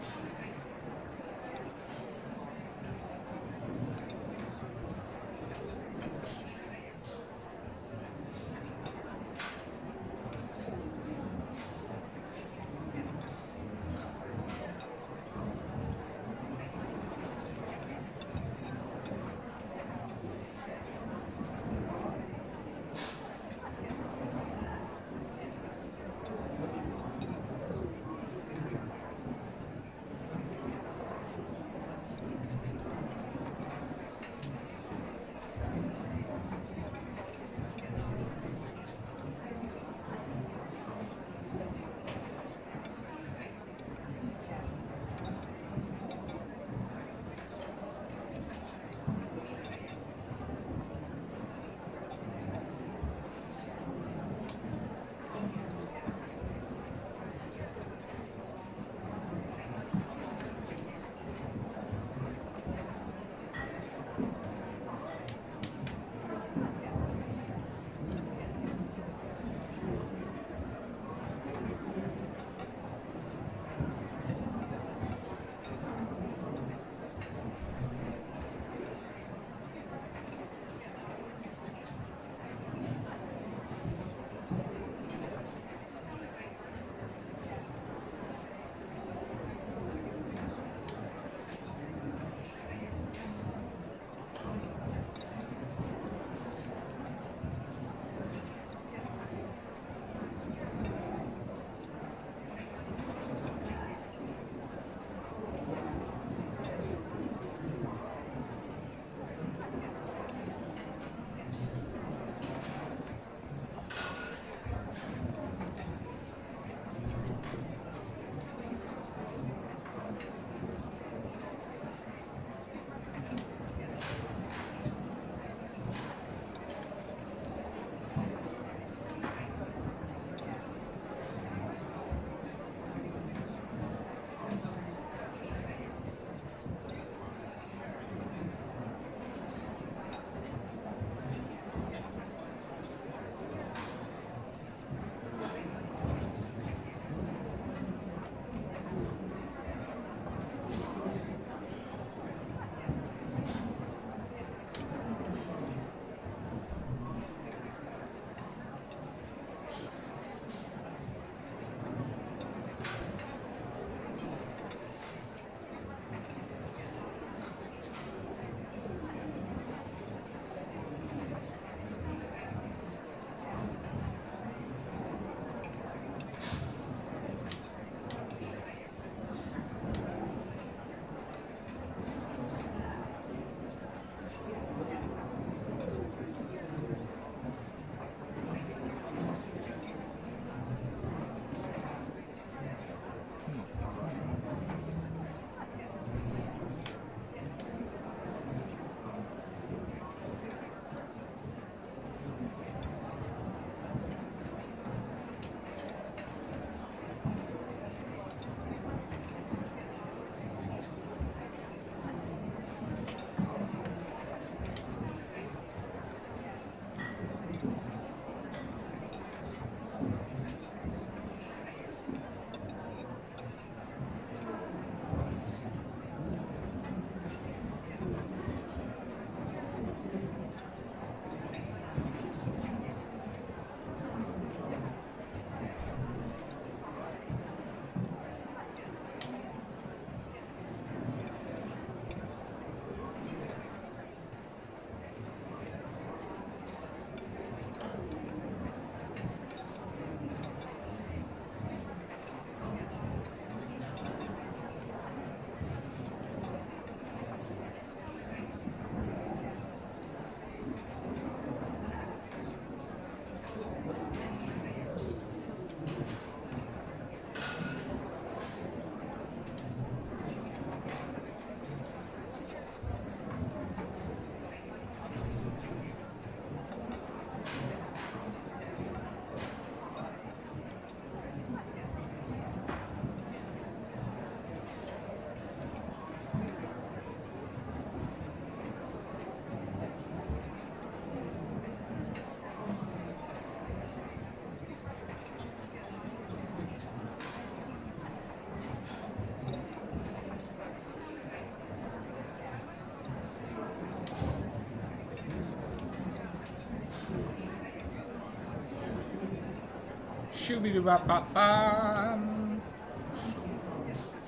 Shooby-doo-bop-bop-bum.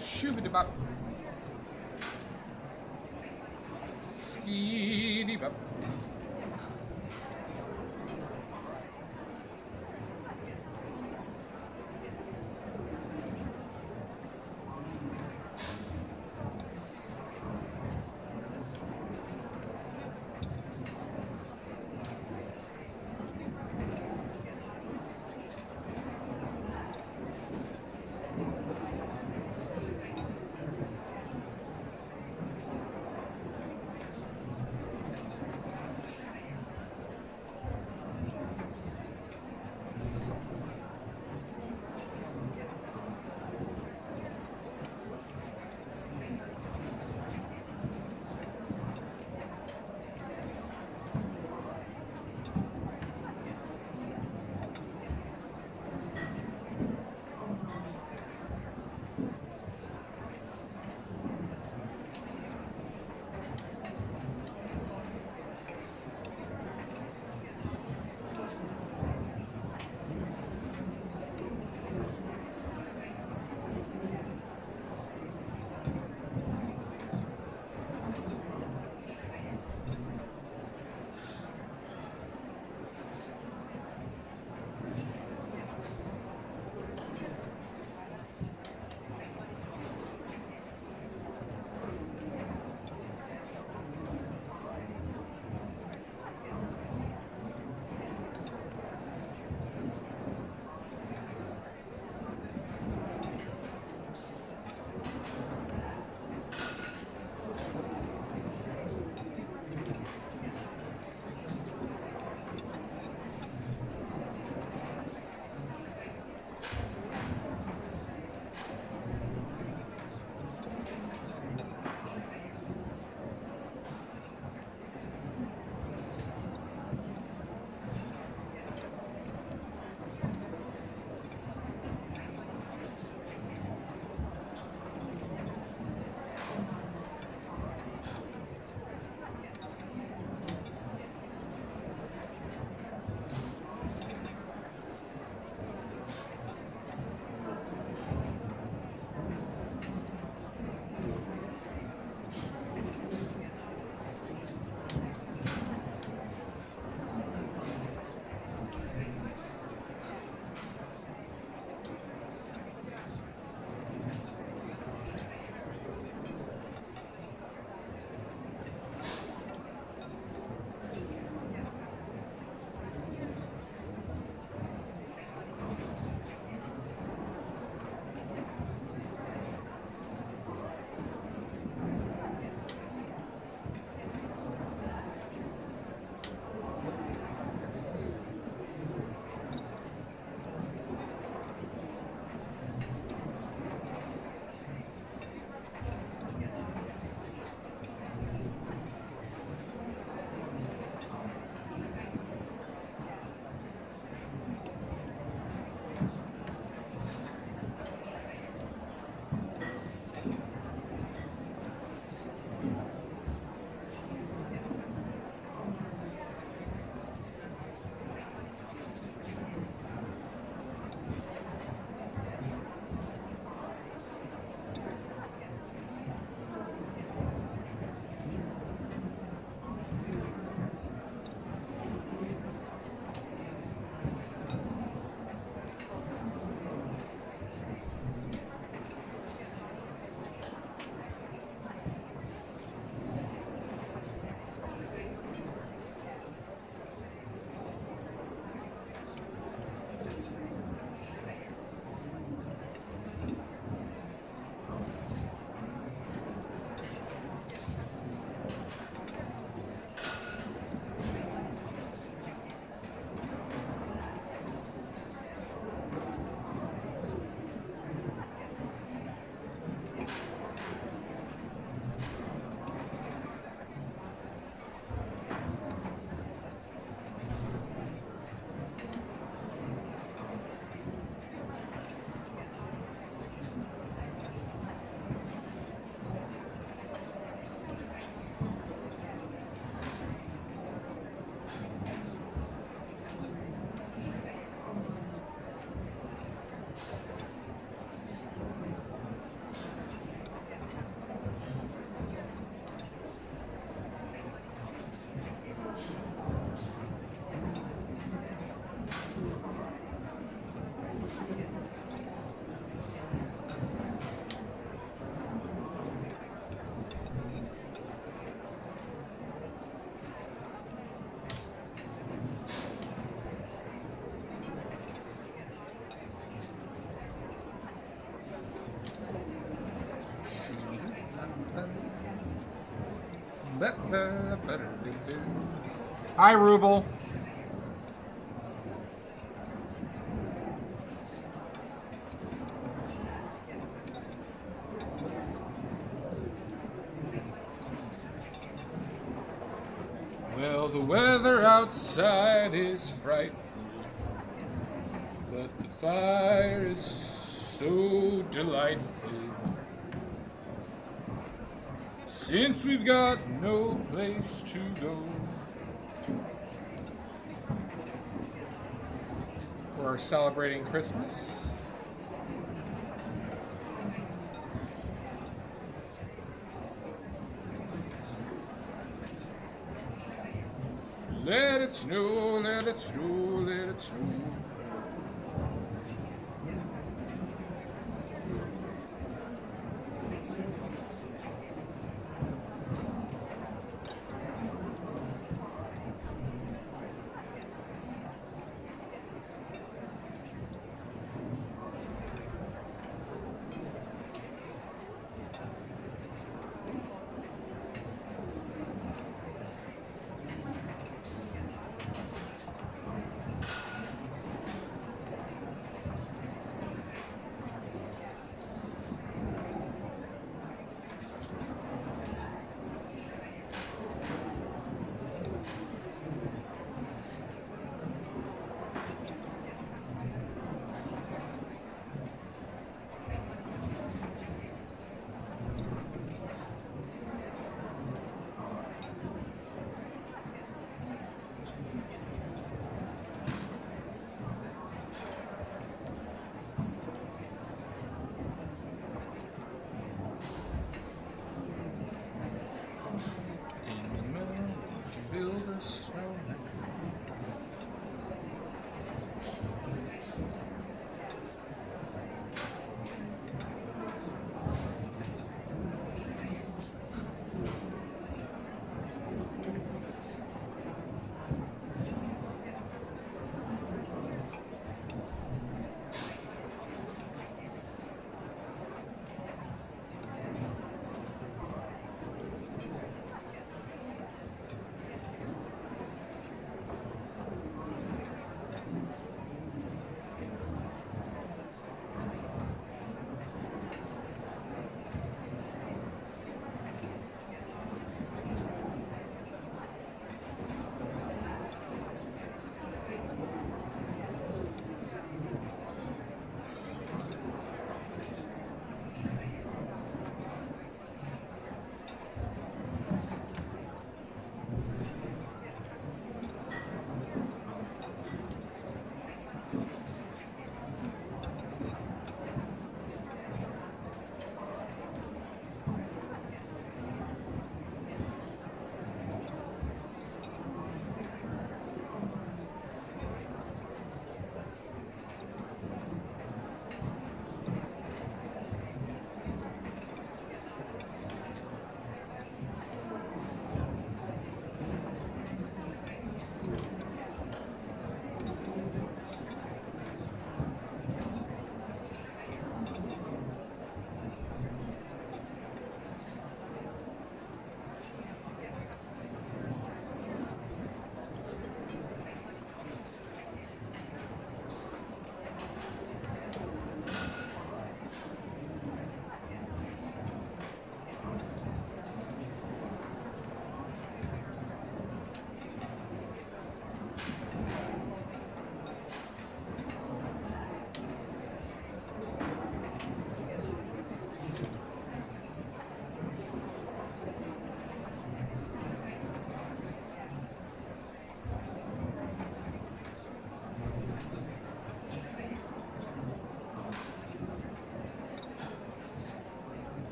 Shooby-doo-bop. Skee-dee-bop. Hi, Ruble. Well, the weather outside is frightful, but the fire is so delightful. Since we've got no place to go. We're celebrating Christmas. Let it snow, let it snow, let it snow.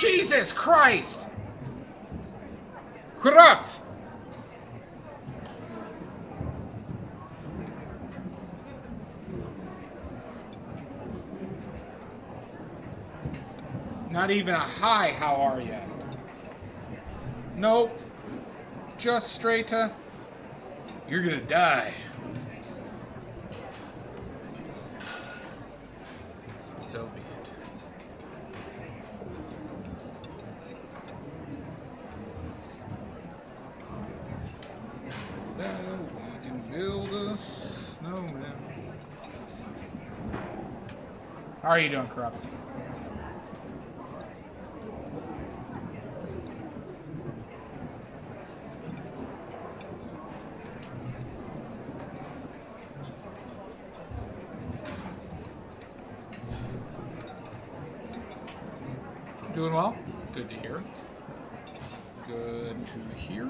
Jesus Christ! Corrupt! Not even a hi, how are ya? Nope. Just straight to... You're gonna die. So be it. Now we can build a snowman. How are you doing, Corrupt? Doing well? Good to hear. Good to hear.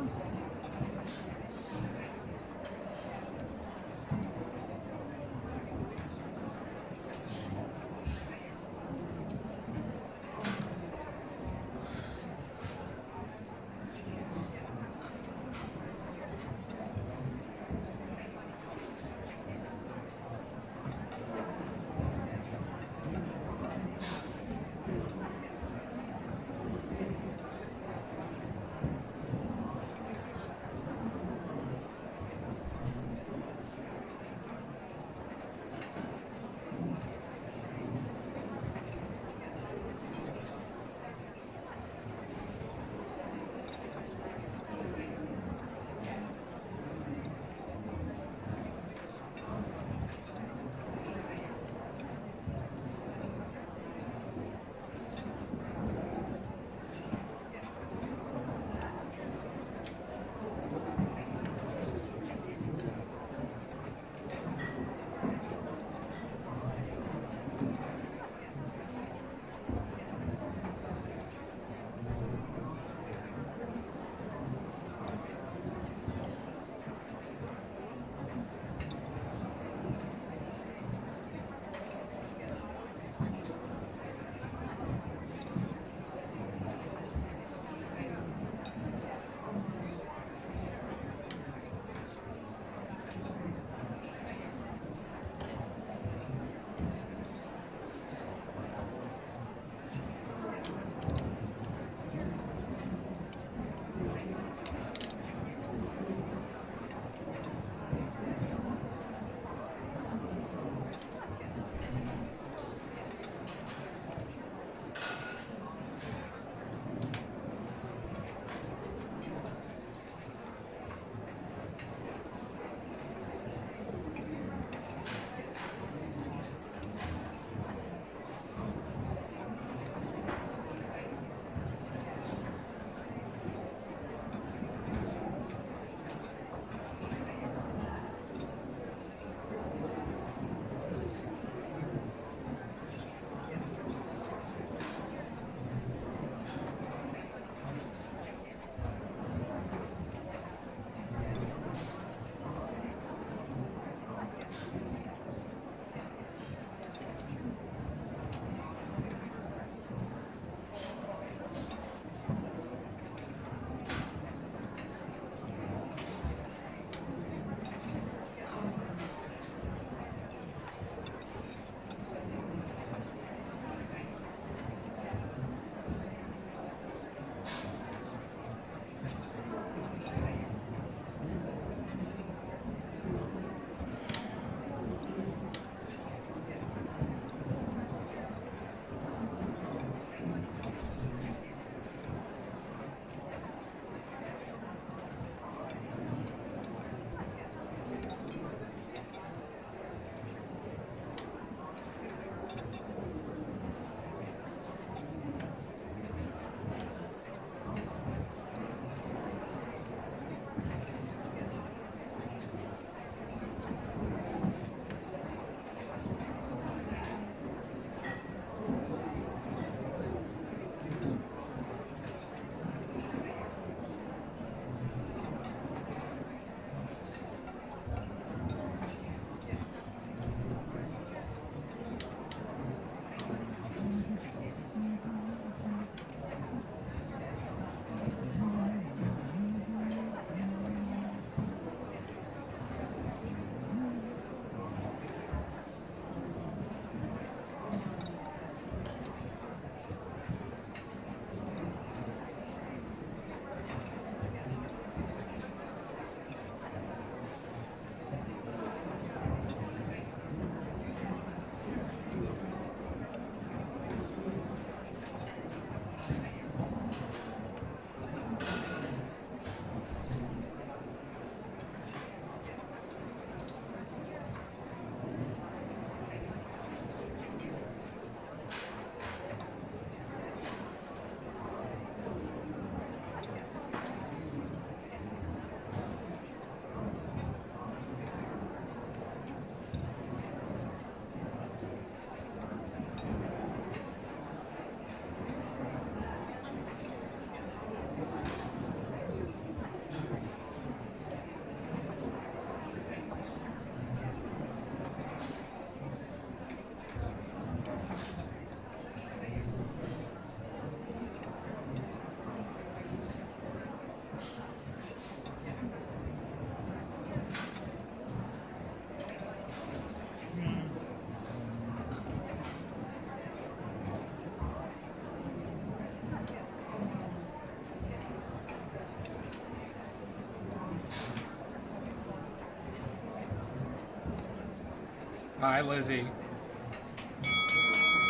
Hi, Lizzie.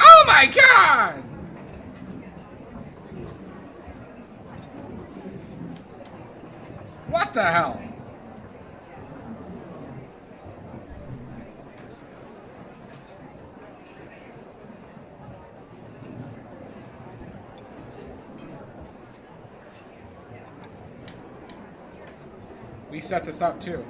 Oh my god! What the hell? We set this up too.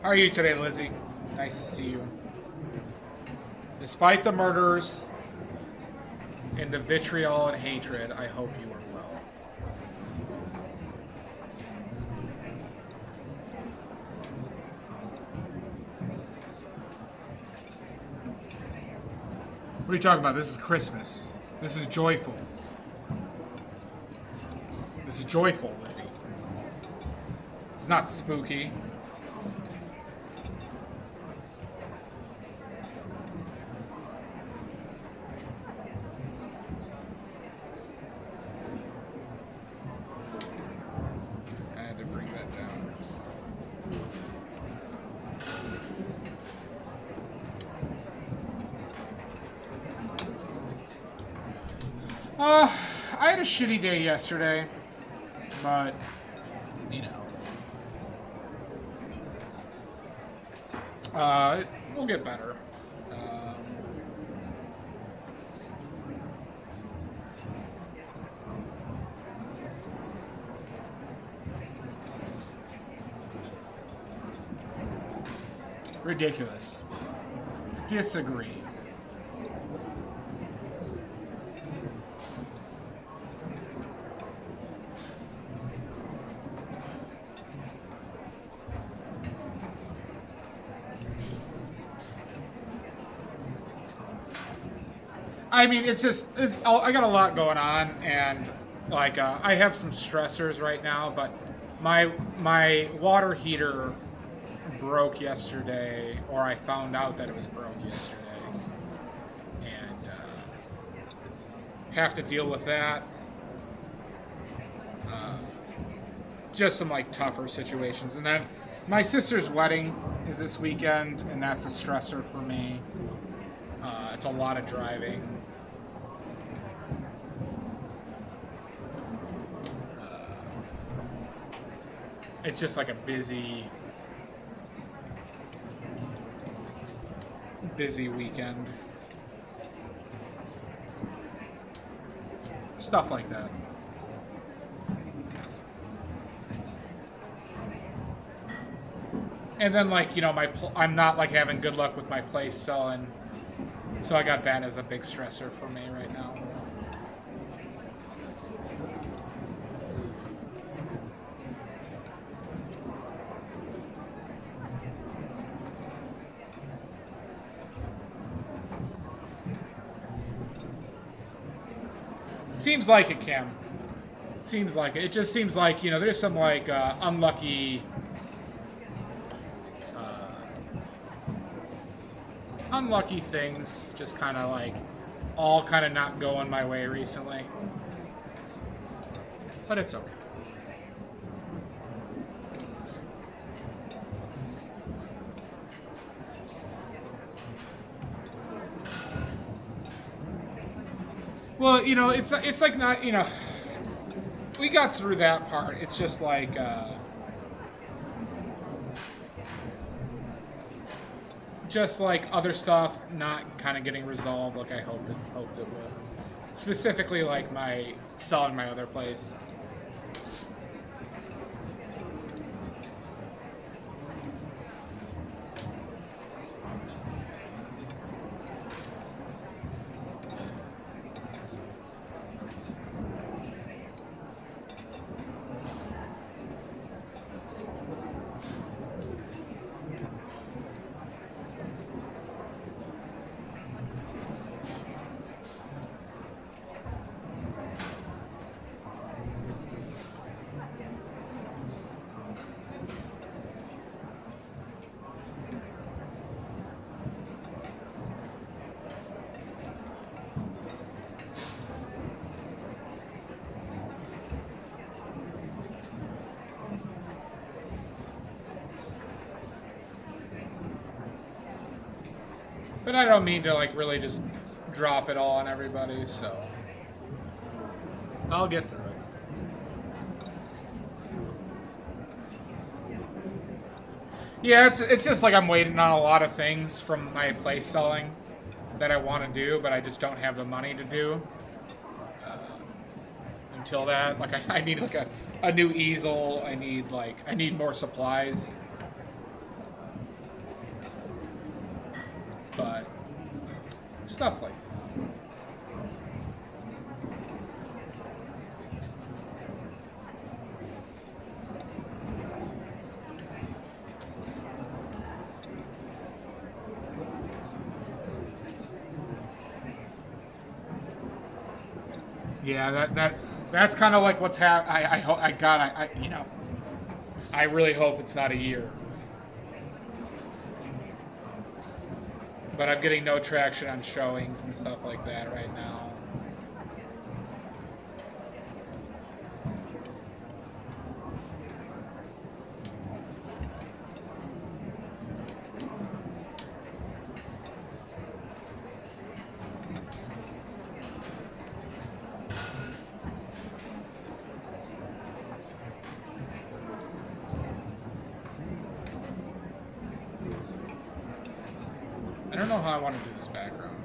How are you today, Lizzie? Nice to see you. Despite the murders and the vitriol and hatred, I hope you are well. What are you talking about? This is Christmas. This is joyful. This is joyful, Lizzie. It's not spooky. I had to bring that down. I had a shitty day yesterday, but, you know, we'll get better. Ridiculous. Disagree. I mean, it's just, I got a lot going on, and, like, I have some stressors right now, but my water heater broke yesterday, or I found out that it was broke yesterday, and have to deal with that. Just some, like, tougher situations. And then my sister's wedding is this weekend, and that's a stressor for me. It's a lot of driving. It's just like a busy weekend. Stuff like that. And then, like, you know, I'm not, like, having good luck with my place selling. So I got that as a big stressor for me right now. Seems like it, Kim. It seems like it. It just seems like, you know, there's some, like, unlucky things just kind of, like, all kind of not going my way recently. But it's okay. Well, you know, it's like not, you know, we got through that part. It's just like, other stuff not kind of getting resolved like I hoped it would. Specifically, like my selling my other place. But I don't mean to like really just drop it all on everybody, so I'll get through it. Yeah, it's just like I'm waiting on a lot of things from my place selling that I want to do, but I just don't have the money to do. Until that, like I need like a new easel. I need more supplies. But stuff like that. Yeah, that's kind of like what's happening. I really hope it's not a year. But I'm getting no traction on showings and stuff like that right now. I don't know how I want to do this background.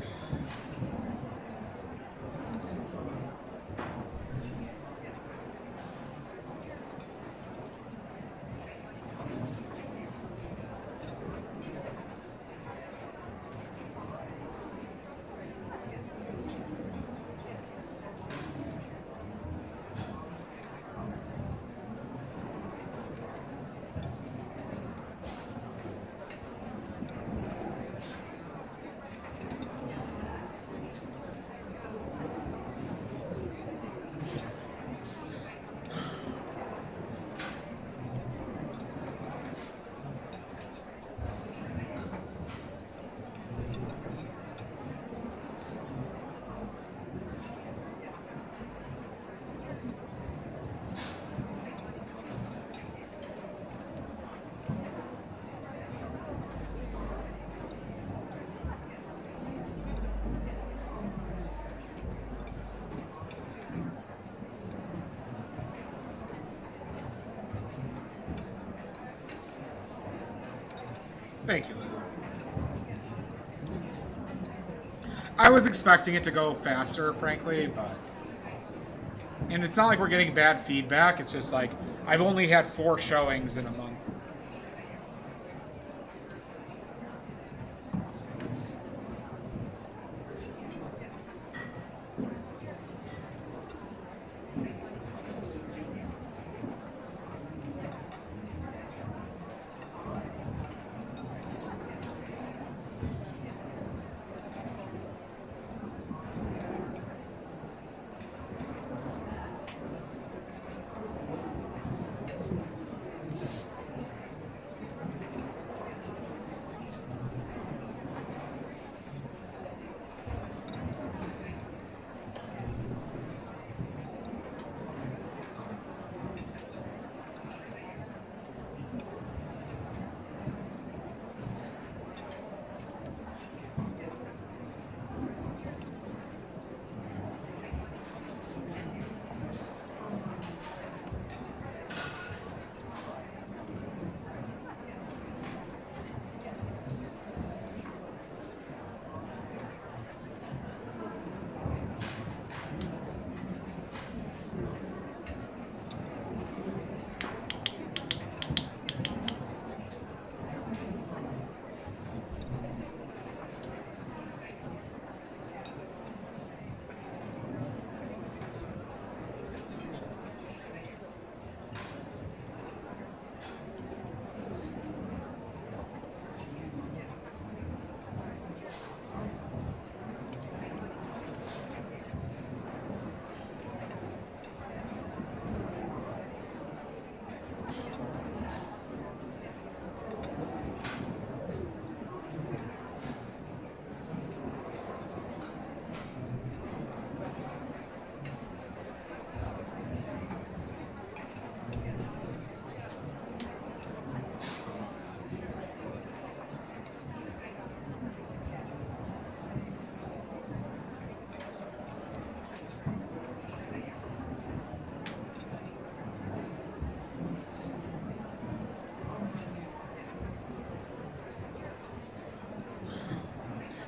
Thank you, Lou. I was expecting it to go faster, frankly, but... And it's not like we're getting bad feedback, it's just like, I've only had 4 showings in a month.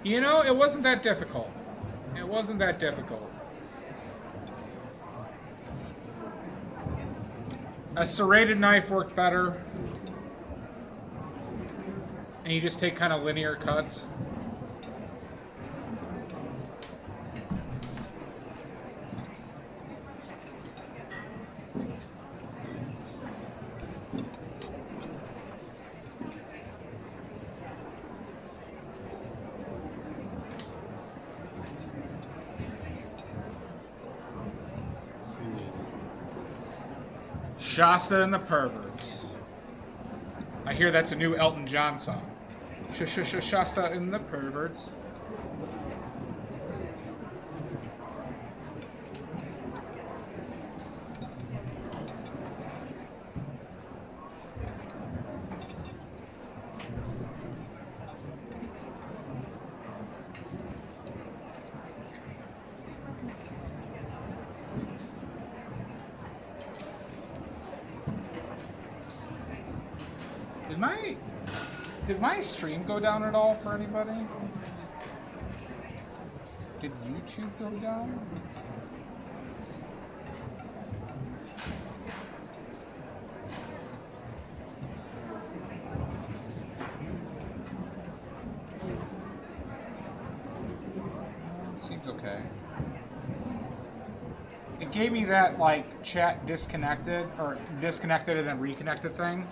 You know, it wasn't that difficult. It wasn't that difficult. A serrated knife worked better. And you just take kind of linear cuts. Shasta and the Perverts. I hear that's a new Elton John song. Shasta and the Perverts. Did my stream go down at all for anybody? Did YouTube go down? Seems okay. It gave me that, like, chat disconnected, or disconnected and then reconnected thing.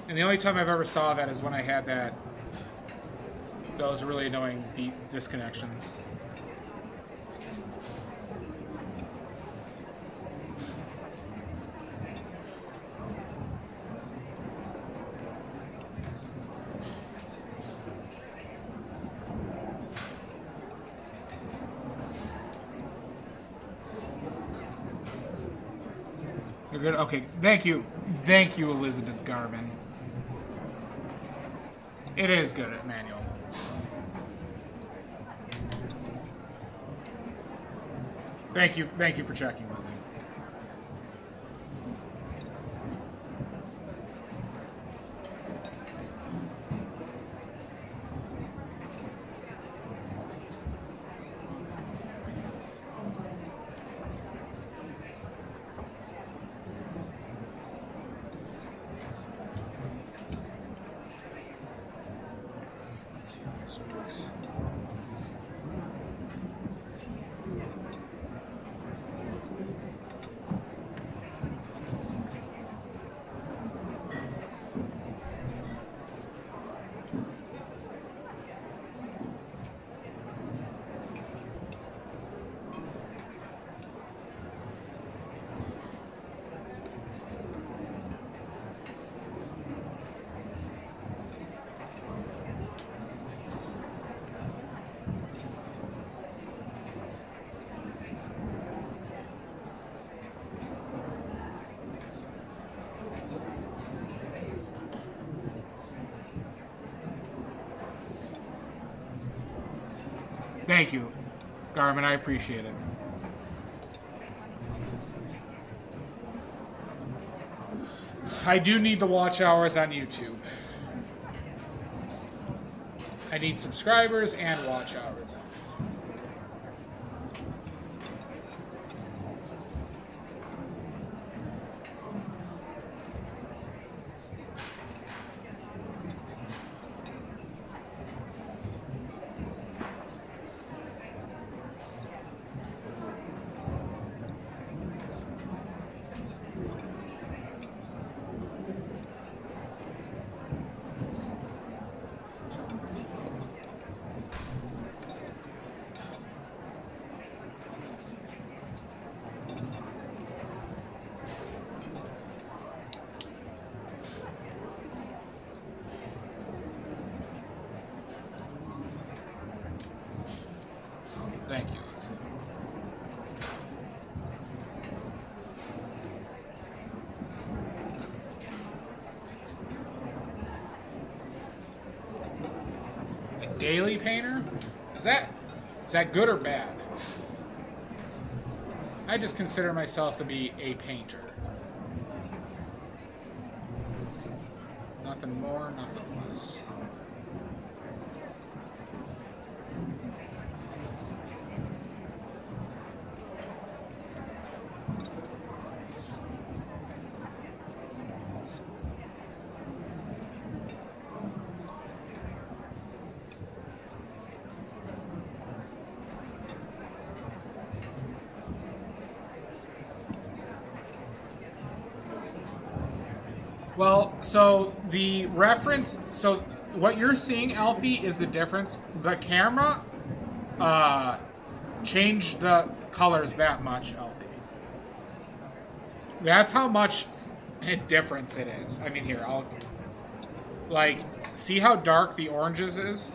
And the only time I've ever saw that is when I had those really annoying deep disconnections. You're good? Okay, thank you. Thank you, Elizabeth Garvin. It is good at manual. Thank you for checking, Lizzie. Thank you, Garmin. I appreciate it. I do need the watch hours on YouTube. I need subscribers and watch hours. Thank you. A daily painter? Is that good or bad? I just consider myself to be a painter. Nothing more, nothing less. Well, so the reference, so what you're seeing, Alfie, is the difference. The camera changed the colors that much, Alfie. That's how much a difference it is. I mean, here, I'll, like, see how dark the oranges is?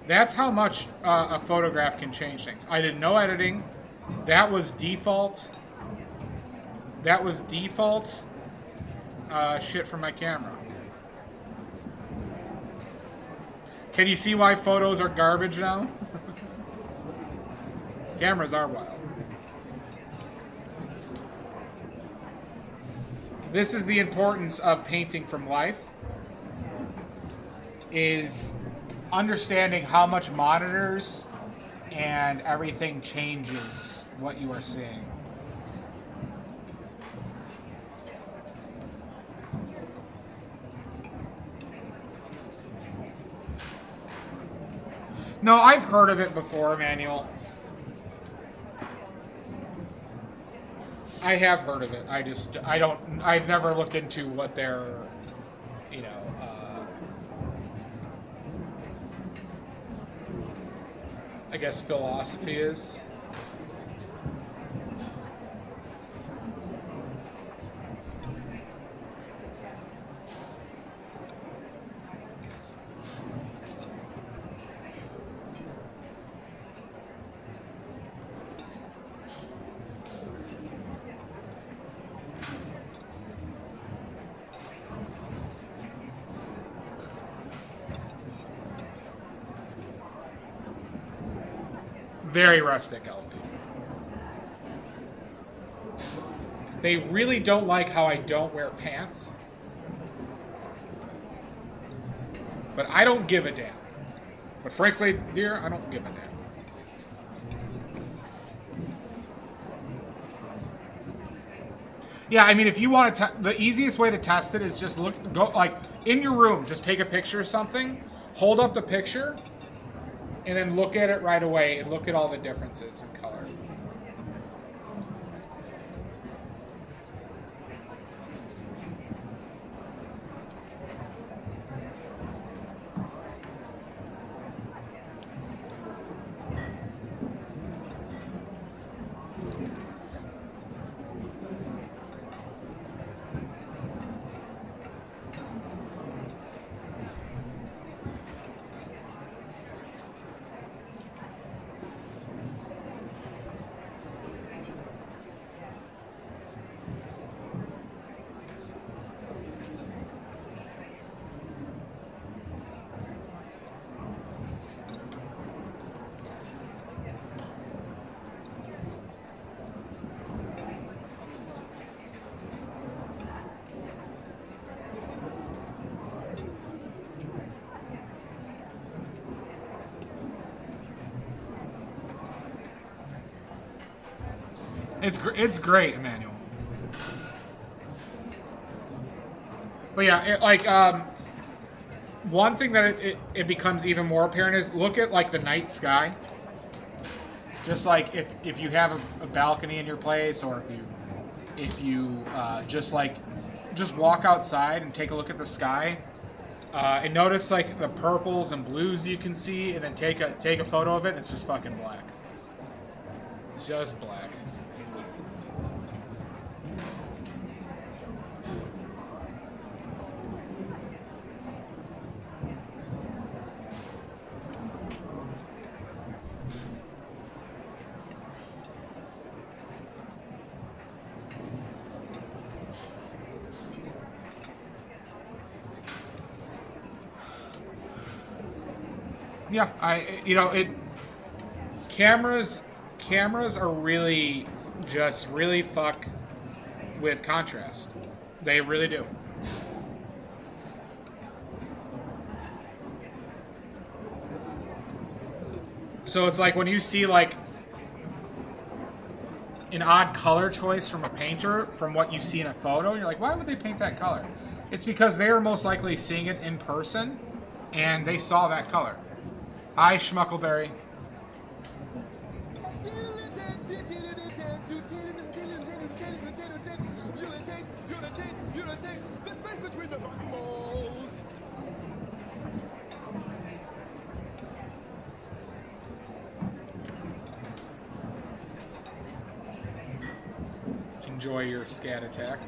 That's how much a photograph can change things. I did no editing. That was default. That was default shit from my camera. Can you see why photos are garbage now? Cameras are wild. This is the importance of painting from life, is understanding how much monitors and everything changes what you are seeing. No, I've heard of it before, Emmanuel. I have heard of it. I've never looked into what their, you know, I guess philosophy is. Very rustic, Alfie. They really don't like how I don't wear pants. But I don't give a damn. But frankly, dear, I don't give a damn. Yeah, I mean, if you want to, the easiest way to test it is just go like in your room, just take a picture of something, hold up the picture, and then look at it right away and look at all the differences in color. It's great, Emmanuel. But yeah, one thing that it becomes even more apparent is look at like the night sky. Just like if you have a balcony in your place, or if you just walk outside and take a look at the sky, and notice like the purples and blues you can see, and then take a photo of it, and it's just fucking black. It's just black. Yeah, cameras are really fuck with contrast. They really do. So it's like when you see like an odd color choice from a painter from what you see in a photo, you're like, why would they paint that color? It's because they are most likely seeing it in person and they saw that color. Hi, Schmuckleberry. enjoy your scat attack.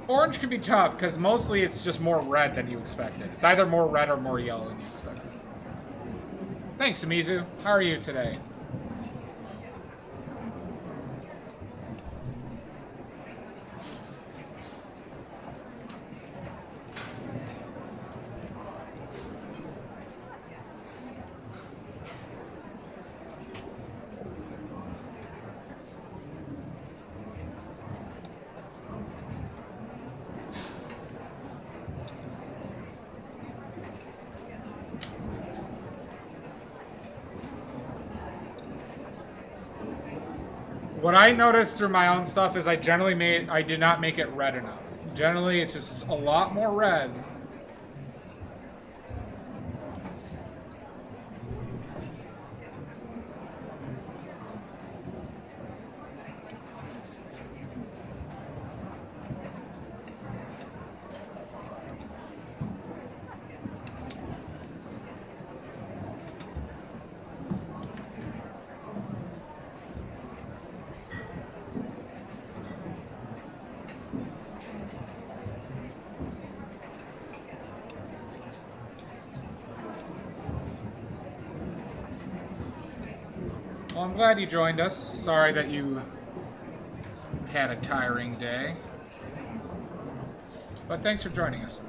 Orange can be tough, because mostly it's just more red than you expected. It's either more red or more yellow than you expected. Thanks, Amizu. How are you today? What I noticed through my own stuff is I did not make it red enough. Generally, it's just a lot more red. Well, I'm glad you joined us. Sorry that you had a tiring day. But thanks for joining us.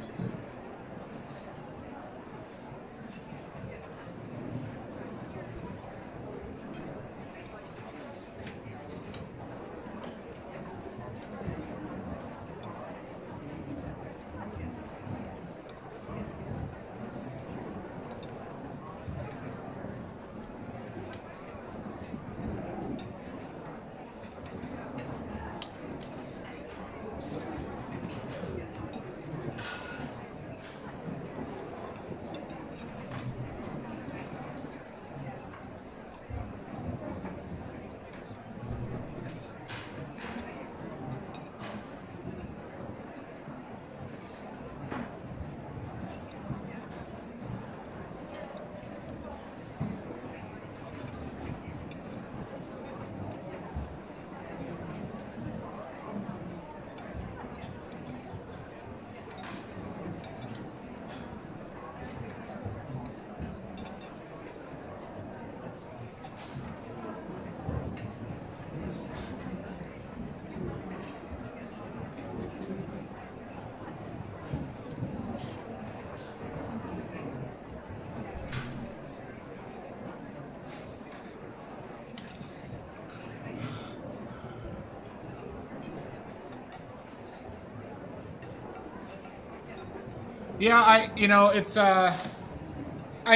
Yeah, it's I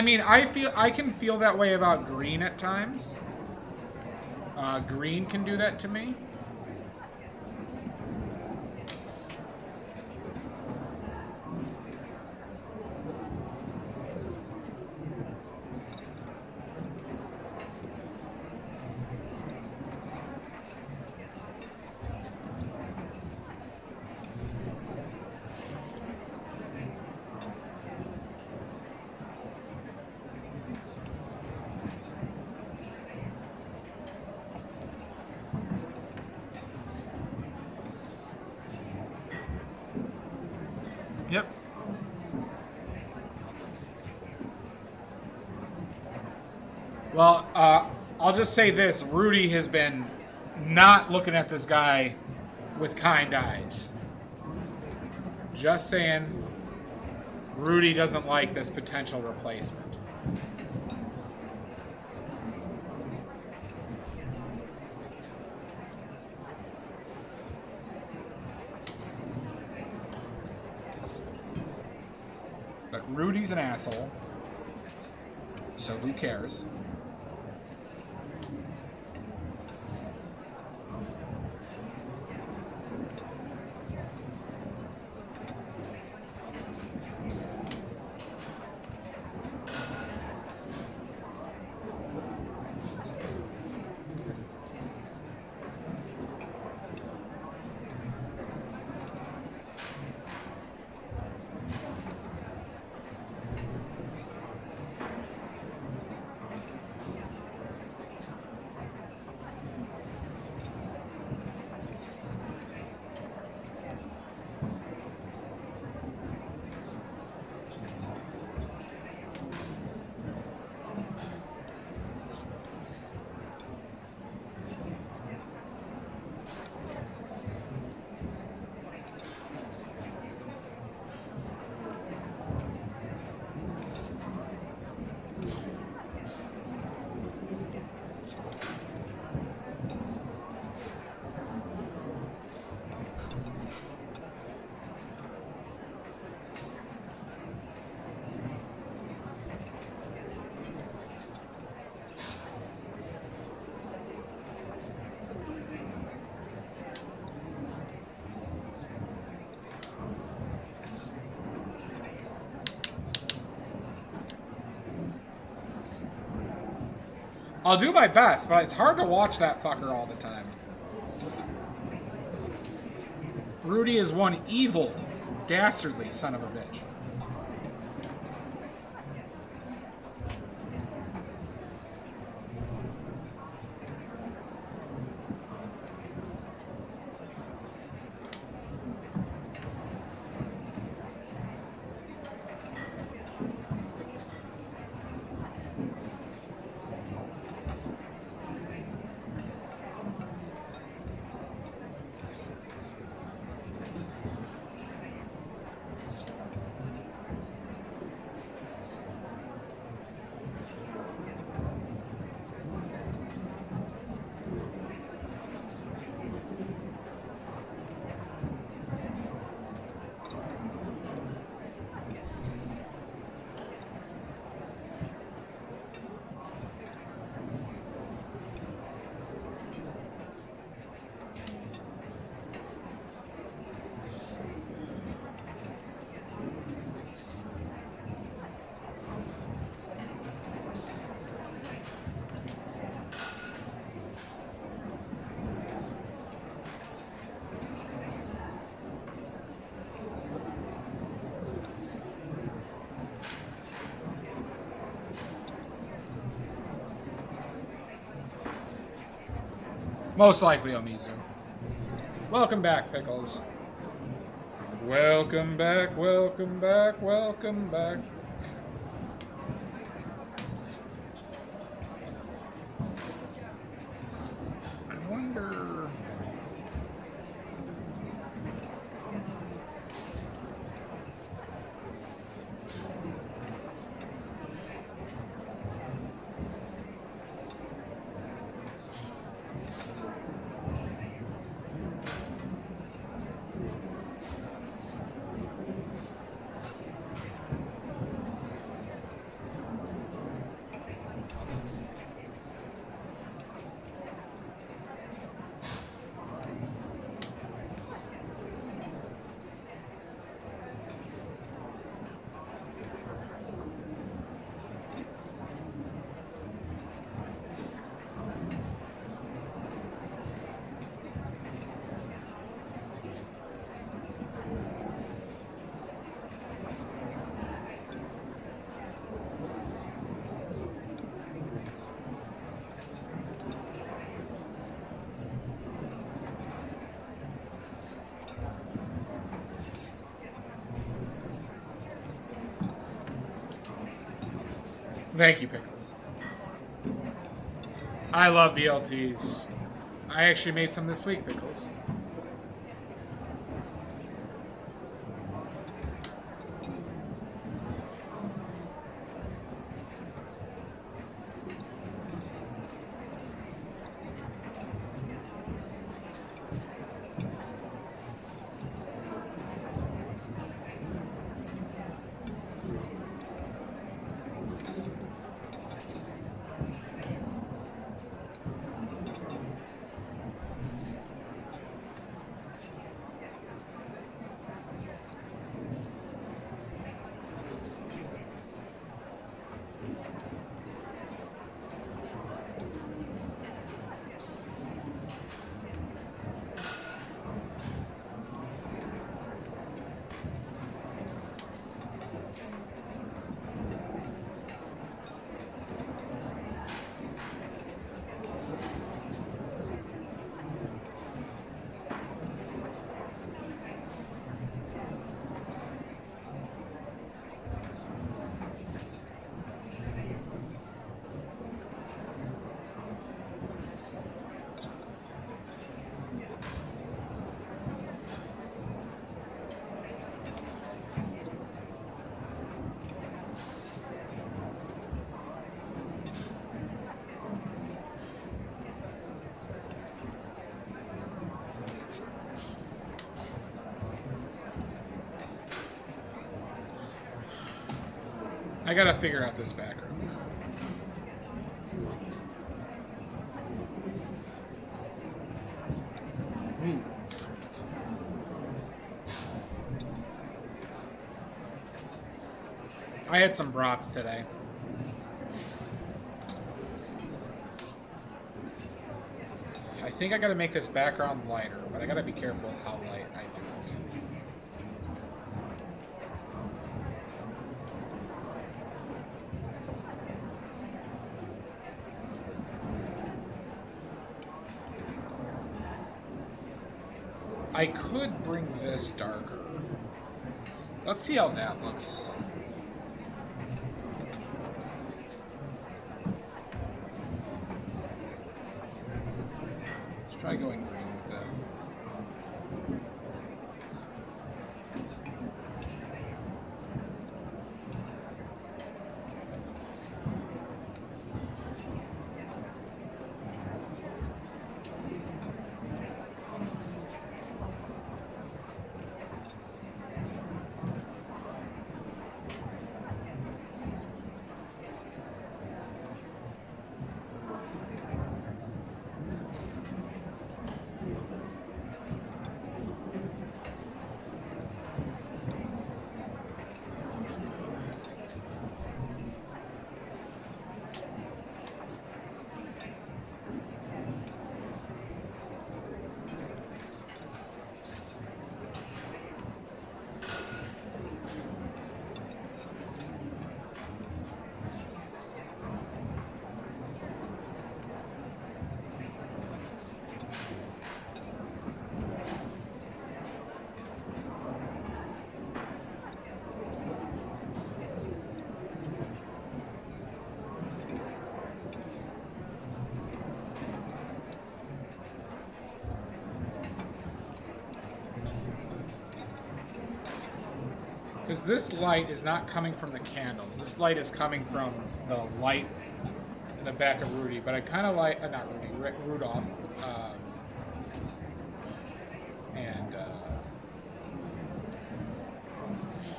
mean, I can feel that way about green at times. Green can do that to me. Yep. Well, I'll just say this. Rudy has been not looking at this guy with kind eyes. Just saying, Rudy doesn't like this potential replacement. But Rudy's an asshole, so who cares? I'll do my best, but it's hard to watch that fucker all the time. Rudy is one evil, dastardly son of a bitch. Most likely Omizu. Welcome back, Pickles. Welcome back, welcome back, welcome back. I wonder... Thank you, Pickles. I love BLTs. I actually made some this week, Pickles. I gotta figure out this background. Sweet. I had some brats today. I think I gotta make this background lighter, but I gotta be careful with how light I do it. I could bring this darker. Let's see how that looks. Let's try going green with that. Because this light is not coming from the candles. This light is coming from the light in the back of Rudy. But I kind of like, not Rudy, Rudolph.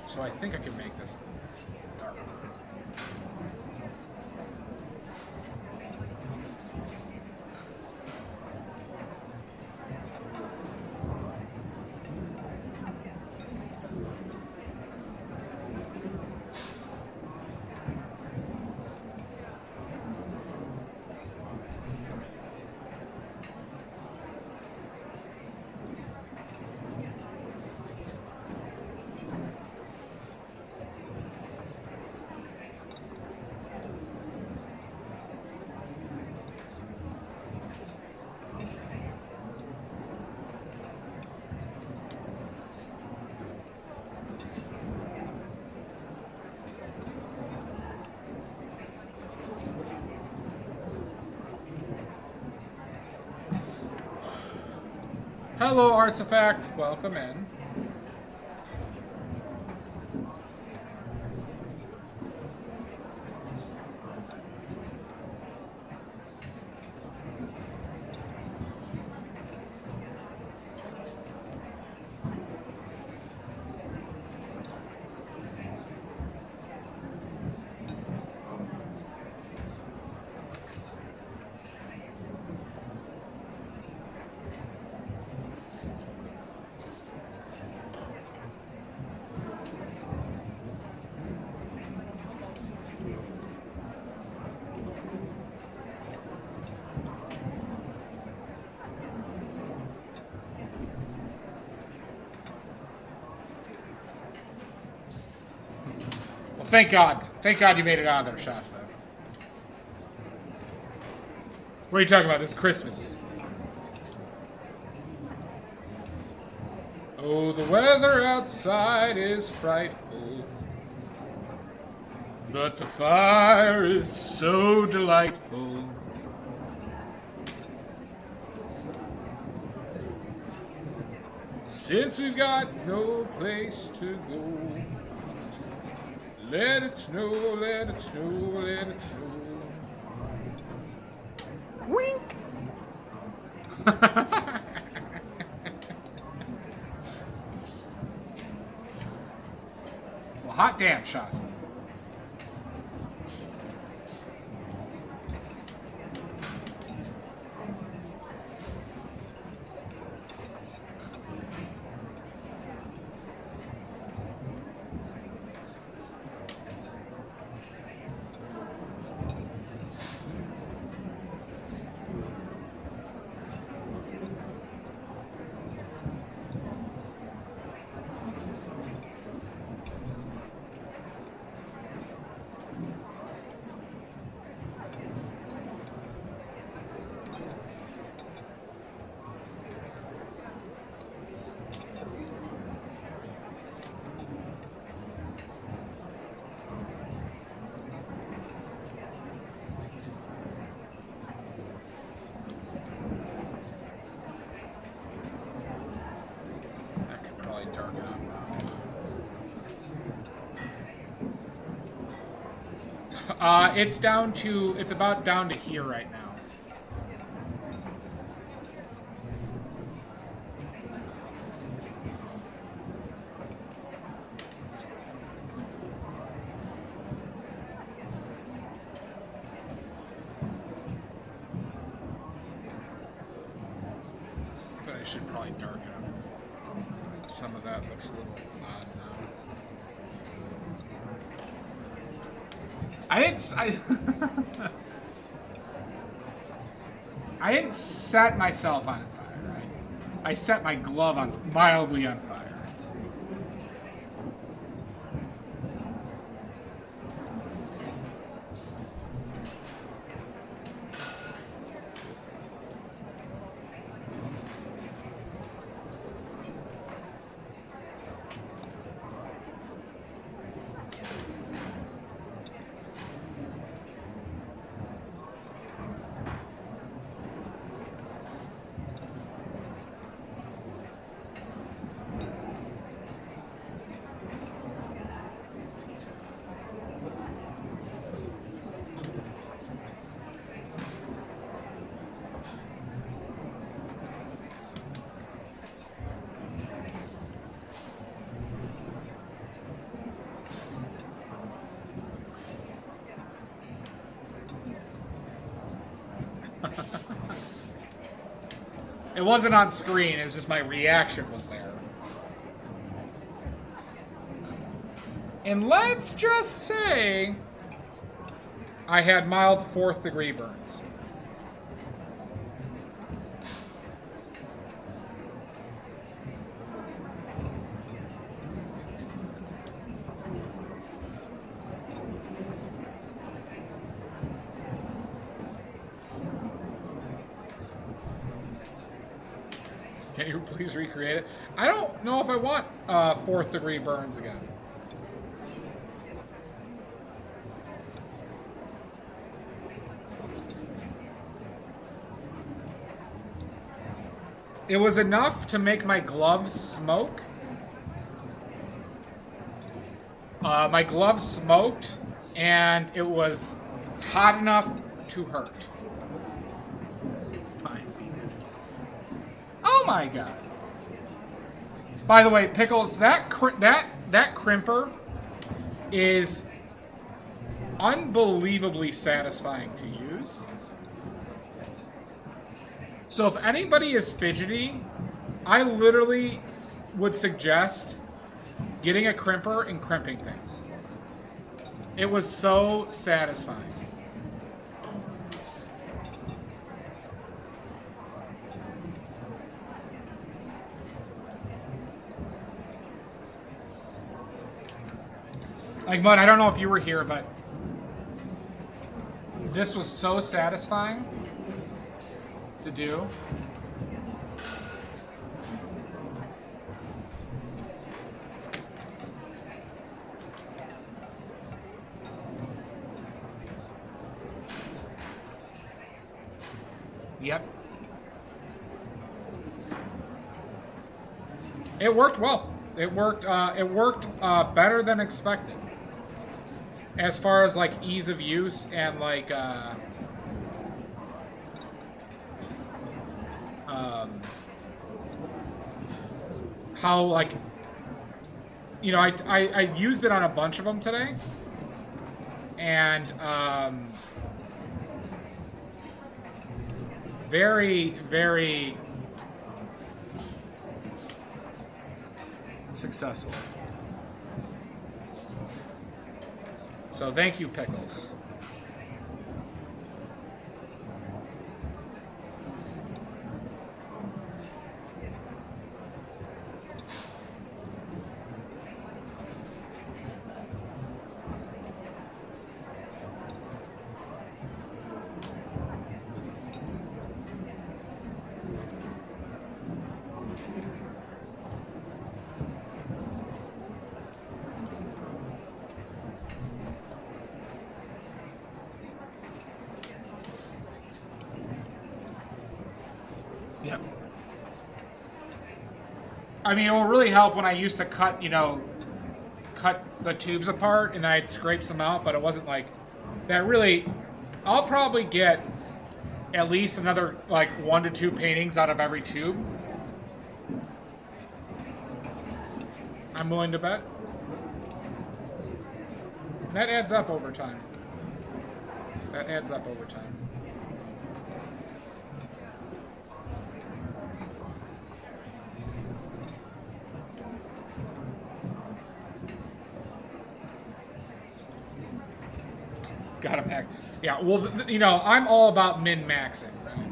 So I think I can make this darker. Hello, Artifact. Welcome in. Thank God. Thank God you made it out of there, Shasta. What are you talking about? This is Christmas. Oh, the weather outside is frightful, but the fire is so delightful. Since we've got no place to go, let it snow, let it snow, let it snow. Wink! Well, hot damn, Shasta. It's down to, it's about down to here right now. But I should probably darken up. Some of that looks a little odd now. I didn't set myself on fire, right? I set my glove on mildly on fire. It wasn't on screen, it was just my reaction was there. And let's just say I had mild 4th degree burns. Can you please recreate it? I don't know if I want 4th degree burns again. It was enough to make my gloves smoke. My gloves smoked, and it was hot enough to hurt. Fine. Oh my god. By the way, Pickles, that crimper is unbelievably satisfying to use. So if anybody is fidgety, I literally would suggest getting a crimper and crimping things. It was so satisfying. Like, Mud, I don't know if you were here, but this was so satisfying to do. Yep. It worked well. It worked better than expected. As far as like ease of use and like how like, you know, I used it on a bunch of them today, and very, very successful. So thank you, Pickles. Yep. I mean, it will really help when I used to cut, you know, cut the tubes apart and I'd scrape some out, but it wasn't like that really. I'll probably get at least another like 1 to 2 paintings out of every tube. I'm willing to bet. That adds up over time. That adds up over time. Got him back. Yeah, well, you know, I'm all about min-maxing, right?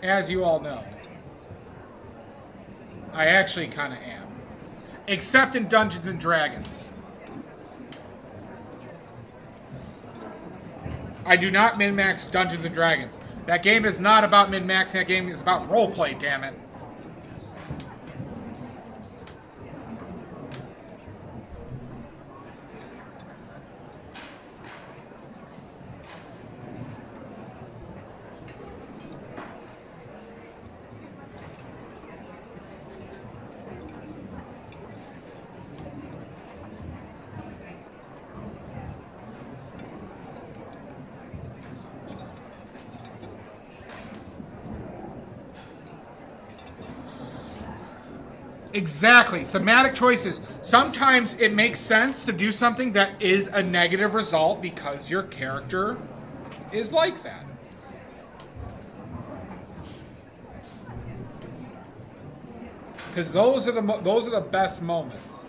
As you all know. I actually kind of am. Except in Dungeons and Dragons. I do not min-max Dungeons and Dragons. That game is not about min-maxing. That game is about roleplay, damn it. Exactly. Thematic choices. Sometimes it makes sense to do something that is a negative result because your character is like that. Because those are the best moments.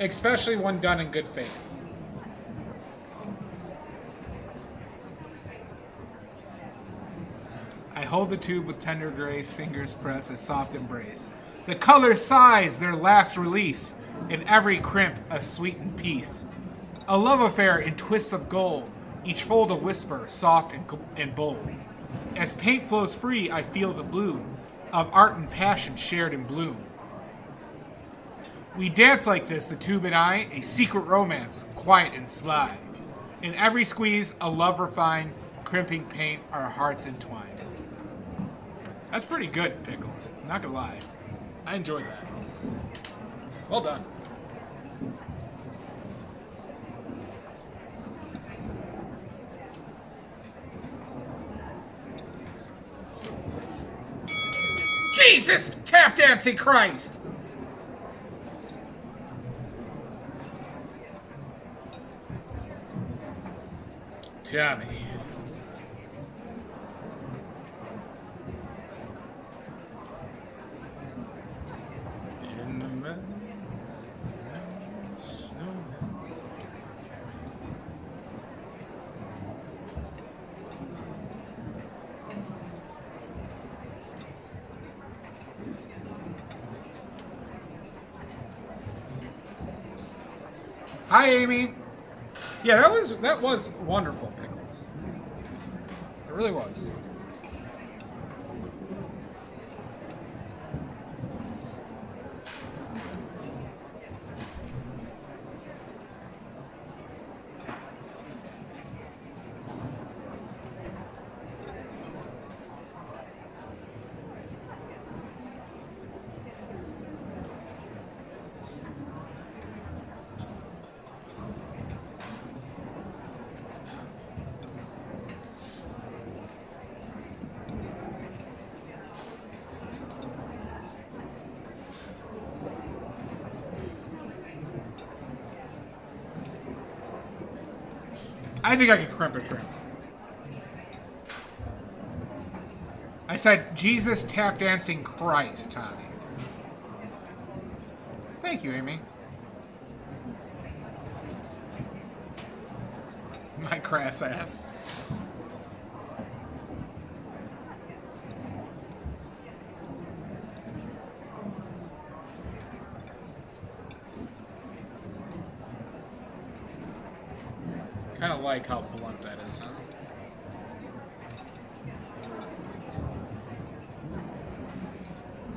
Especially when done in good faith. I hold the tube with tender grace, fingers press a soft embrace. The color sighs their last release, in every crimp a sweetened piece. A love affair in twists of gold, each fold a whisper, soft and bold. As paint flows free, I feel the blue. of art and passion shared in bloom. We dance like this, the tube and I, a secret romance, quiet and sly. In every squeeze, a love refined, crimping paint, our hearts entwined. That's pretty good, Pickles. Not gonna lie. I enjoyed that. Well done. Jesus! Tap dancing Christ! Tommy. In the snow. Hi, Amy. Yeah, that was wonderful, Pickles. It really was. I think I can crimp a shrimp. I said, Jesus tap dancing Christ, Tommy. Thank you, Amy. My crass ass. Kind of like how blunt that is, huh?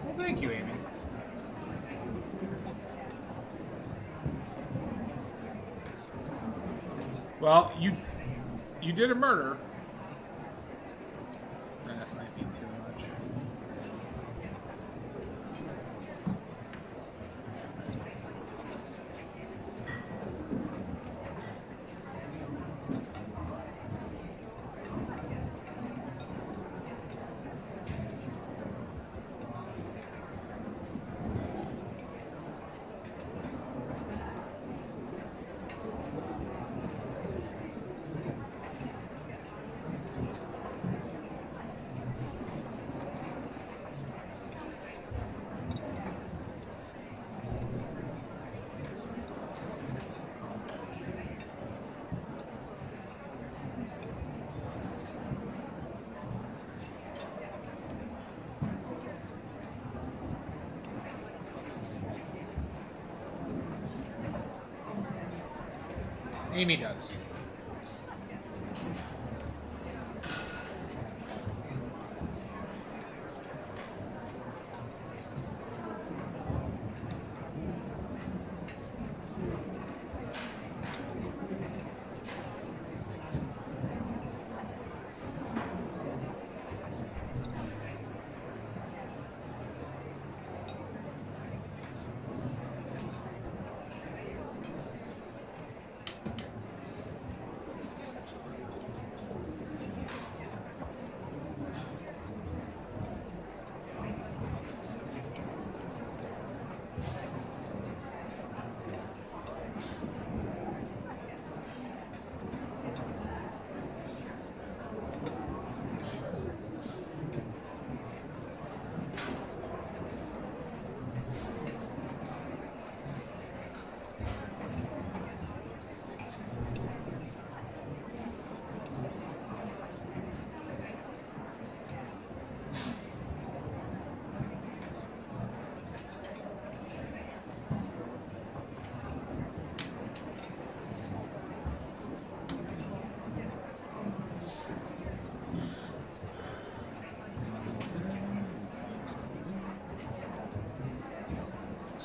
Well, thank you, Amy. Well, you did a murder. That might be too much. Amy does.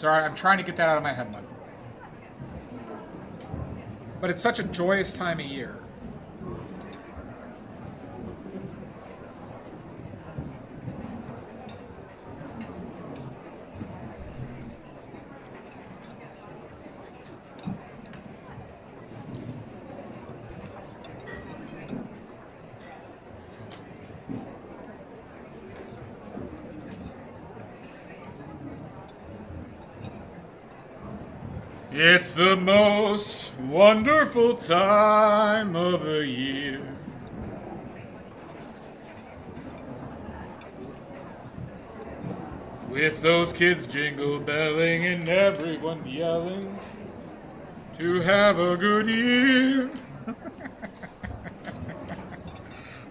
Sorry, I'm trying to get that out of my head, Lynn. But it's such a joyous time of year. It's the most wonderful time of the year. With those kids jingle belling and everyone yelling to have a good year.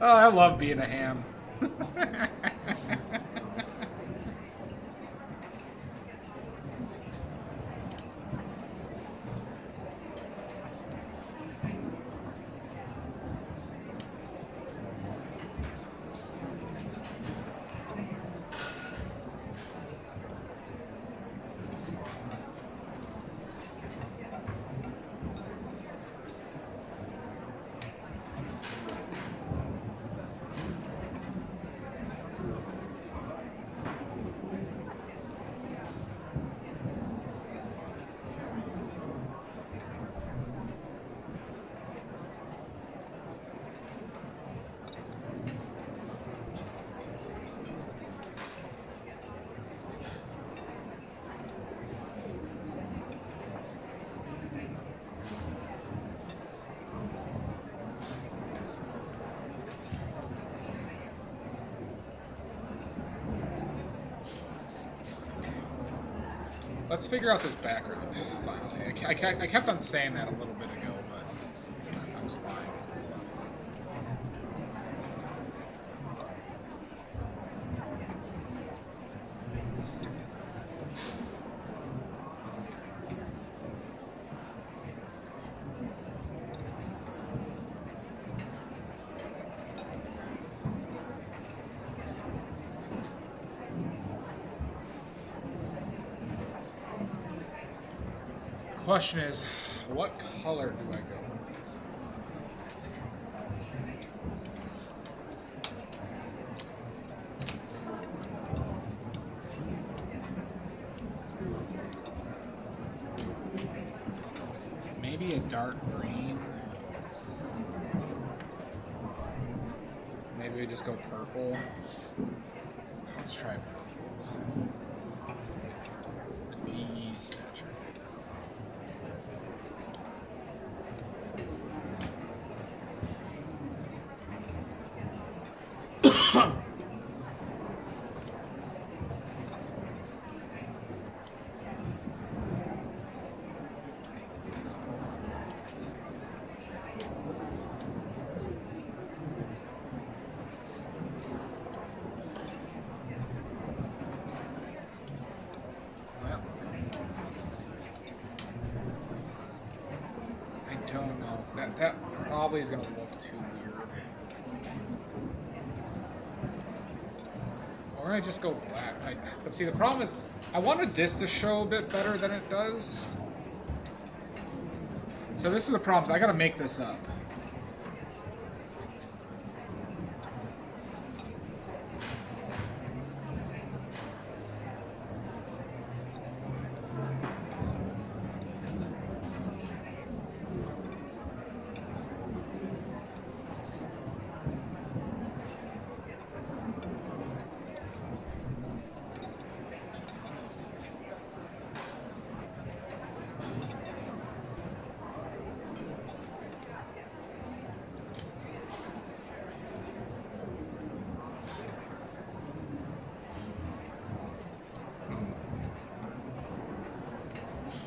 Oh, I love being a ham. Let's figure out this background, finally. I kept on saying that a little bit ago, but I was lying. Question is, what color do I go with? Maybe a dark green. Maybe we just go purple. Let's try purple. Be saturated. Don't know. That probably is going to look too weird. Or I just go black. But see, the problem is, I wanted this to show a bit better than it does. So this is the problem. So I got to make this up.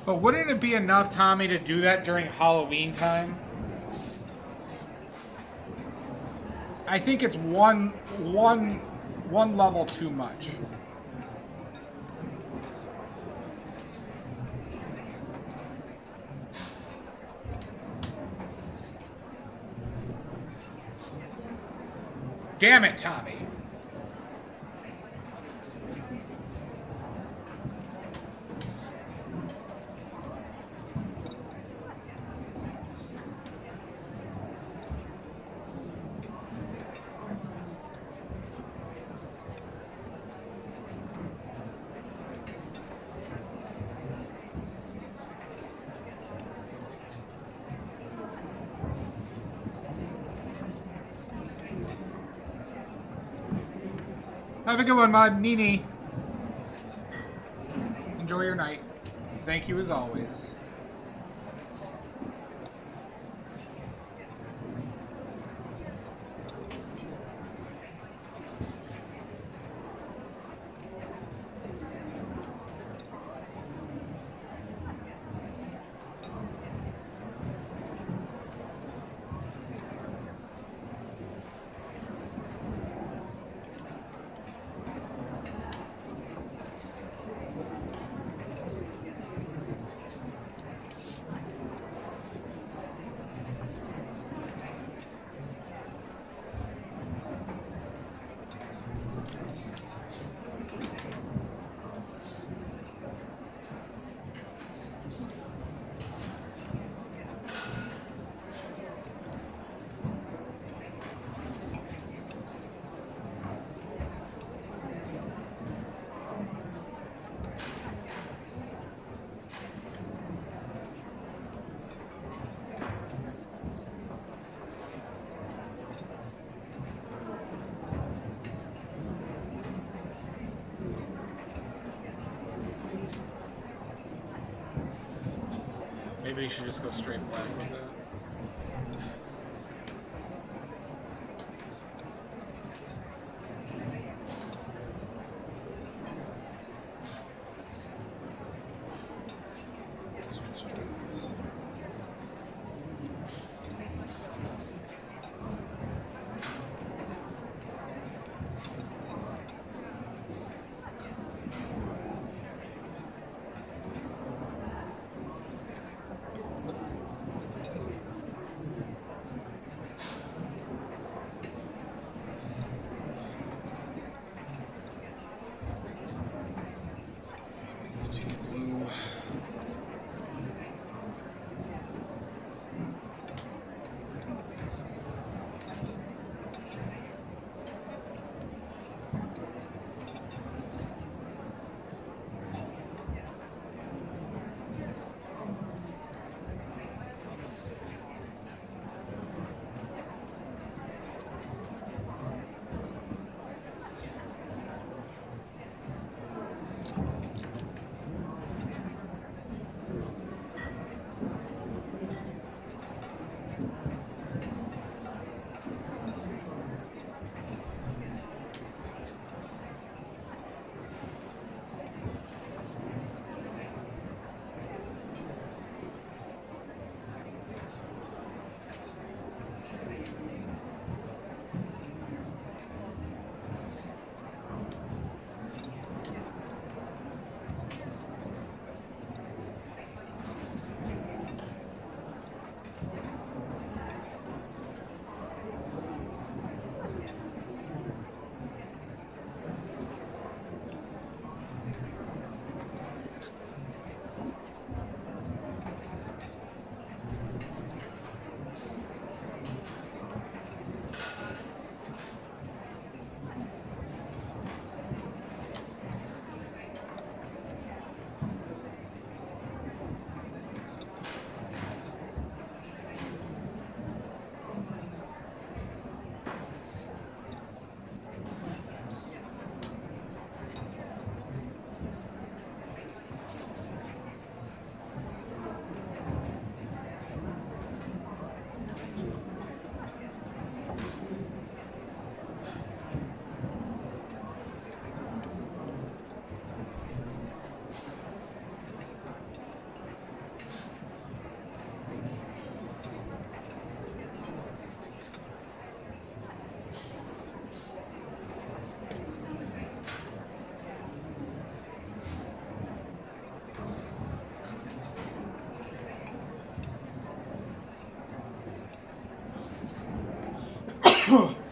But wouldn't it be enough, Tommy, to do that during Halloween time? I think it's one level too much. Damn it, Tommy. Have a good one, Mud. Nini. Enjoy your night. Thank you as always. Maybe you should just go straight black with it. Let's just try this. It's too blue.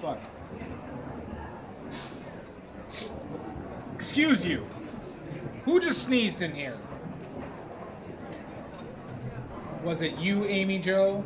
Fuck. Excuse you. Who just sneezed in here? Was it you, Amy Jo?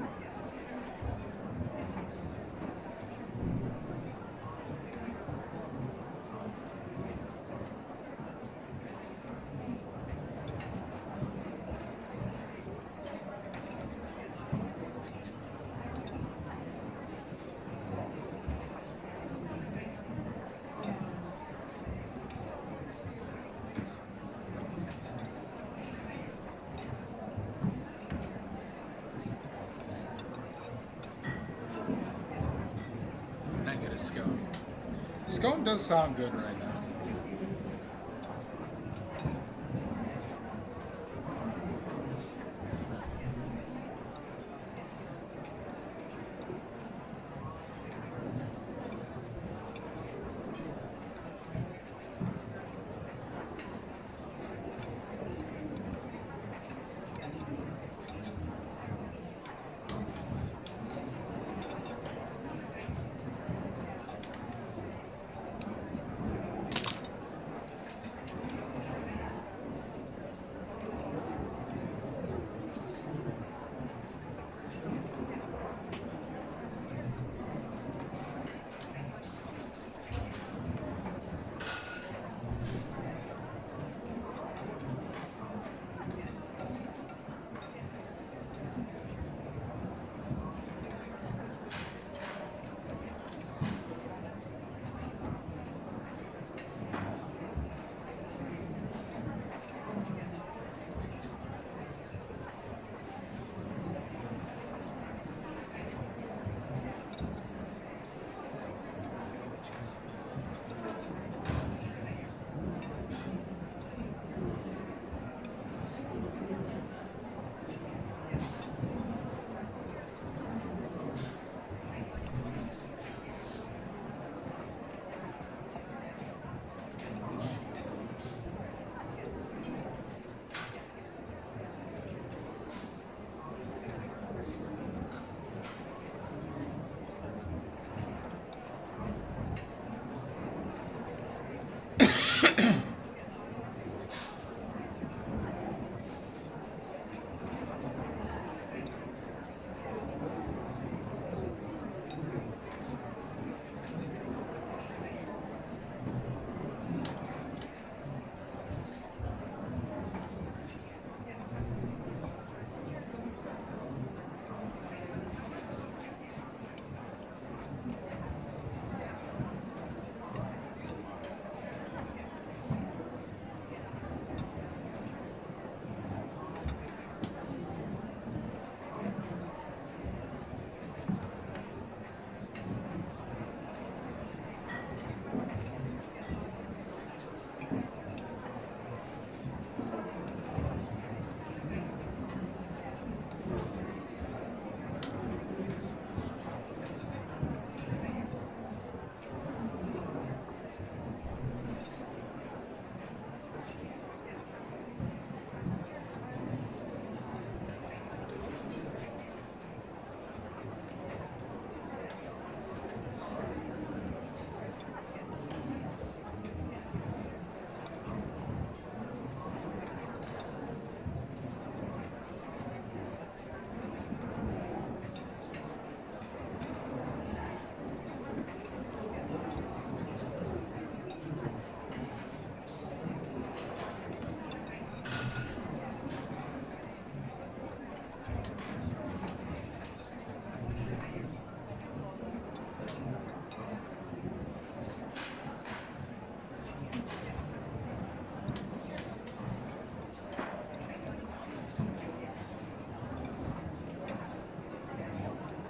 Scone does sound good right now.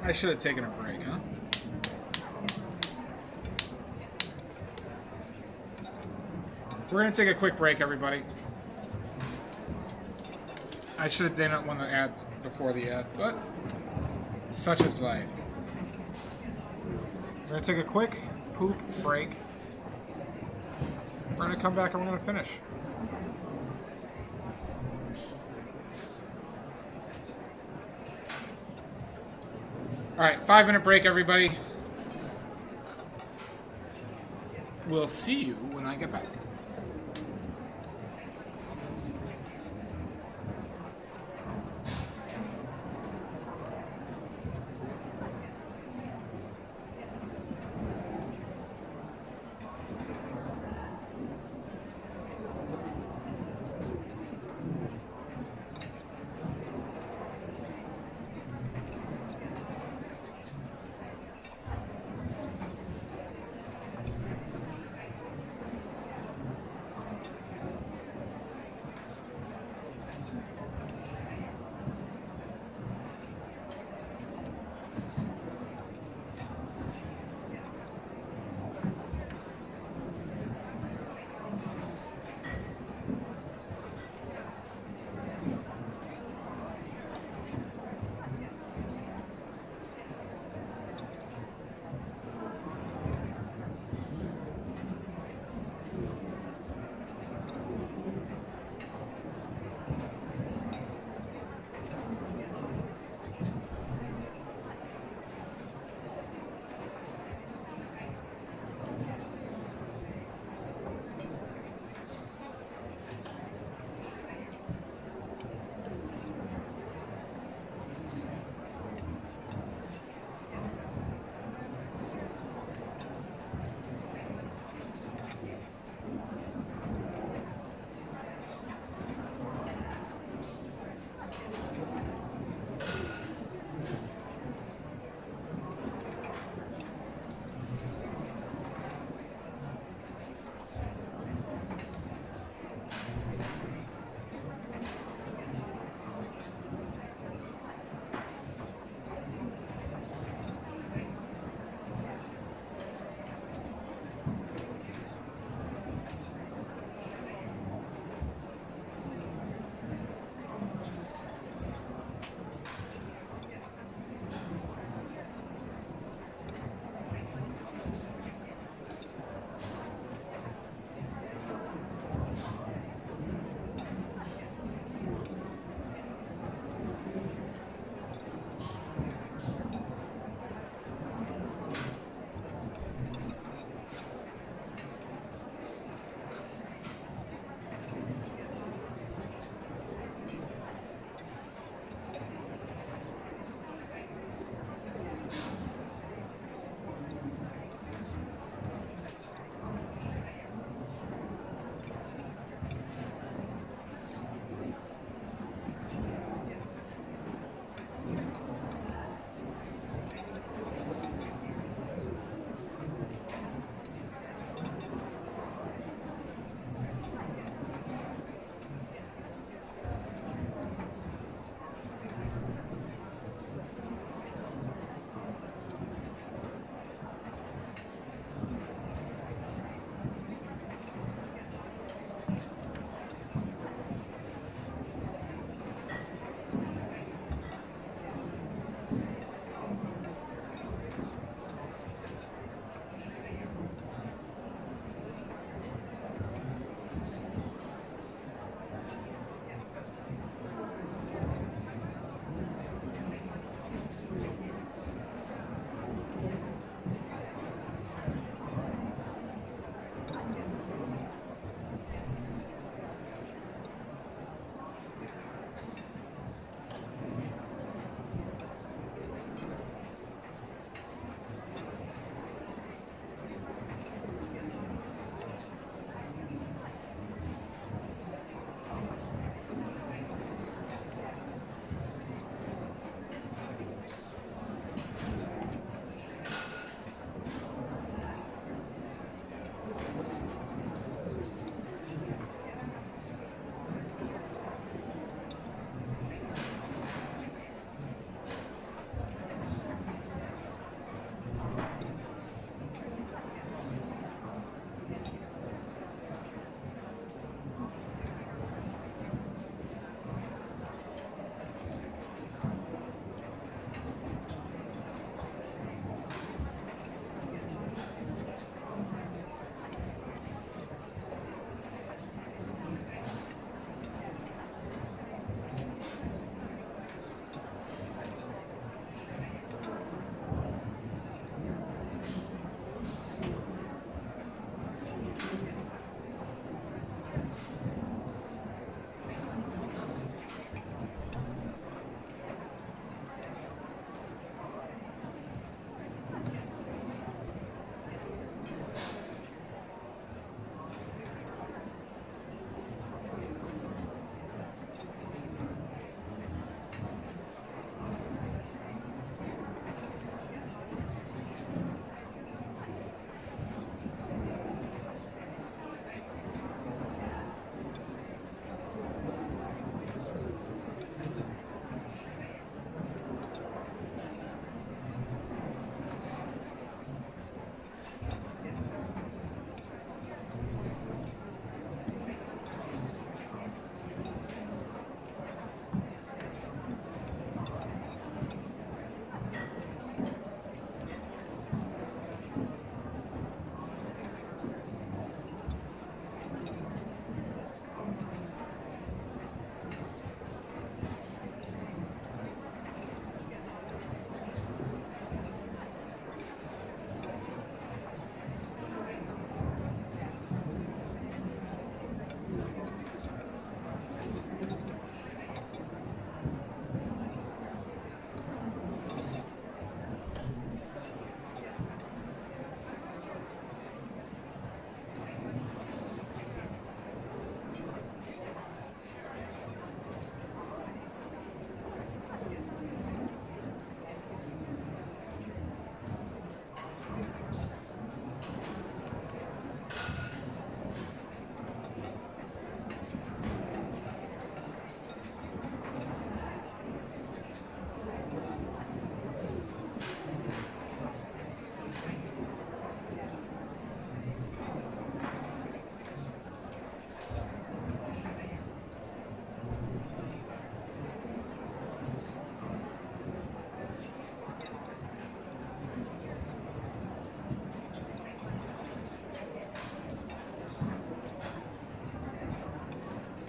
I should have taken a break, huh? We're gonna take a quick break, everybody. I should have done it when the ads, before the ads, but such is life. We're gonna take a quick poop break. We're gonna come back and we're gonna finish. Alright, 5-minute break, everybody. We'll see you when I get back.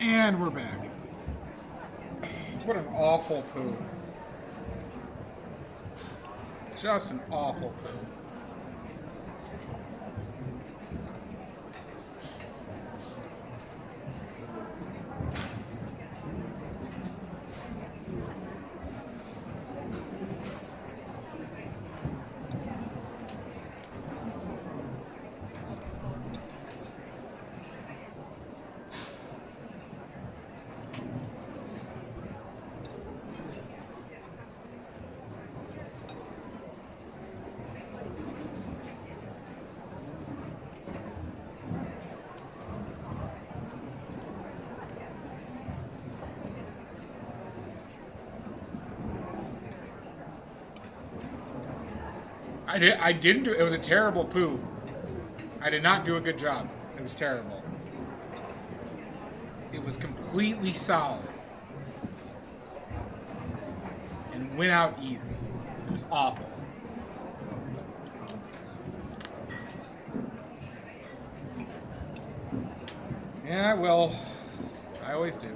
And we're back. What an awful poo. Just an awful poo. I didn't do it. It was a terrible poo. I did not do a good job. It was terrible. It was completely solid. And went out easy. It was awful. Yeah, well, I always do.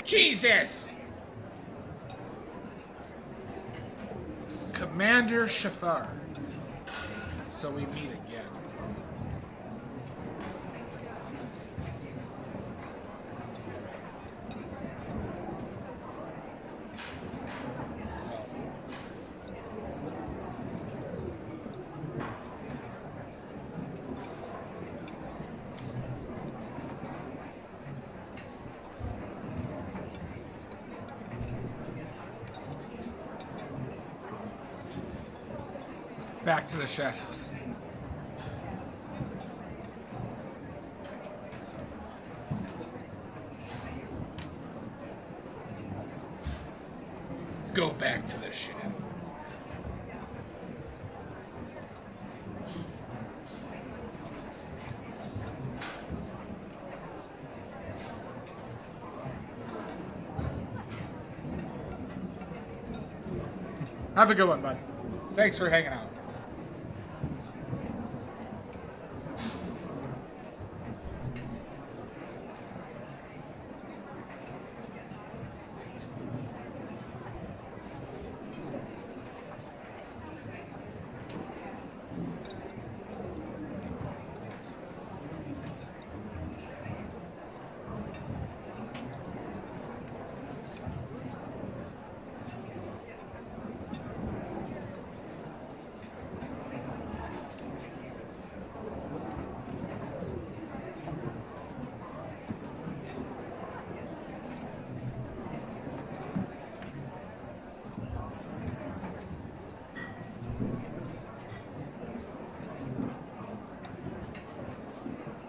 Jesus! Commander Shafar. So we meet again. Back to the shadows. Go back to the shadow. Have a good one, bud. Thanks for hanging out.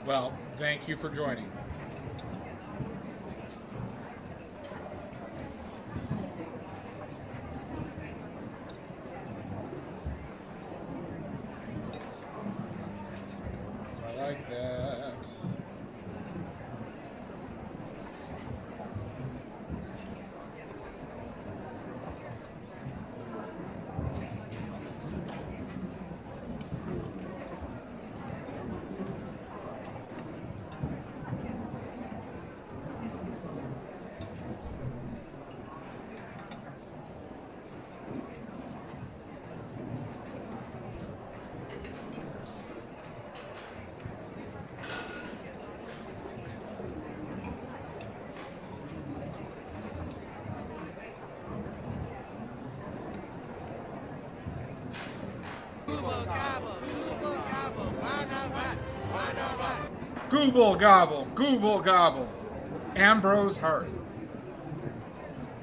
Well, thank you for joining. I like that. Gooble gobble, gooble gobble. Ambrose Hart.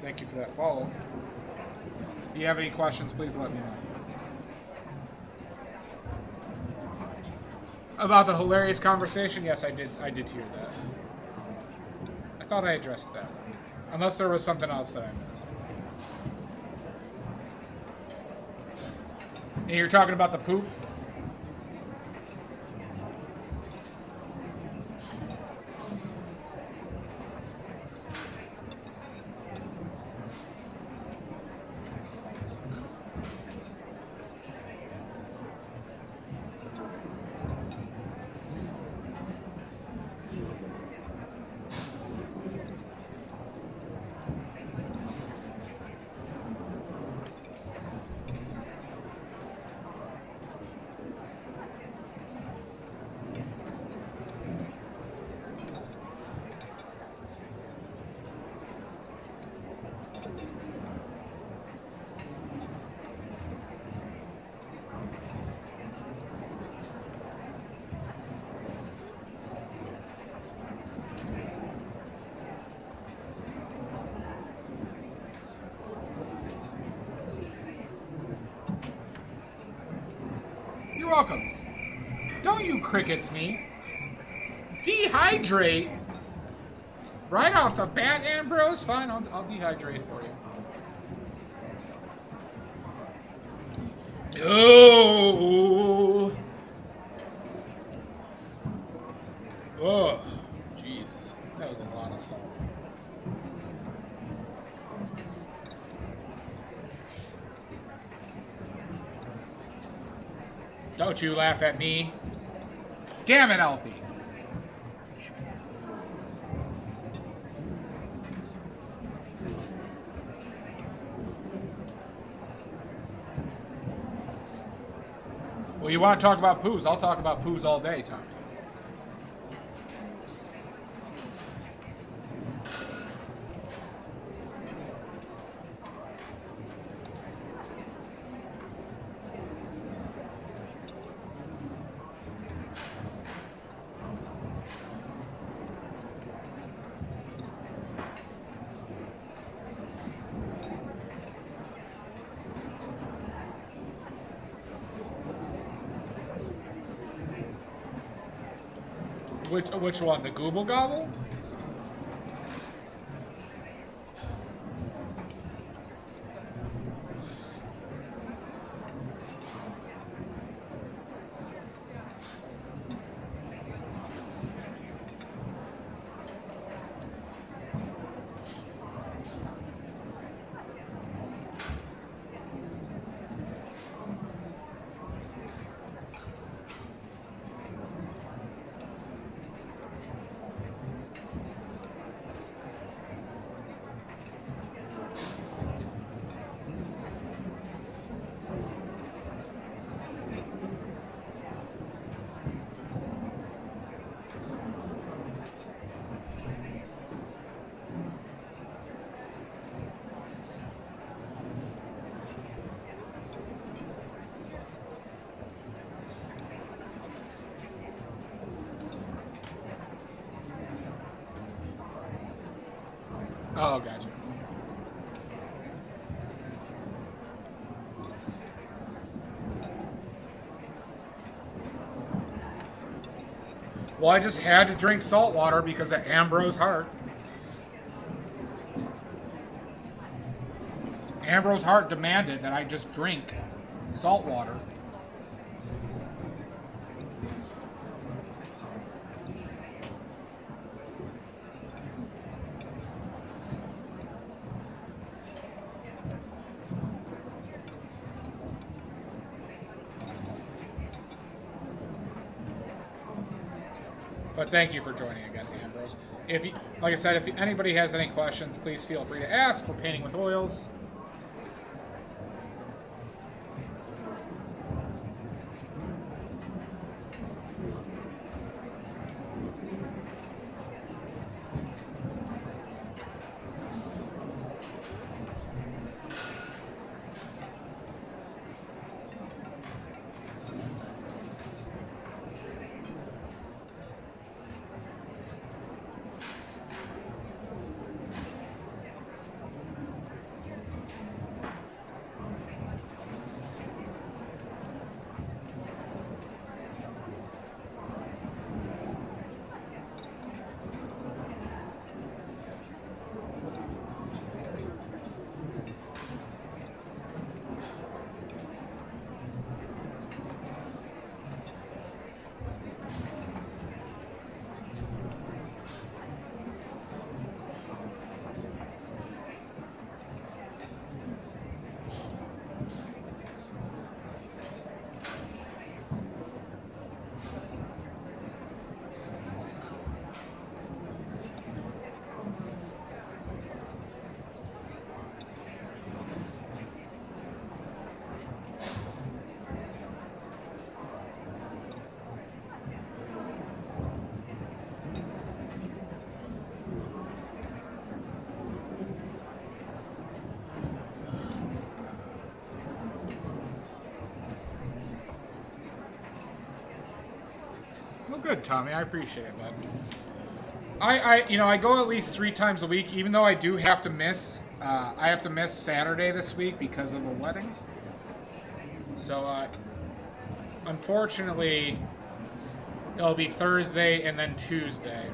Thank you for that follow. If you have any questions, please let me know. About the hilarious conversation? Yes, I did. I did hear that. I thought I addressed that. Unless there was something else that I missed. And you're talking about the poop? You're welcome. Don't you crickets me. Dehydrate? Right off the bat, Ambrose? Fine, I'll dehydrate for you. Oh! Oh, Jesus. That was a lot of salt. Don't you laugh at me. Damn it, Alfie. Well, you want to talk about poos? I'll talk about poos all day, Tommy. Which one? The Google Gobble? Oh, gotcha. Well, I just had to drink salt water because of Ambrose Hart. Ambrose Hart demanded that I just drink salt water. But thank you for joining again, Ambrose. If you, like I said, if anybody has any questions, please feel free to ask. We're painting with oils. Good, Tommy. I appreciate it, bud. I go at least 3 times a week, even though I do have to miss. I have to miss Saturday this week because of a wedding. So, unfortunately, it'll be Thursday and then Tuesday.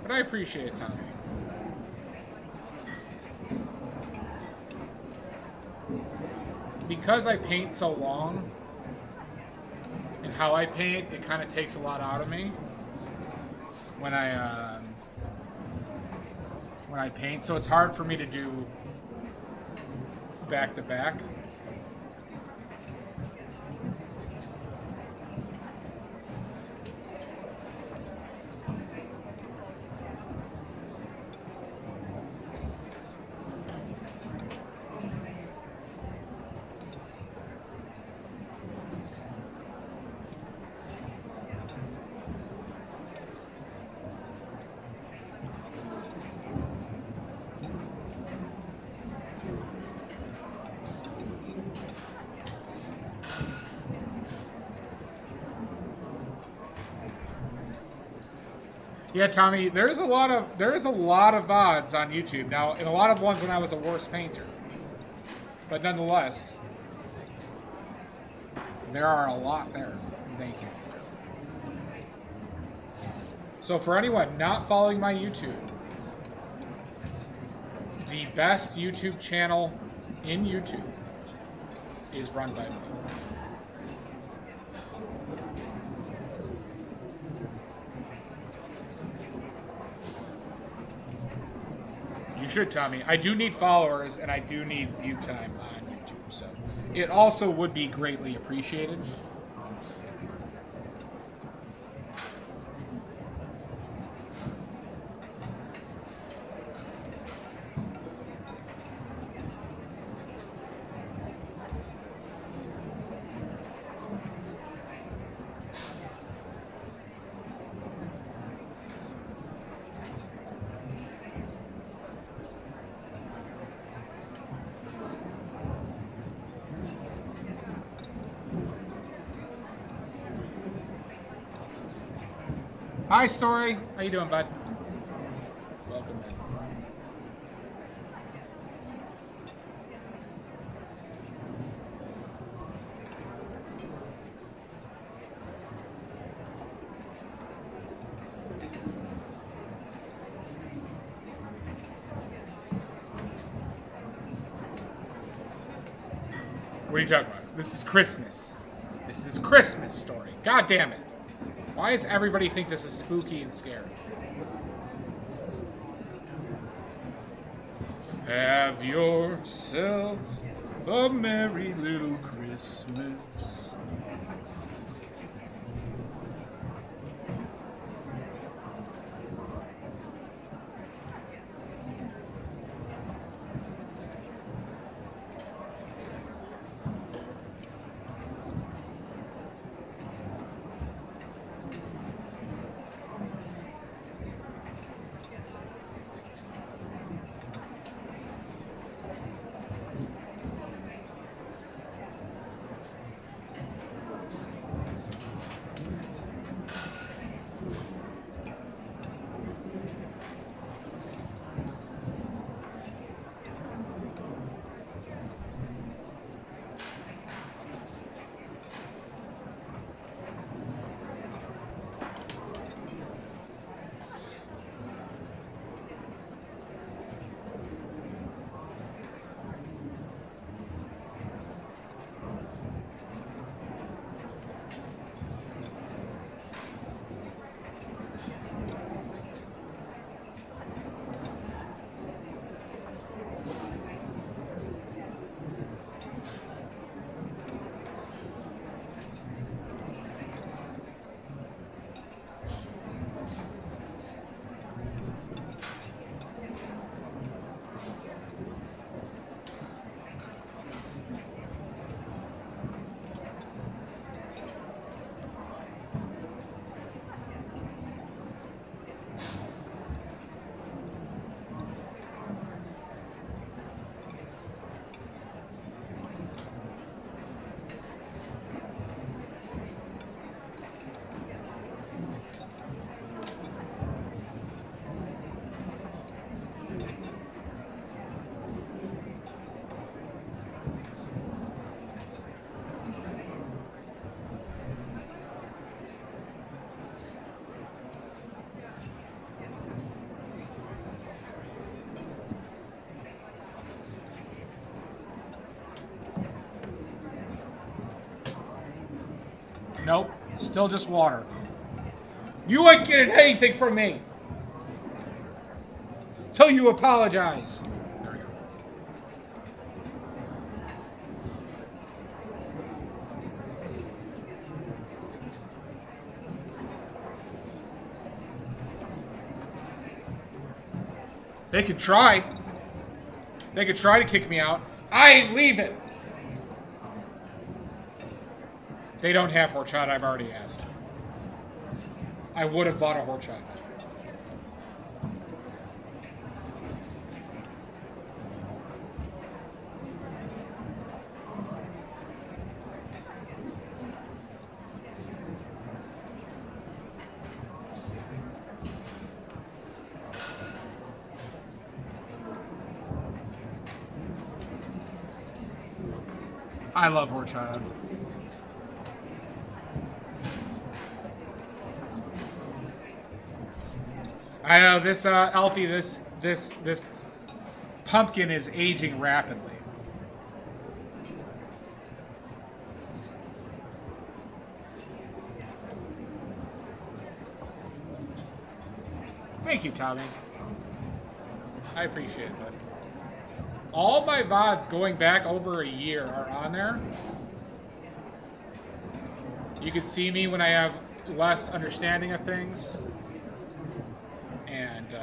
But I appreciate it, Tommy. Because I paint so long, and how I paint, it kind of takes a lot out of me when I paint. So it's hard for me to do back to back. Yeah, Tommy, there is a lot of VODs on YouTube now, and a lot of ones when I was a worse painter. But nonetheless, there are a lot there. Thank you. So for anyone not following my YouTube, the best YouTube channel in YouTube is run by me. You should, Tommy. I do need followers, and I do need view time on YouTube, so it also would be greatly appreciated. Hi, Story. How you doing, bud? Welcome in. What are you talking about? This is Christmas. This is Christmas, Story. God damn it. Why does everybody think this is spooky and scary? Have yourself a merry little Christmas. Nope. Still just water. You ain't getting anything from me. Till you apologize. There we go. They could try. They could try to kick me out. I ain't leaving. They don't have horchata. I've already asked. I would have bought a horchata. I love horchata. I know this, Alfie. This pumpkin is aging rapidly. Thank you, Tommy. I appreciate it, bud. All my VODs going back over a year are on there. You can see me when I have less understanding of things. And,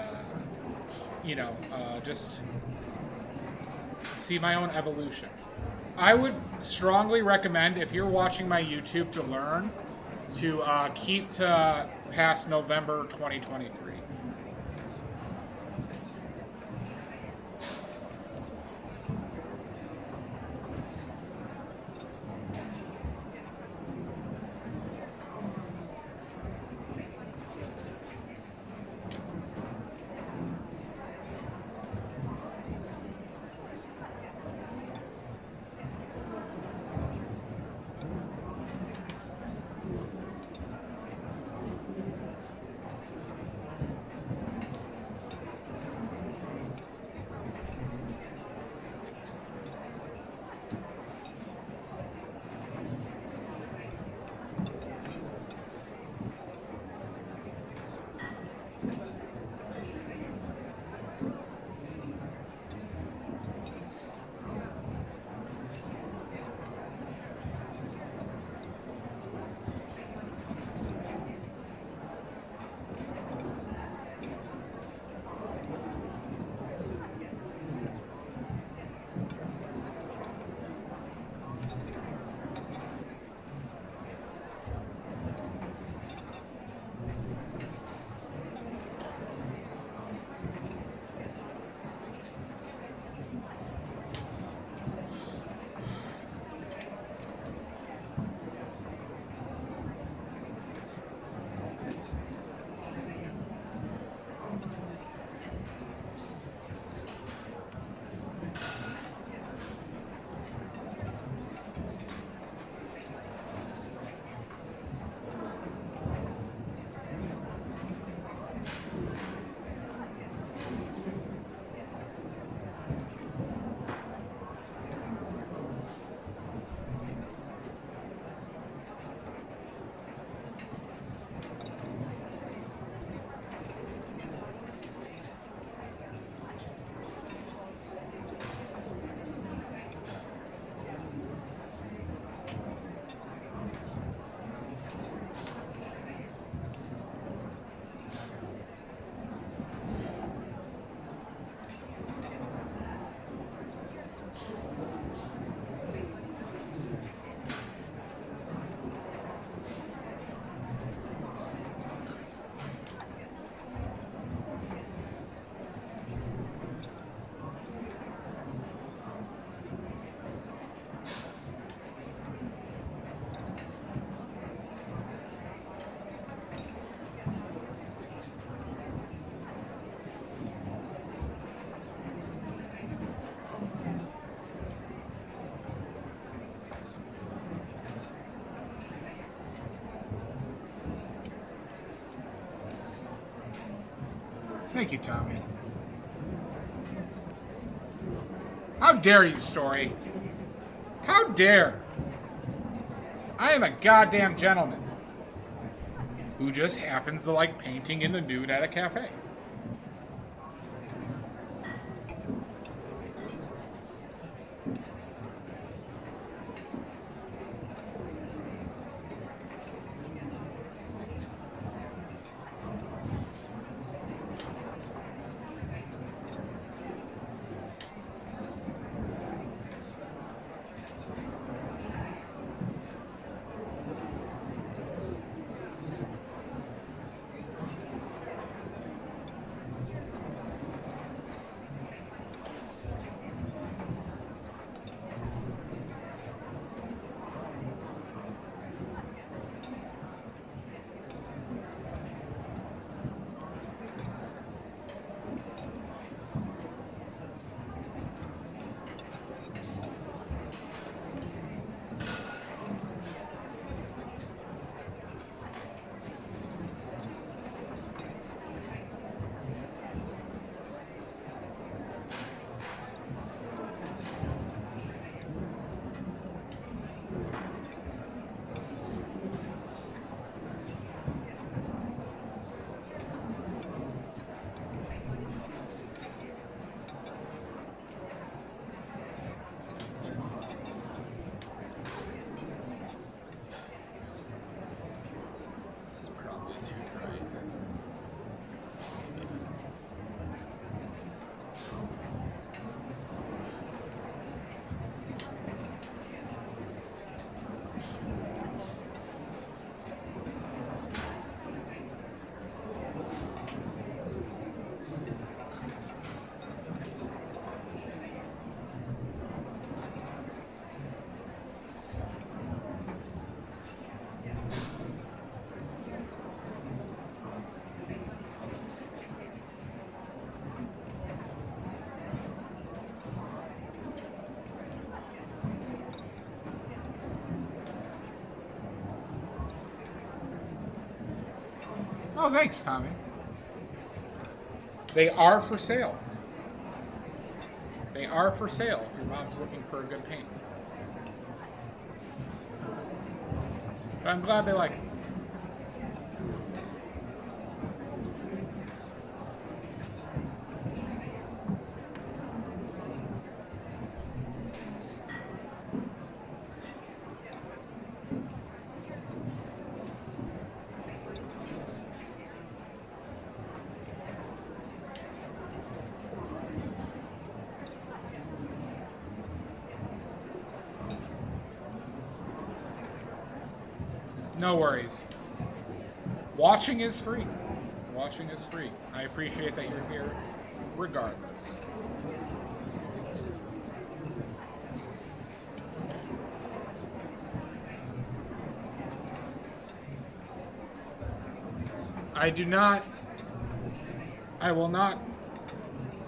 you know, just see my own evolution. I would strongly recommend, if you're watching my YouTube to learn, to keep to past November 2023. Thank you, Tommy. How dare you, Story? How dare? I am a goddamn gentleman who just happens to like painting in the nude at a cafe. This is probably too bright. Oh, thanks, Tommy. They are for sale. They are for sale if your mom's looking for a good paint. But I'm glad they like it. No worries. Watching is free. Watching is free. I appreciate that you're here regardless. I will not,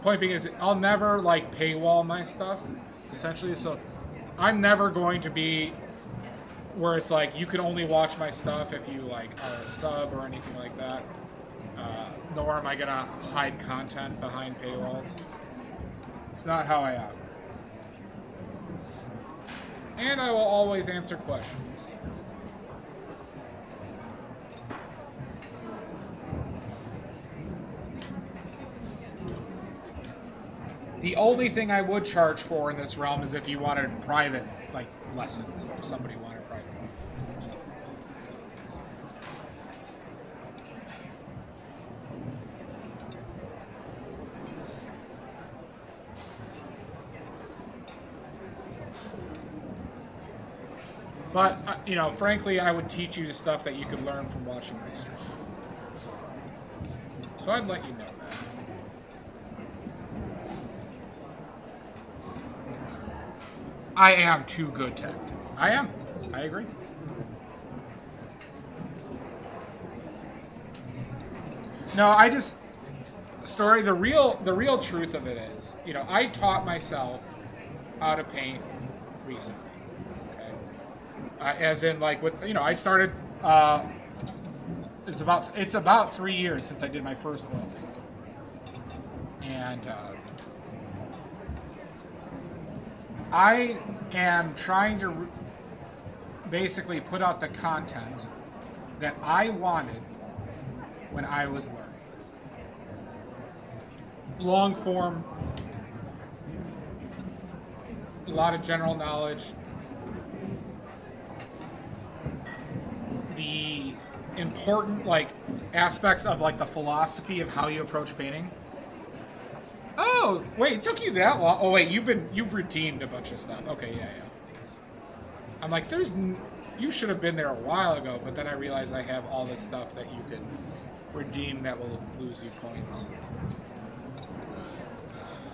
point being is, I'll never, like, paywall my stuff, essentially, so I'm never going to be where it's like, you can only watch my stuff if you, like, are a sub or anything like that. Nor am I gonna hide content behind paywalls. It's not how I operate. And I will always answer questions. The only thing I would charge for in this realm is if you wanted private, like, lessons, or somebody wanted private lessons. But, you know, frankly, I would teach you the stuff that you could learn from watching my stream. So I'd let you know that. I am too good tech. I am. I agree. No, I just the real truth of it is, you know, I taught myself how to paint recently. Okay, as in, like, with, you know, I started. It's about 3 years since I did my first look, and I am trying to. basically put out the content that I wanted when I was learning. Long form, a lot of general knowledge. The important like aspects of like the philosophy of how you approach painting. Oh, wait, it took you that long. Oh wait, you've redeemed a bunch of stuff. Okay, yeah. I'm like, you should have been there a while ago, but then I realized I have all this stuff that you can redeem that will lose you points.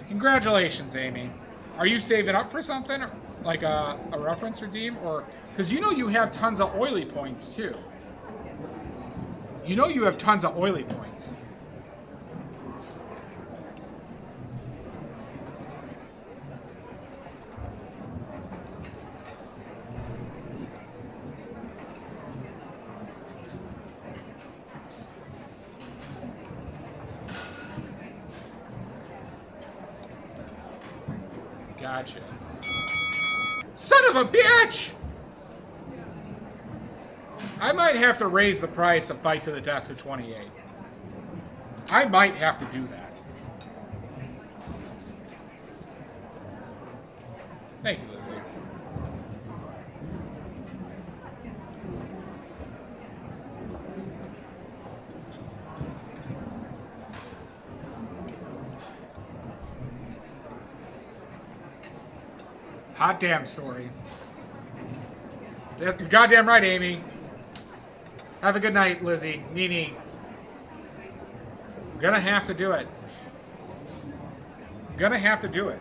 Congratulations, Amy. Are you saving up for something? Like a reference redeem? Or because you know you have tons of oily points, too. You know you have tons of oily points. Gotcha. Son of a bitch! I might have to raise the price of Fight to the Death to 28. I might have to do that. Thank you, Lizzie. Hot damn story. You're goddamn right, Amy. Have a good night, Lizzie. Nini. Gonna have to do it. Gonna have to do it.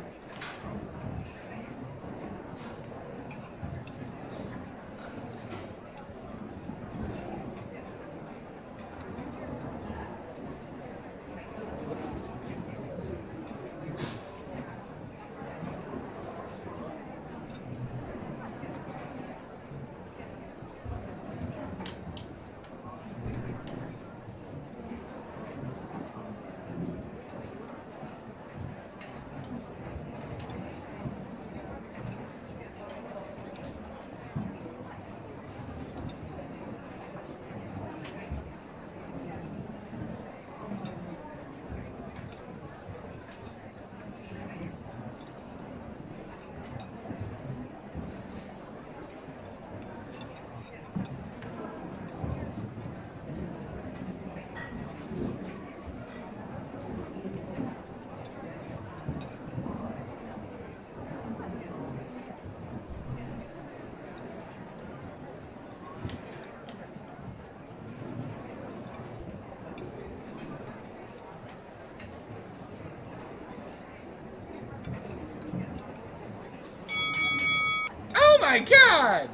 Oh my god!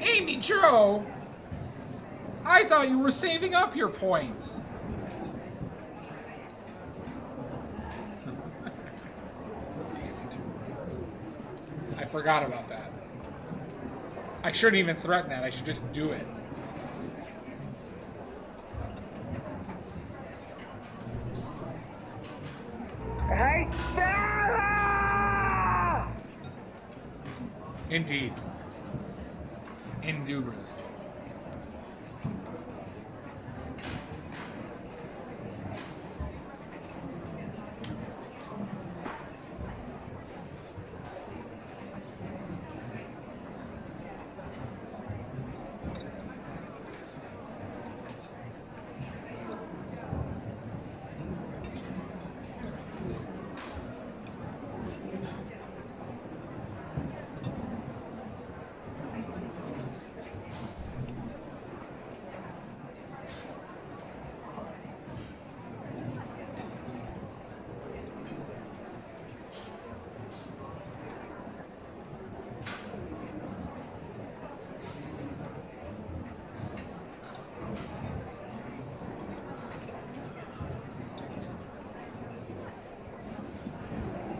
Amy Joe! I thought you were saving up your points. Damn it. I forgot about that. I shouldn't even threaten that. I should just do it. Hey, Sarah! Indeed. Indubitably.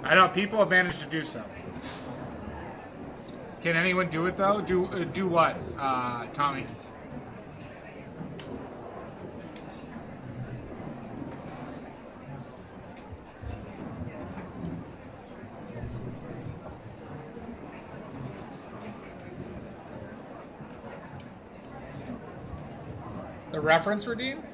I know people have managed to do so. Can anyone do it though? Do what, Tommy? The reference redeem?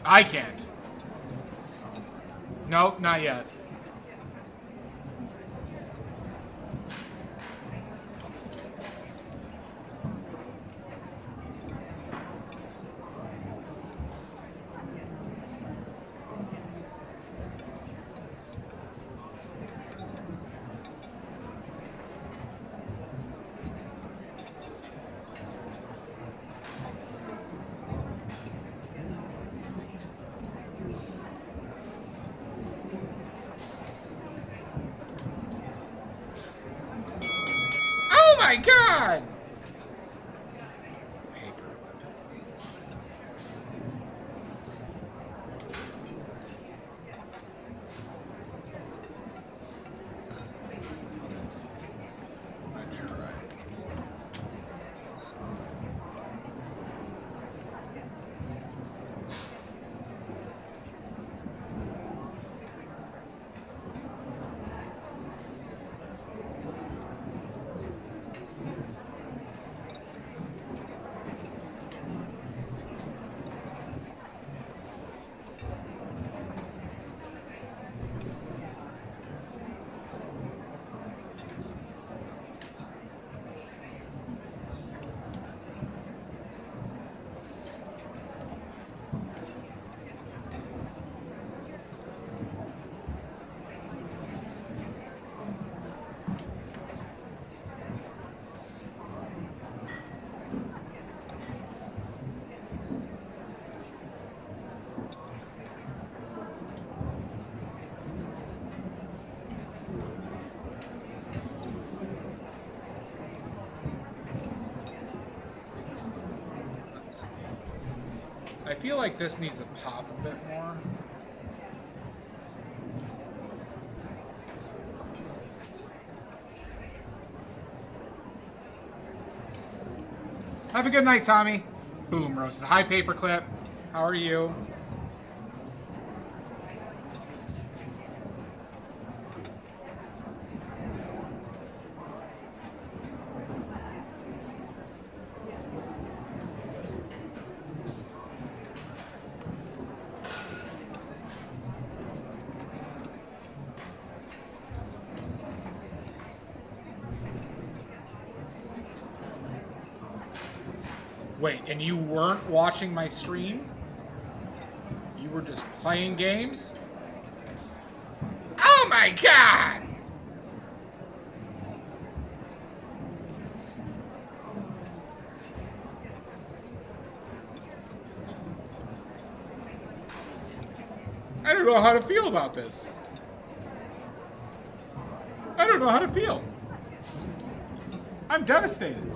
I can't. Nope, not yet. Oh my god! Paper. I tried. I feel like this needs to pop a bit more. Have a good night, Tommy. Boom, roasted. Hi, Paperclip. How are you? Wait, and you weren't watching my stream? You were just playing games? Oh my god! I don't know how to feel about this. I don't know how to feel. I'm devastated.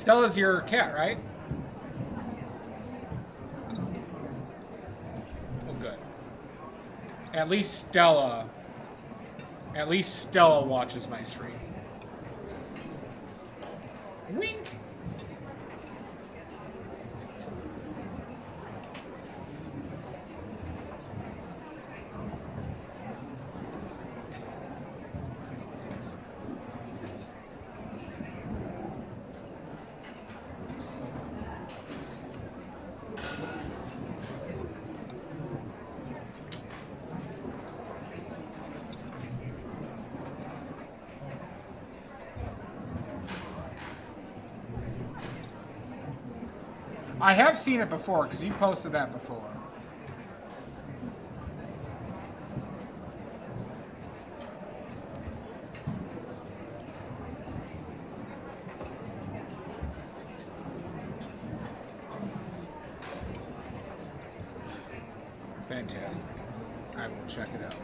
Stella's your cat, right? Oh, good. At least Stella watches my stream. Wink. I have seen it before, because you posted that before. Fantastic. I will check it out.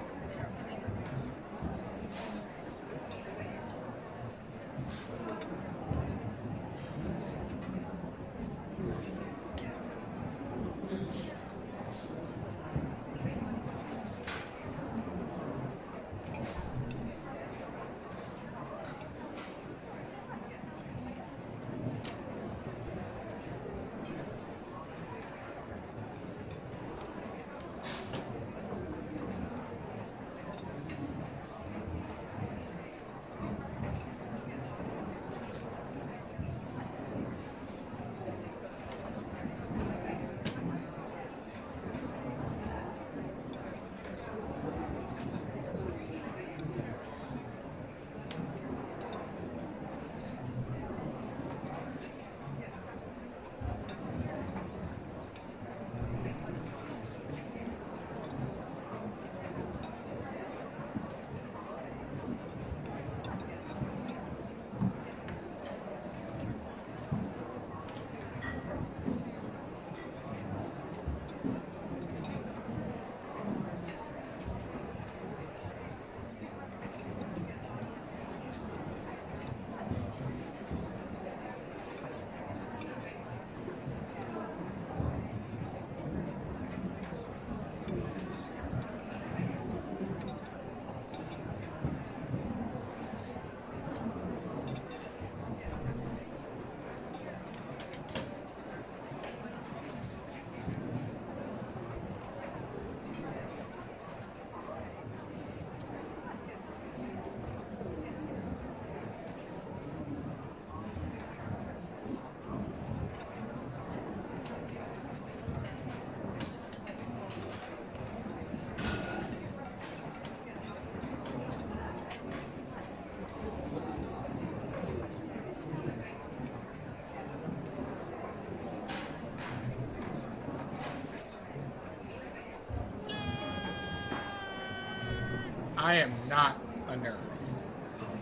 I am not a nerd.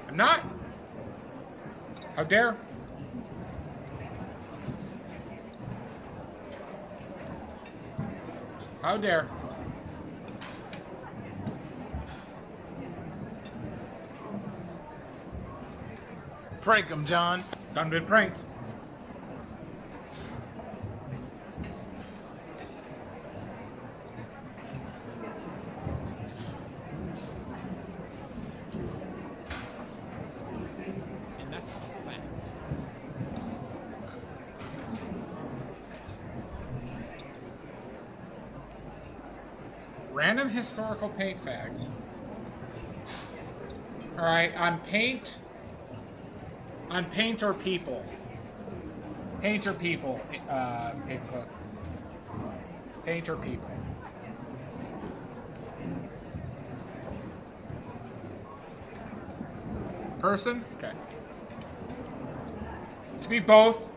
I'm not. How dare? How dare? Prank him, John. Done been pranked. And that's a fact. Random historical paint fact. Alright, on paint or people. Paint or people, paperclip. Paint or people. Person? Okay. Could be both.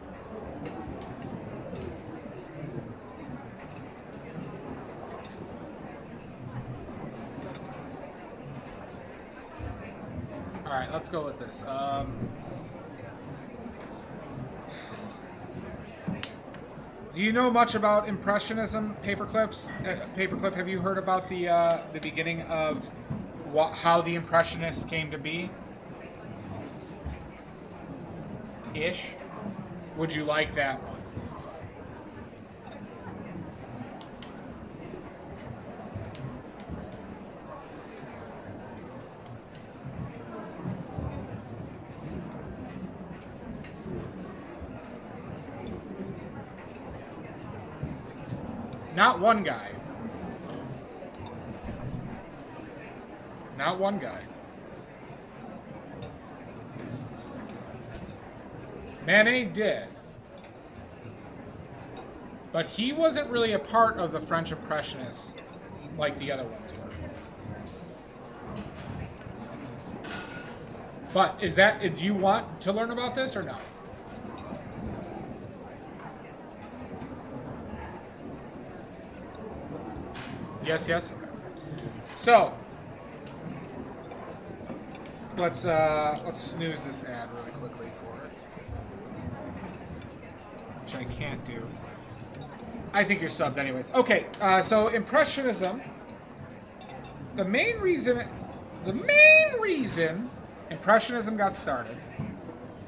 Alright, let's go with this. Do you know much about Impressionism, Paperclips? Paperclip, have you heard about the beginning of how the Impressionists came to be? Ish. would you like that one? Not one guy. Not one guy. Manet did. But he wasn't really a part of the French Impressionists like the other ones were. But is that, do you want to learn about this or no? Yes, yes. Okay. So let's snooze this ad really quickly for it, which I can't do. I think you're subbed anyways. Okay, so Impressionism. The main reason Impressionism got started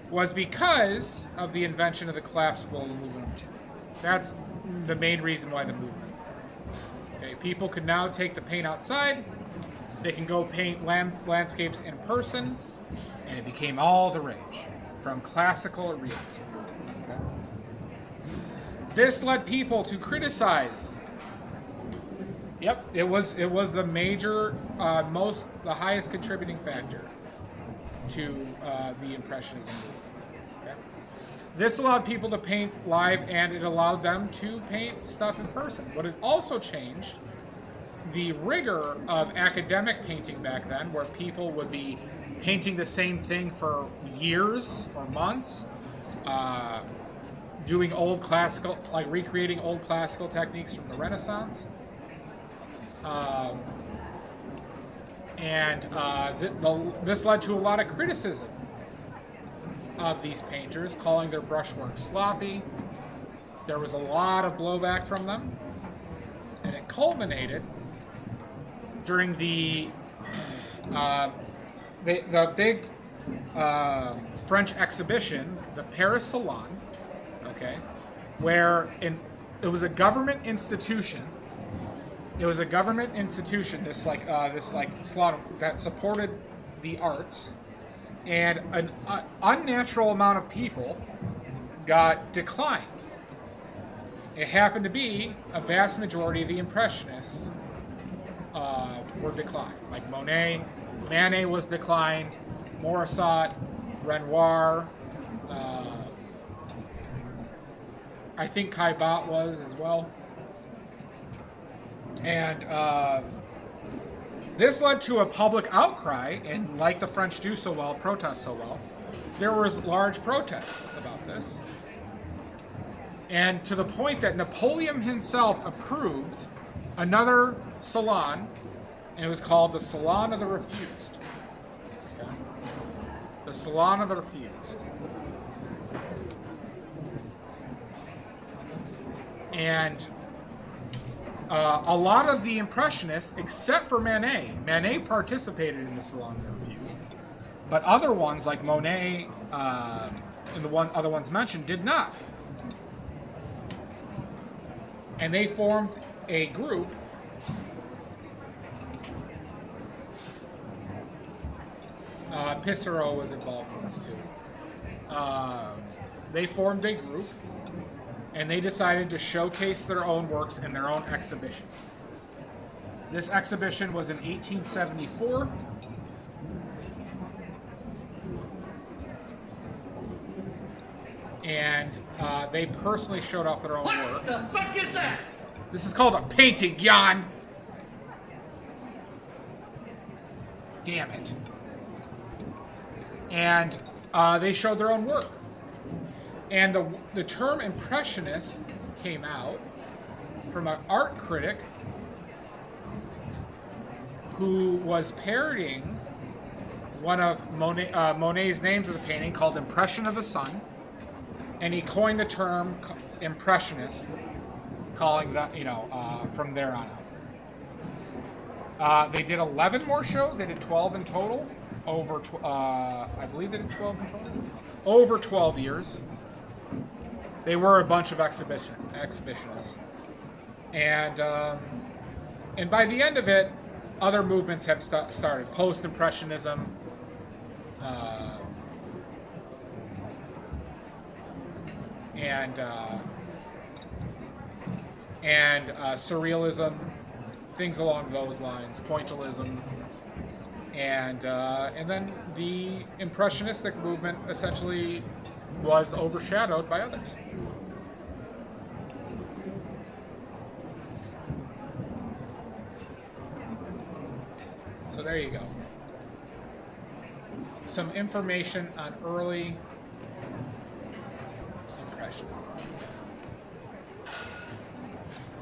was because of the invention of the collapsible aluminum tube. That's the main reason why the movement started. Okay, people could now take the paint outside. They can go paint landscapes in person, and it became all the rage, from classical realism. Okay. This led people to criticize. Yep, it was the major, the highest contributing factor to the Impressionism movement. Okay. This allowed people to paint live, and it allowed them to paint stuff in person. But it also changed the rigor of academic painting back then, where people would be painting the same thing for years or months, doing old classical, like recreating old classical techniques from the Renaissance. This led to a lot of criticism of these painters, calling their brushwork sloppy. There was a lot of blowback from them, and it culminated during the big French exhibition, the Paris Salon, okay, where it was a government institution. It was a government institution, this salon that supported the arts, and an unnatural amount of people got declined. It happened to be a vast majority of the Impressionists were declined. Like Manet was declined, Morisot, Renoir, I think Caillebotte was as well. And this led to a public outcry, and like the French do so well, protest so well, there was large protests about this. And to the point that Napoleon himself approved another salon, and it was called the Salon of the Refused. Okay. The Salon of the Refused. And a lot of the Impressionists, except for Manet participated in the Salon of the Refused, but other ones like Monet and the other ones mentioned did not. And they formed a group Pissarro was involved in this too. They formed a group, and they decided to showcase their own works in their own exhibition. This exhibition was in 1874. And they personally showed off their own work. What the fuck is that? This is called a painting, Jan. Damn it. And they showed their own work. And the term Impressionist came out from an art critic who was parodying one of Monet's names of the painting called Impression of the Sun. And he coined the term Impressionist, calling that, from there on out. They did 11 more shows. They did 12 in total. I believe they did 12 in total. Over 12 years. They were a bunch of exhibitionists. And by the end of it, other movements have started. Post-Impressionism, and Surrealism, things along those lines, Pointillism, and then the Impressionistic movement essentially was overshadowed by others. So there you go. Some information on early impression.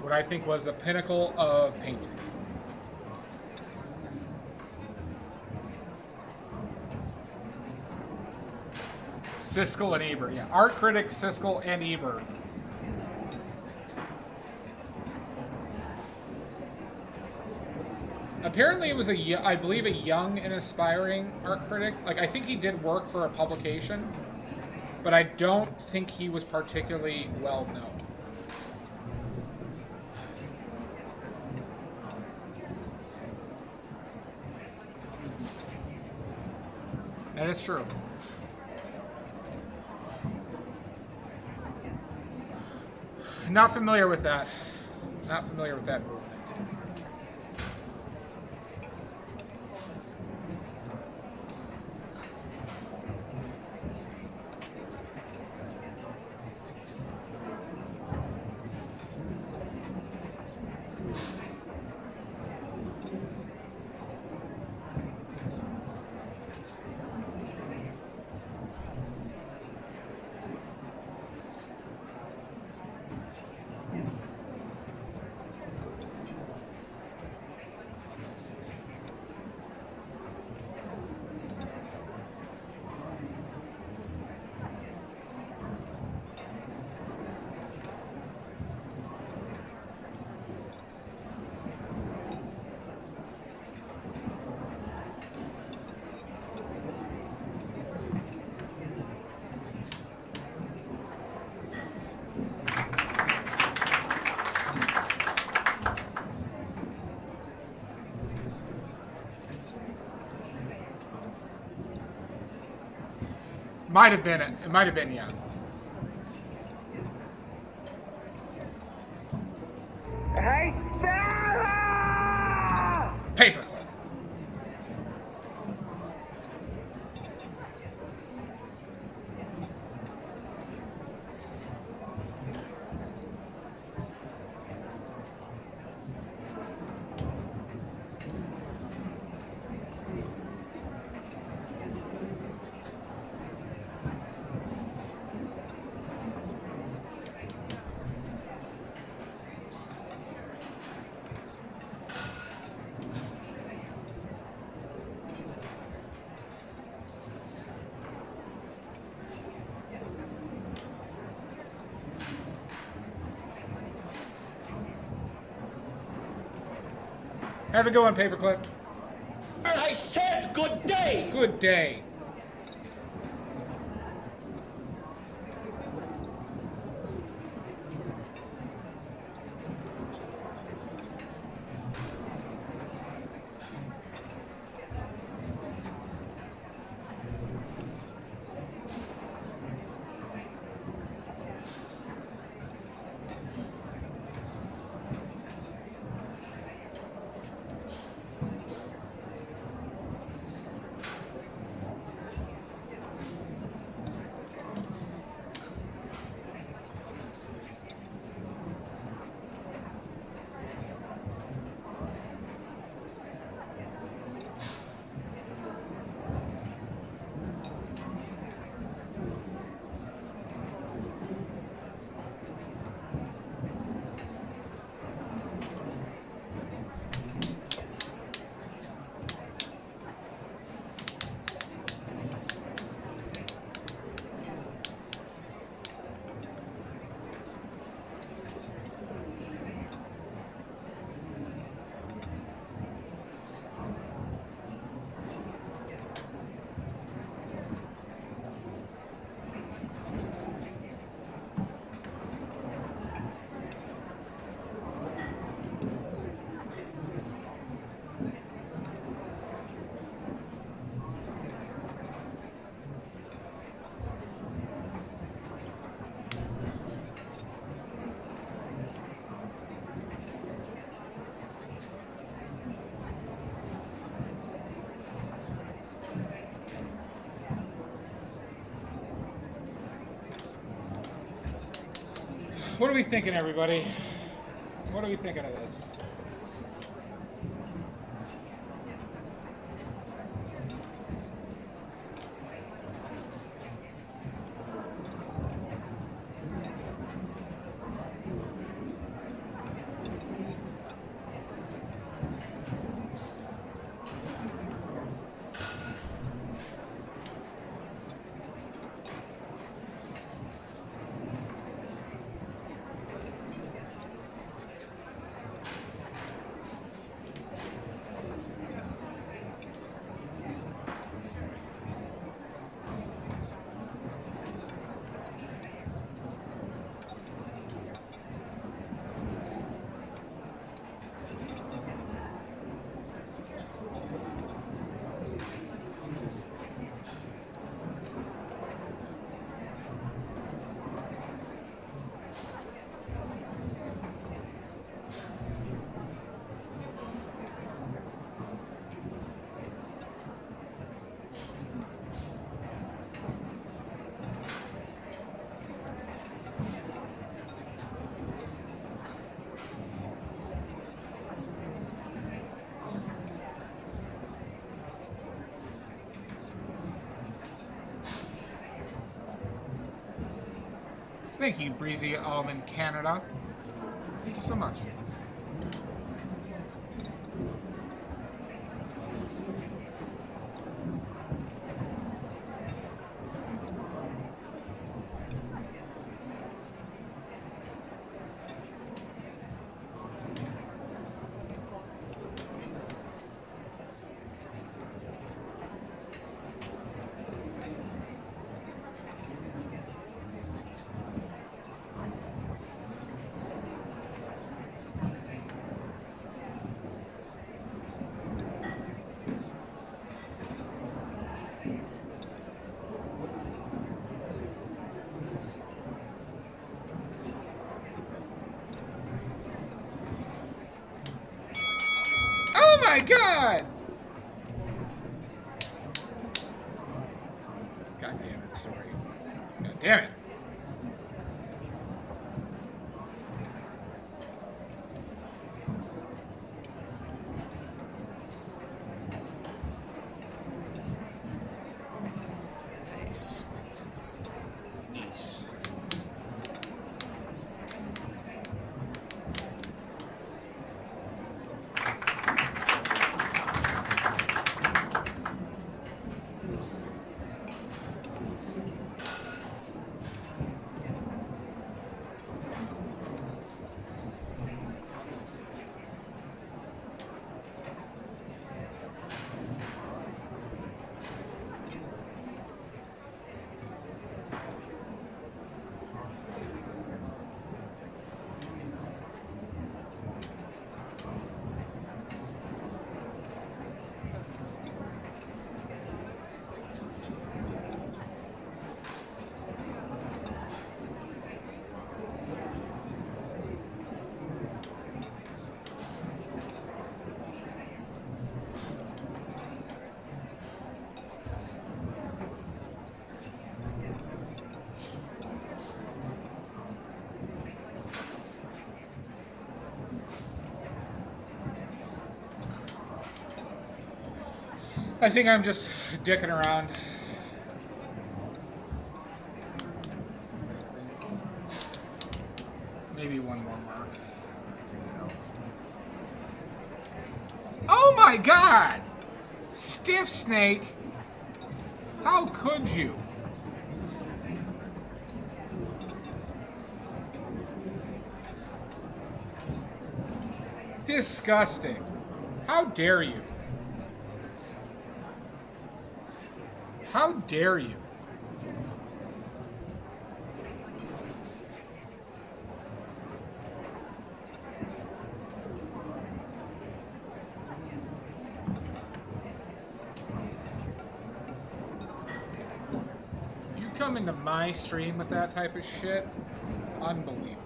What I think was the pinnacle of painting. Siskel and Ebert, yeah. Art critic Siskel and Ebert. Apparently it was I believe a young and aspiring art critic. Like, I think he did work for a publication, but I don't think he was particularly well known. That is true. Not familiar with that. Not familiar with that movement. Might have been it. It might have been, yeah. Hey, Sarah! Paperclip. Have a good one, Paperclip. I said good day! Good day. What are we thinking, everybody? What are we thinking of this? Thank you, Breezy Almond Canada. Thank you so much. Oh my god! God damn it, story. God damn it. Nice. Nice. I think I'm just dicking around. I think maybe one more mark. Oh my god! Stiff Snake! How could you? Disgusting. How dare you? How dare you? You come into my stream with that type of shit? Unbelievable.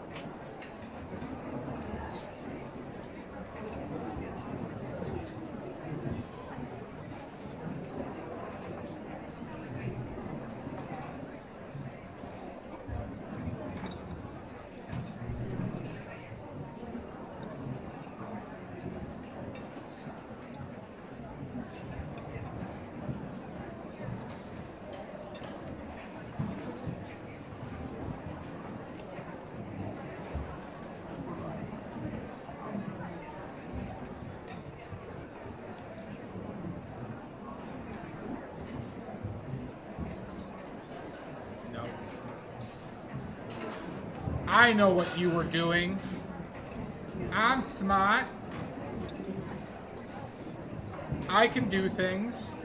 I know what you were doing. I'm smart. I can do things.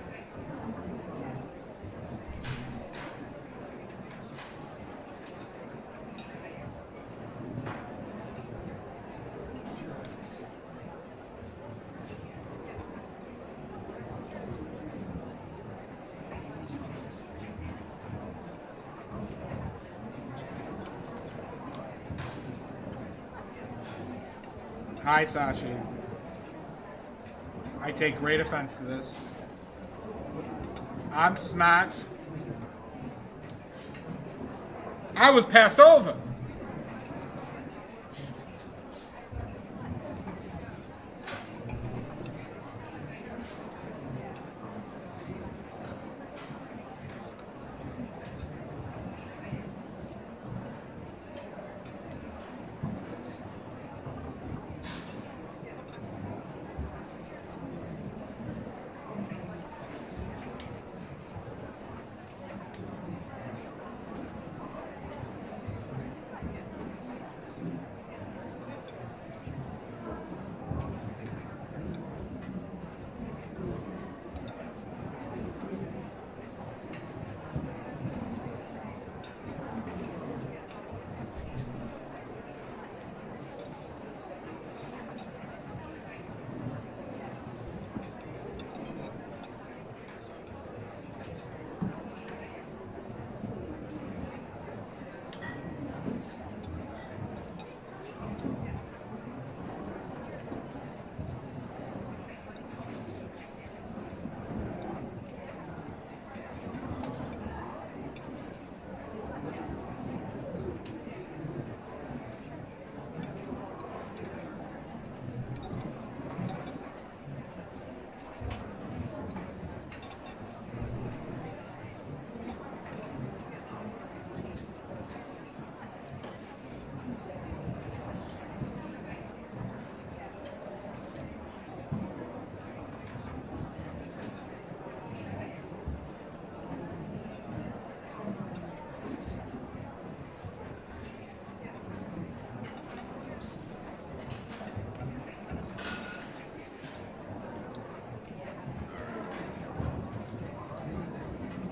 Hi, Sashi. I take great offense to this. I'm smart. I was passed over.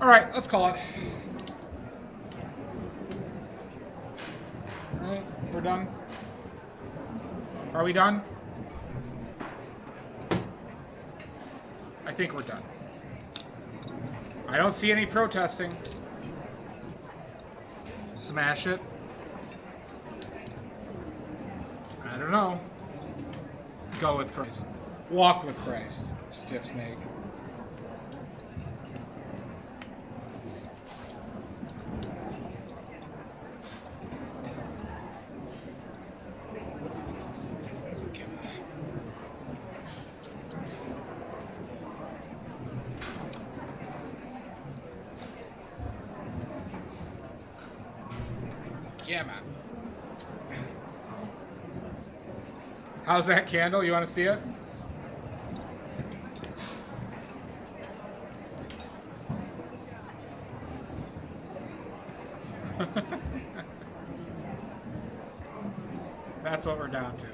All right, let's call it. All right, we're done. Are we done? I think we're done. I don't see any protesting. Smash it. I don't know. Go with Christ. Walk with Christ, stiff snake. Yeah, man. How's that candle? You want to see it? That's what we're down to.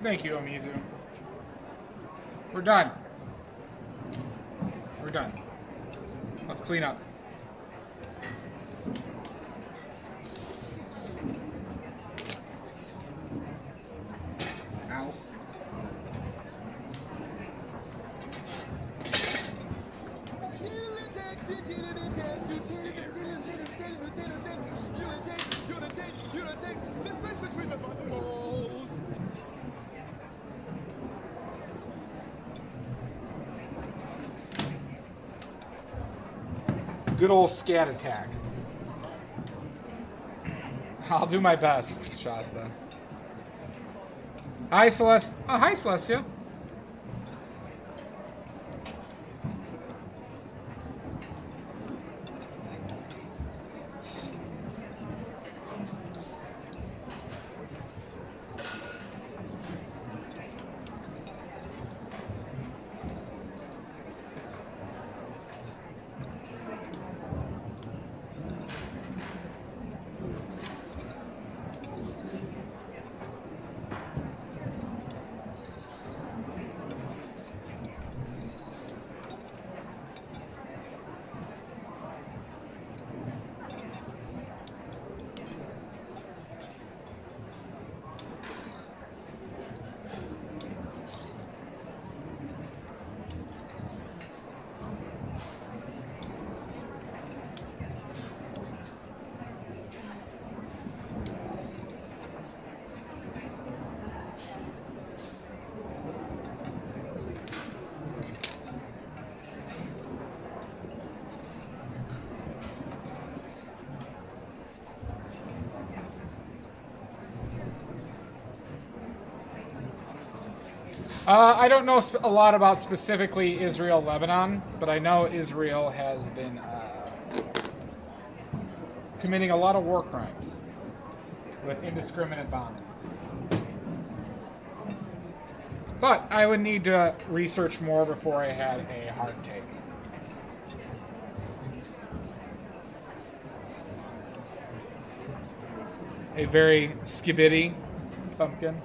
Thank you, Amizu. We're done. We're done. Let's clean up. Ow. Good old scat attack. I'll do my best, Shasta. Hi, Celeste. Oh, hi, Celestia. I don't know a lot about specifically Israel, Lebanon, but I know Israel has been committing a lot of war crimes with indiscriminate bombings. But I would need to research more before I had a hard take. A very skibidi pumpkin.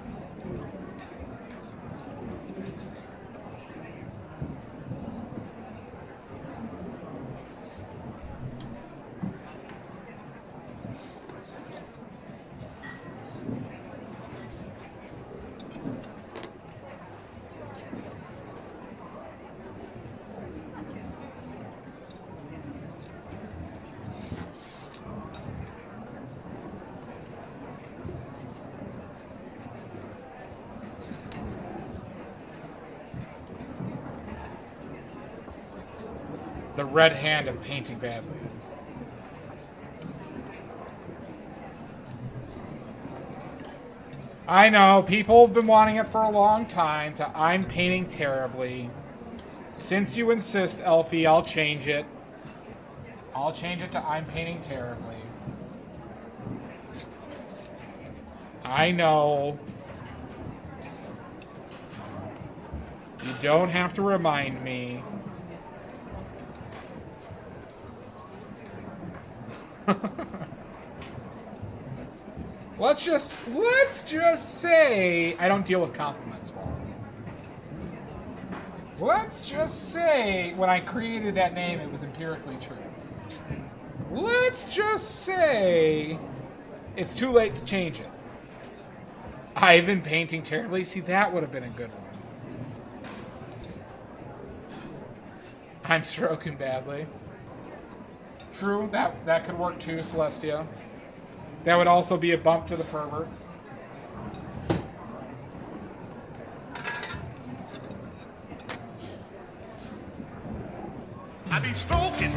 The red hand of painting badly. I know, people have been wanting it for a long time to I'm painting terribly. Since you insist, Elfie, I'll change it. I'll change it to I'm painting terribly. I know. You don't have to remind me. Let's just say I don't deal with compliments well. Let's just say when I created that name it was empirically true. Let's just say it's too late to change it. I've been painting terribly. See, that would have been a good one. I'm stroking badly. True, that could work too, Celestia. That would also be a bump to the perverts. I be stroking.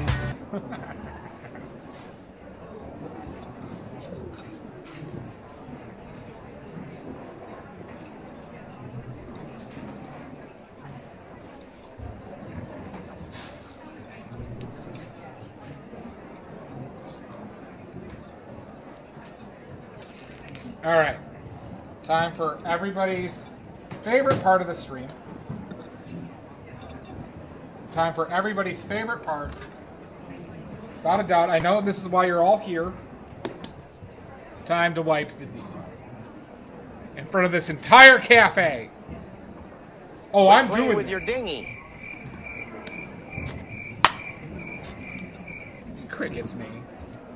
All right. Time for everybody's favorite part of the stream. Time for everybody's favorite part. Without a doubt, I know this is why you're all here. Time to wipe the D. In front of this entire cafe. Oh, I'm Playing doing with this. your dinghy. Crickets me.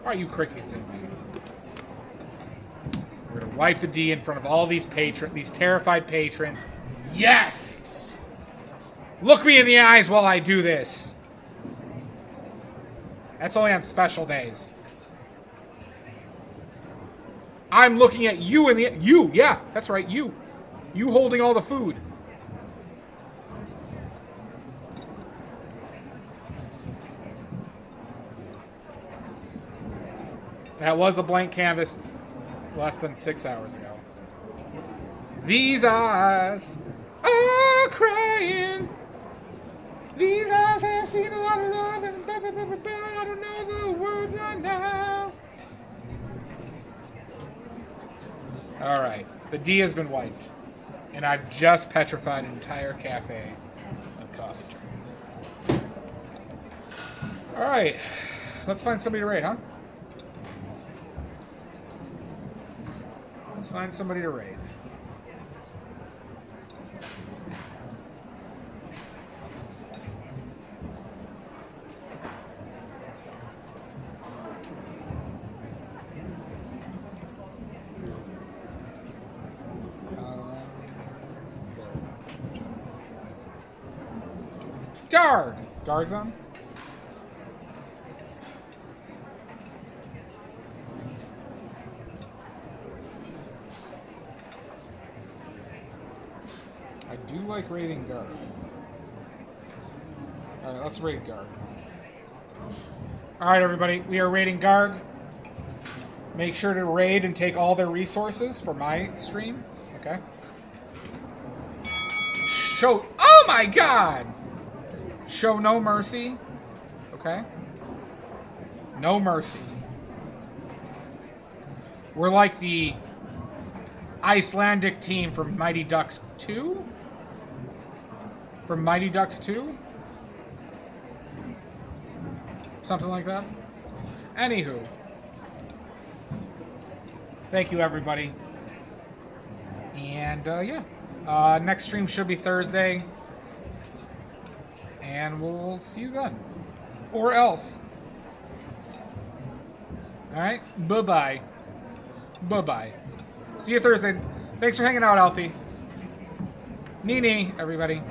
Why are you crickets in me? We're gonna wipe the D in front of all these these terrified patrons. Yes! Look me in the eyes while I do this. That's only on special days. I'm looking at you in the... You, yeah, that's right, you. You holding all the food. That was a blank canvas less than 6 hours ago. These eyes are crying. These eyes have seen a lot of love and I don't know the words right now. Alright, the D has been wiped. And I've just petrified an entire cafe of coffee drinks. Alright, let's find somebody to raid, huh? Let's find somebody to raid. Guard! Guard's on? I do like raiding guard. Alright, let's raid guard. Alright, everybody, we are raiding guard. Make sure to raid and take all their resources for my stream. Okay? show... Oh my god! Show no mercy. Okay. No mercy. We're like the Icelandic team from Mighty Ducks 2? From Mighty Ducks 2? Something like that. Anywho. Thank you, everybody. And, yeah. Next stream should be Thursday. And we'll see you then. Or else. Alright? Bye-bye. Bye-bye. See you Thursday. Thanks for hanging out, Alfie. Nee, everybody.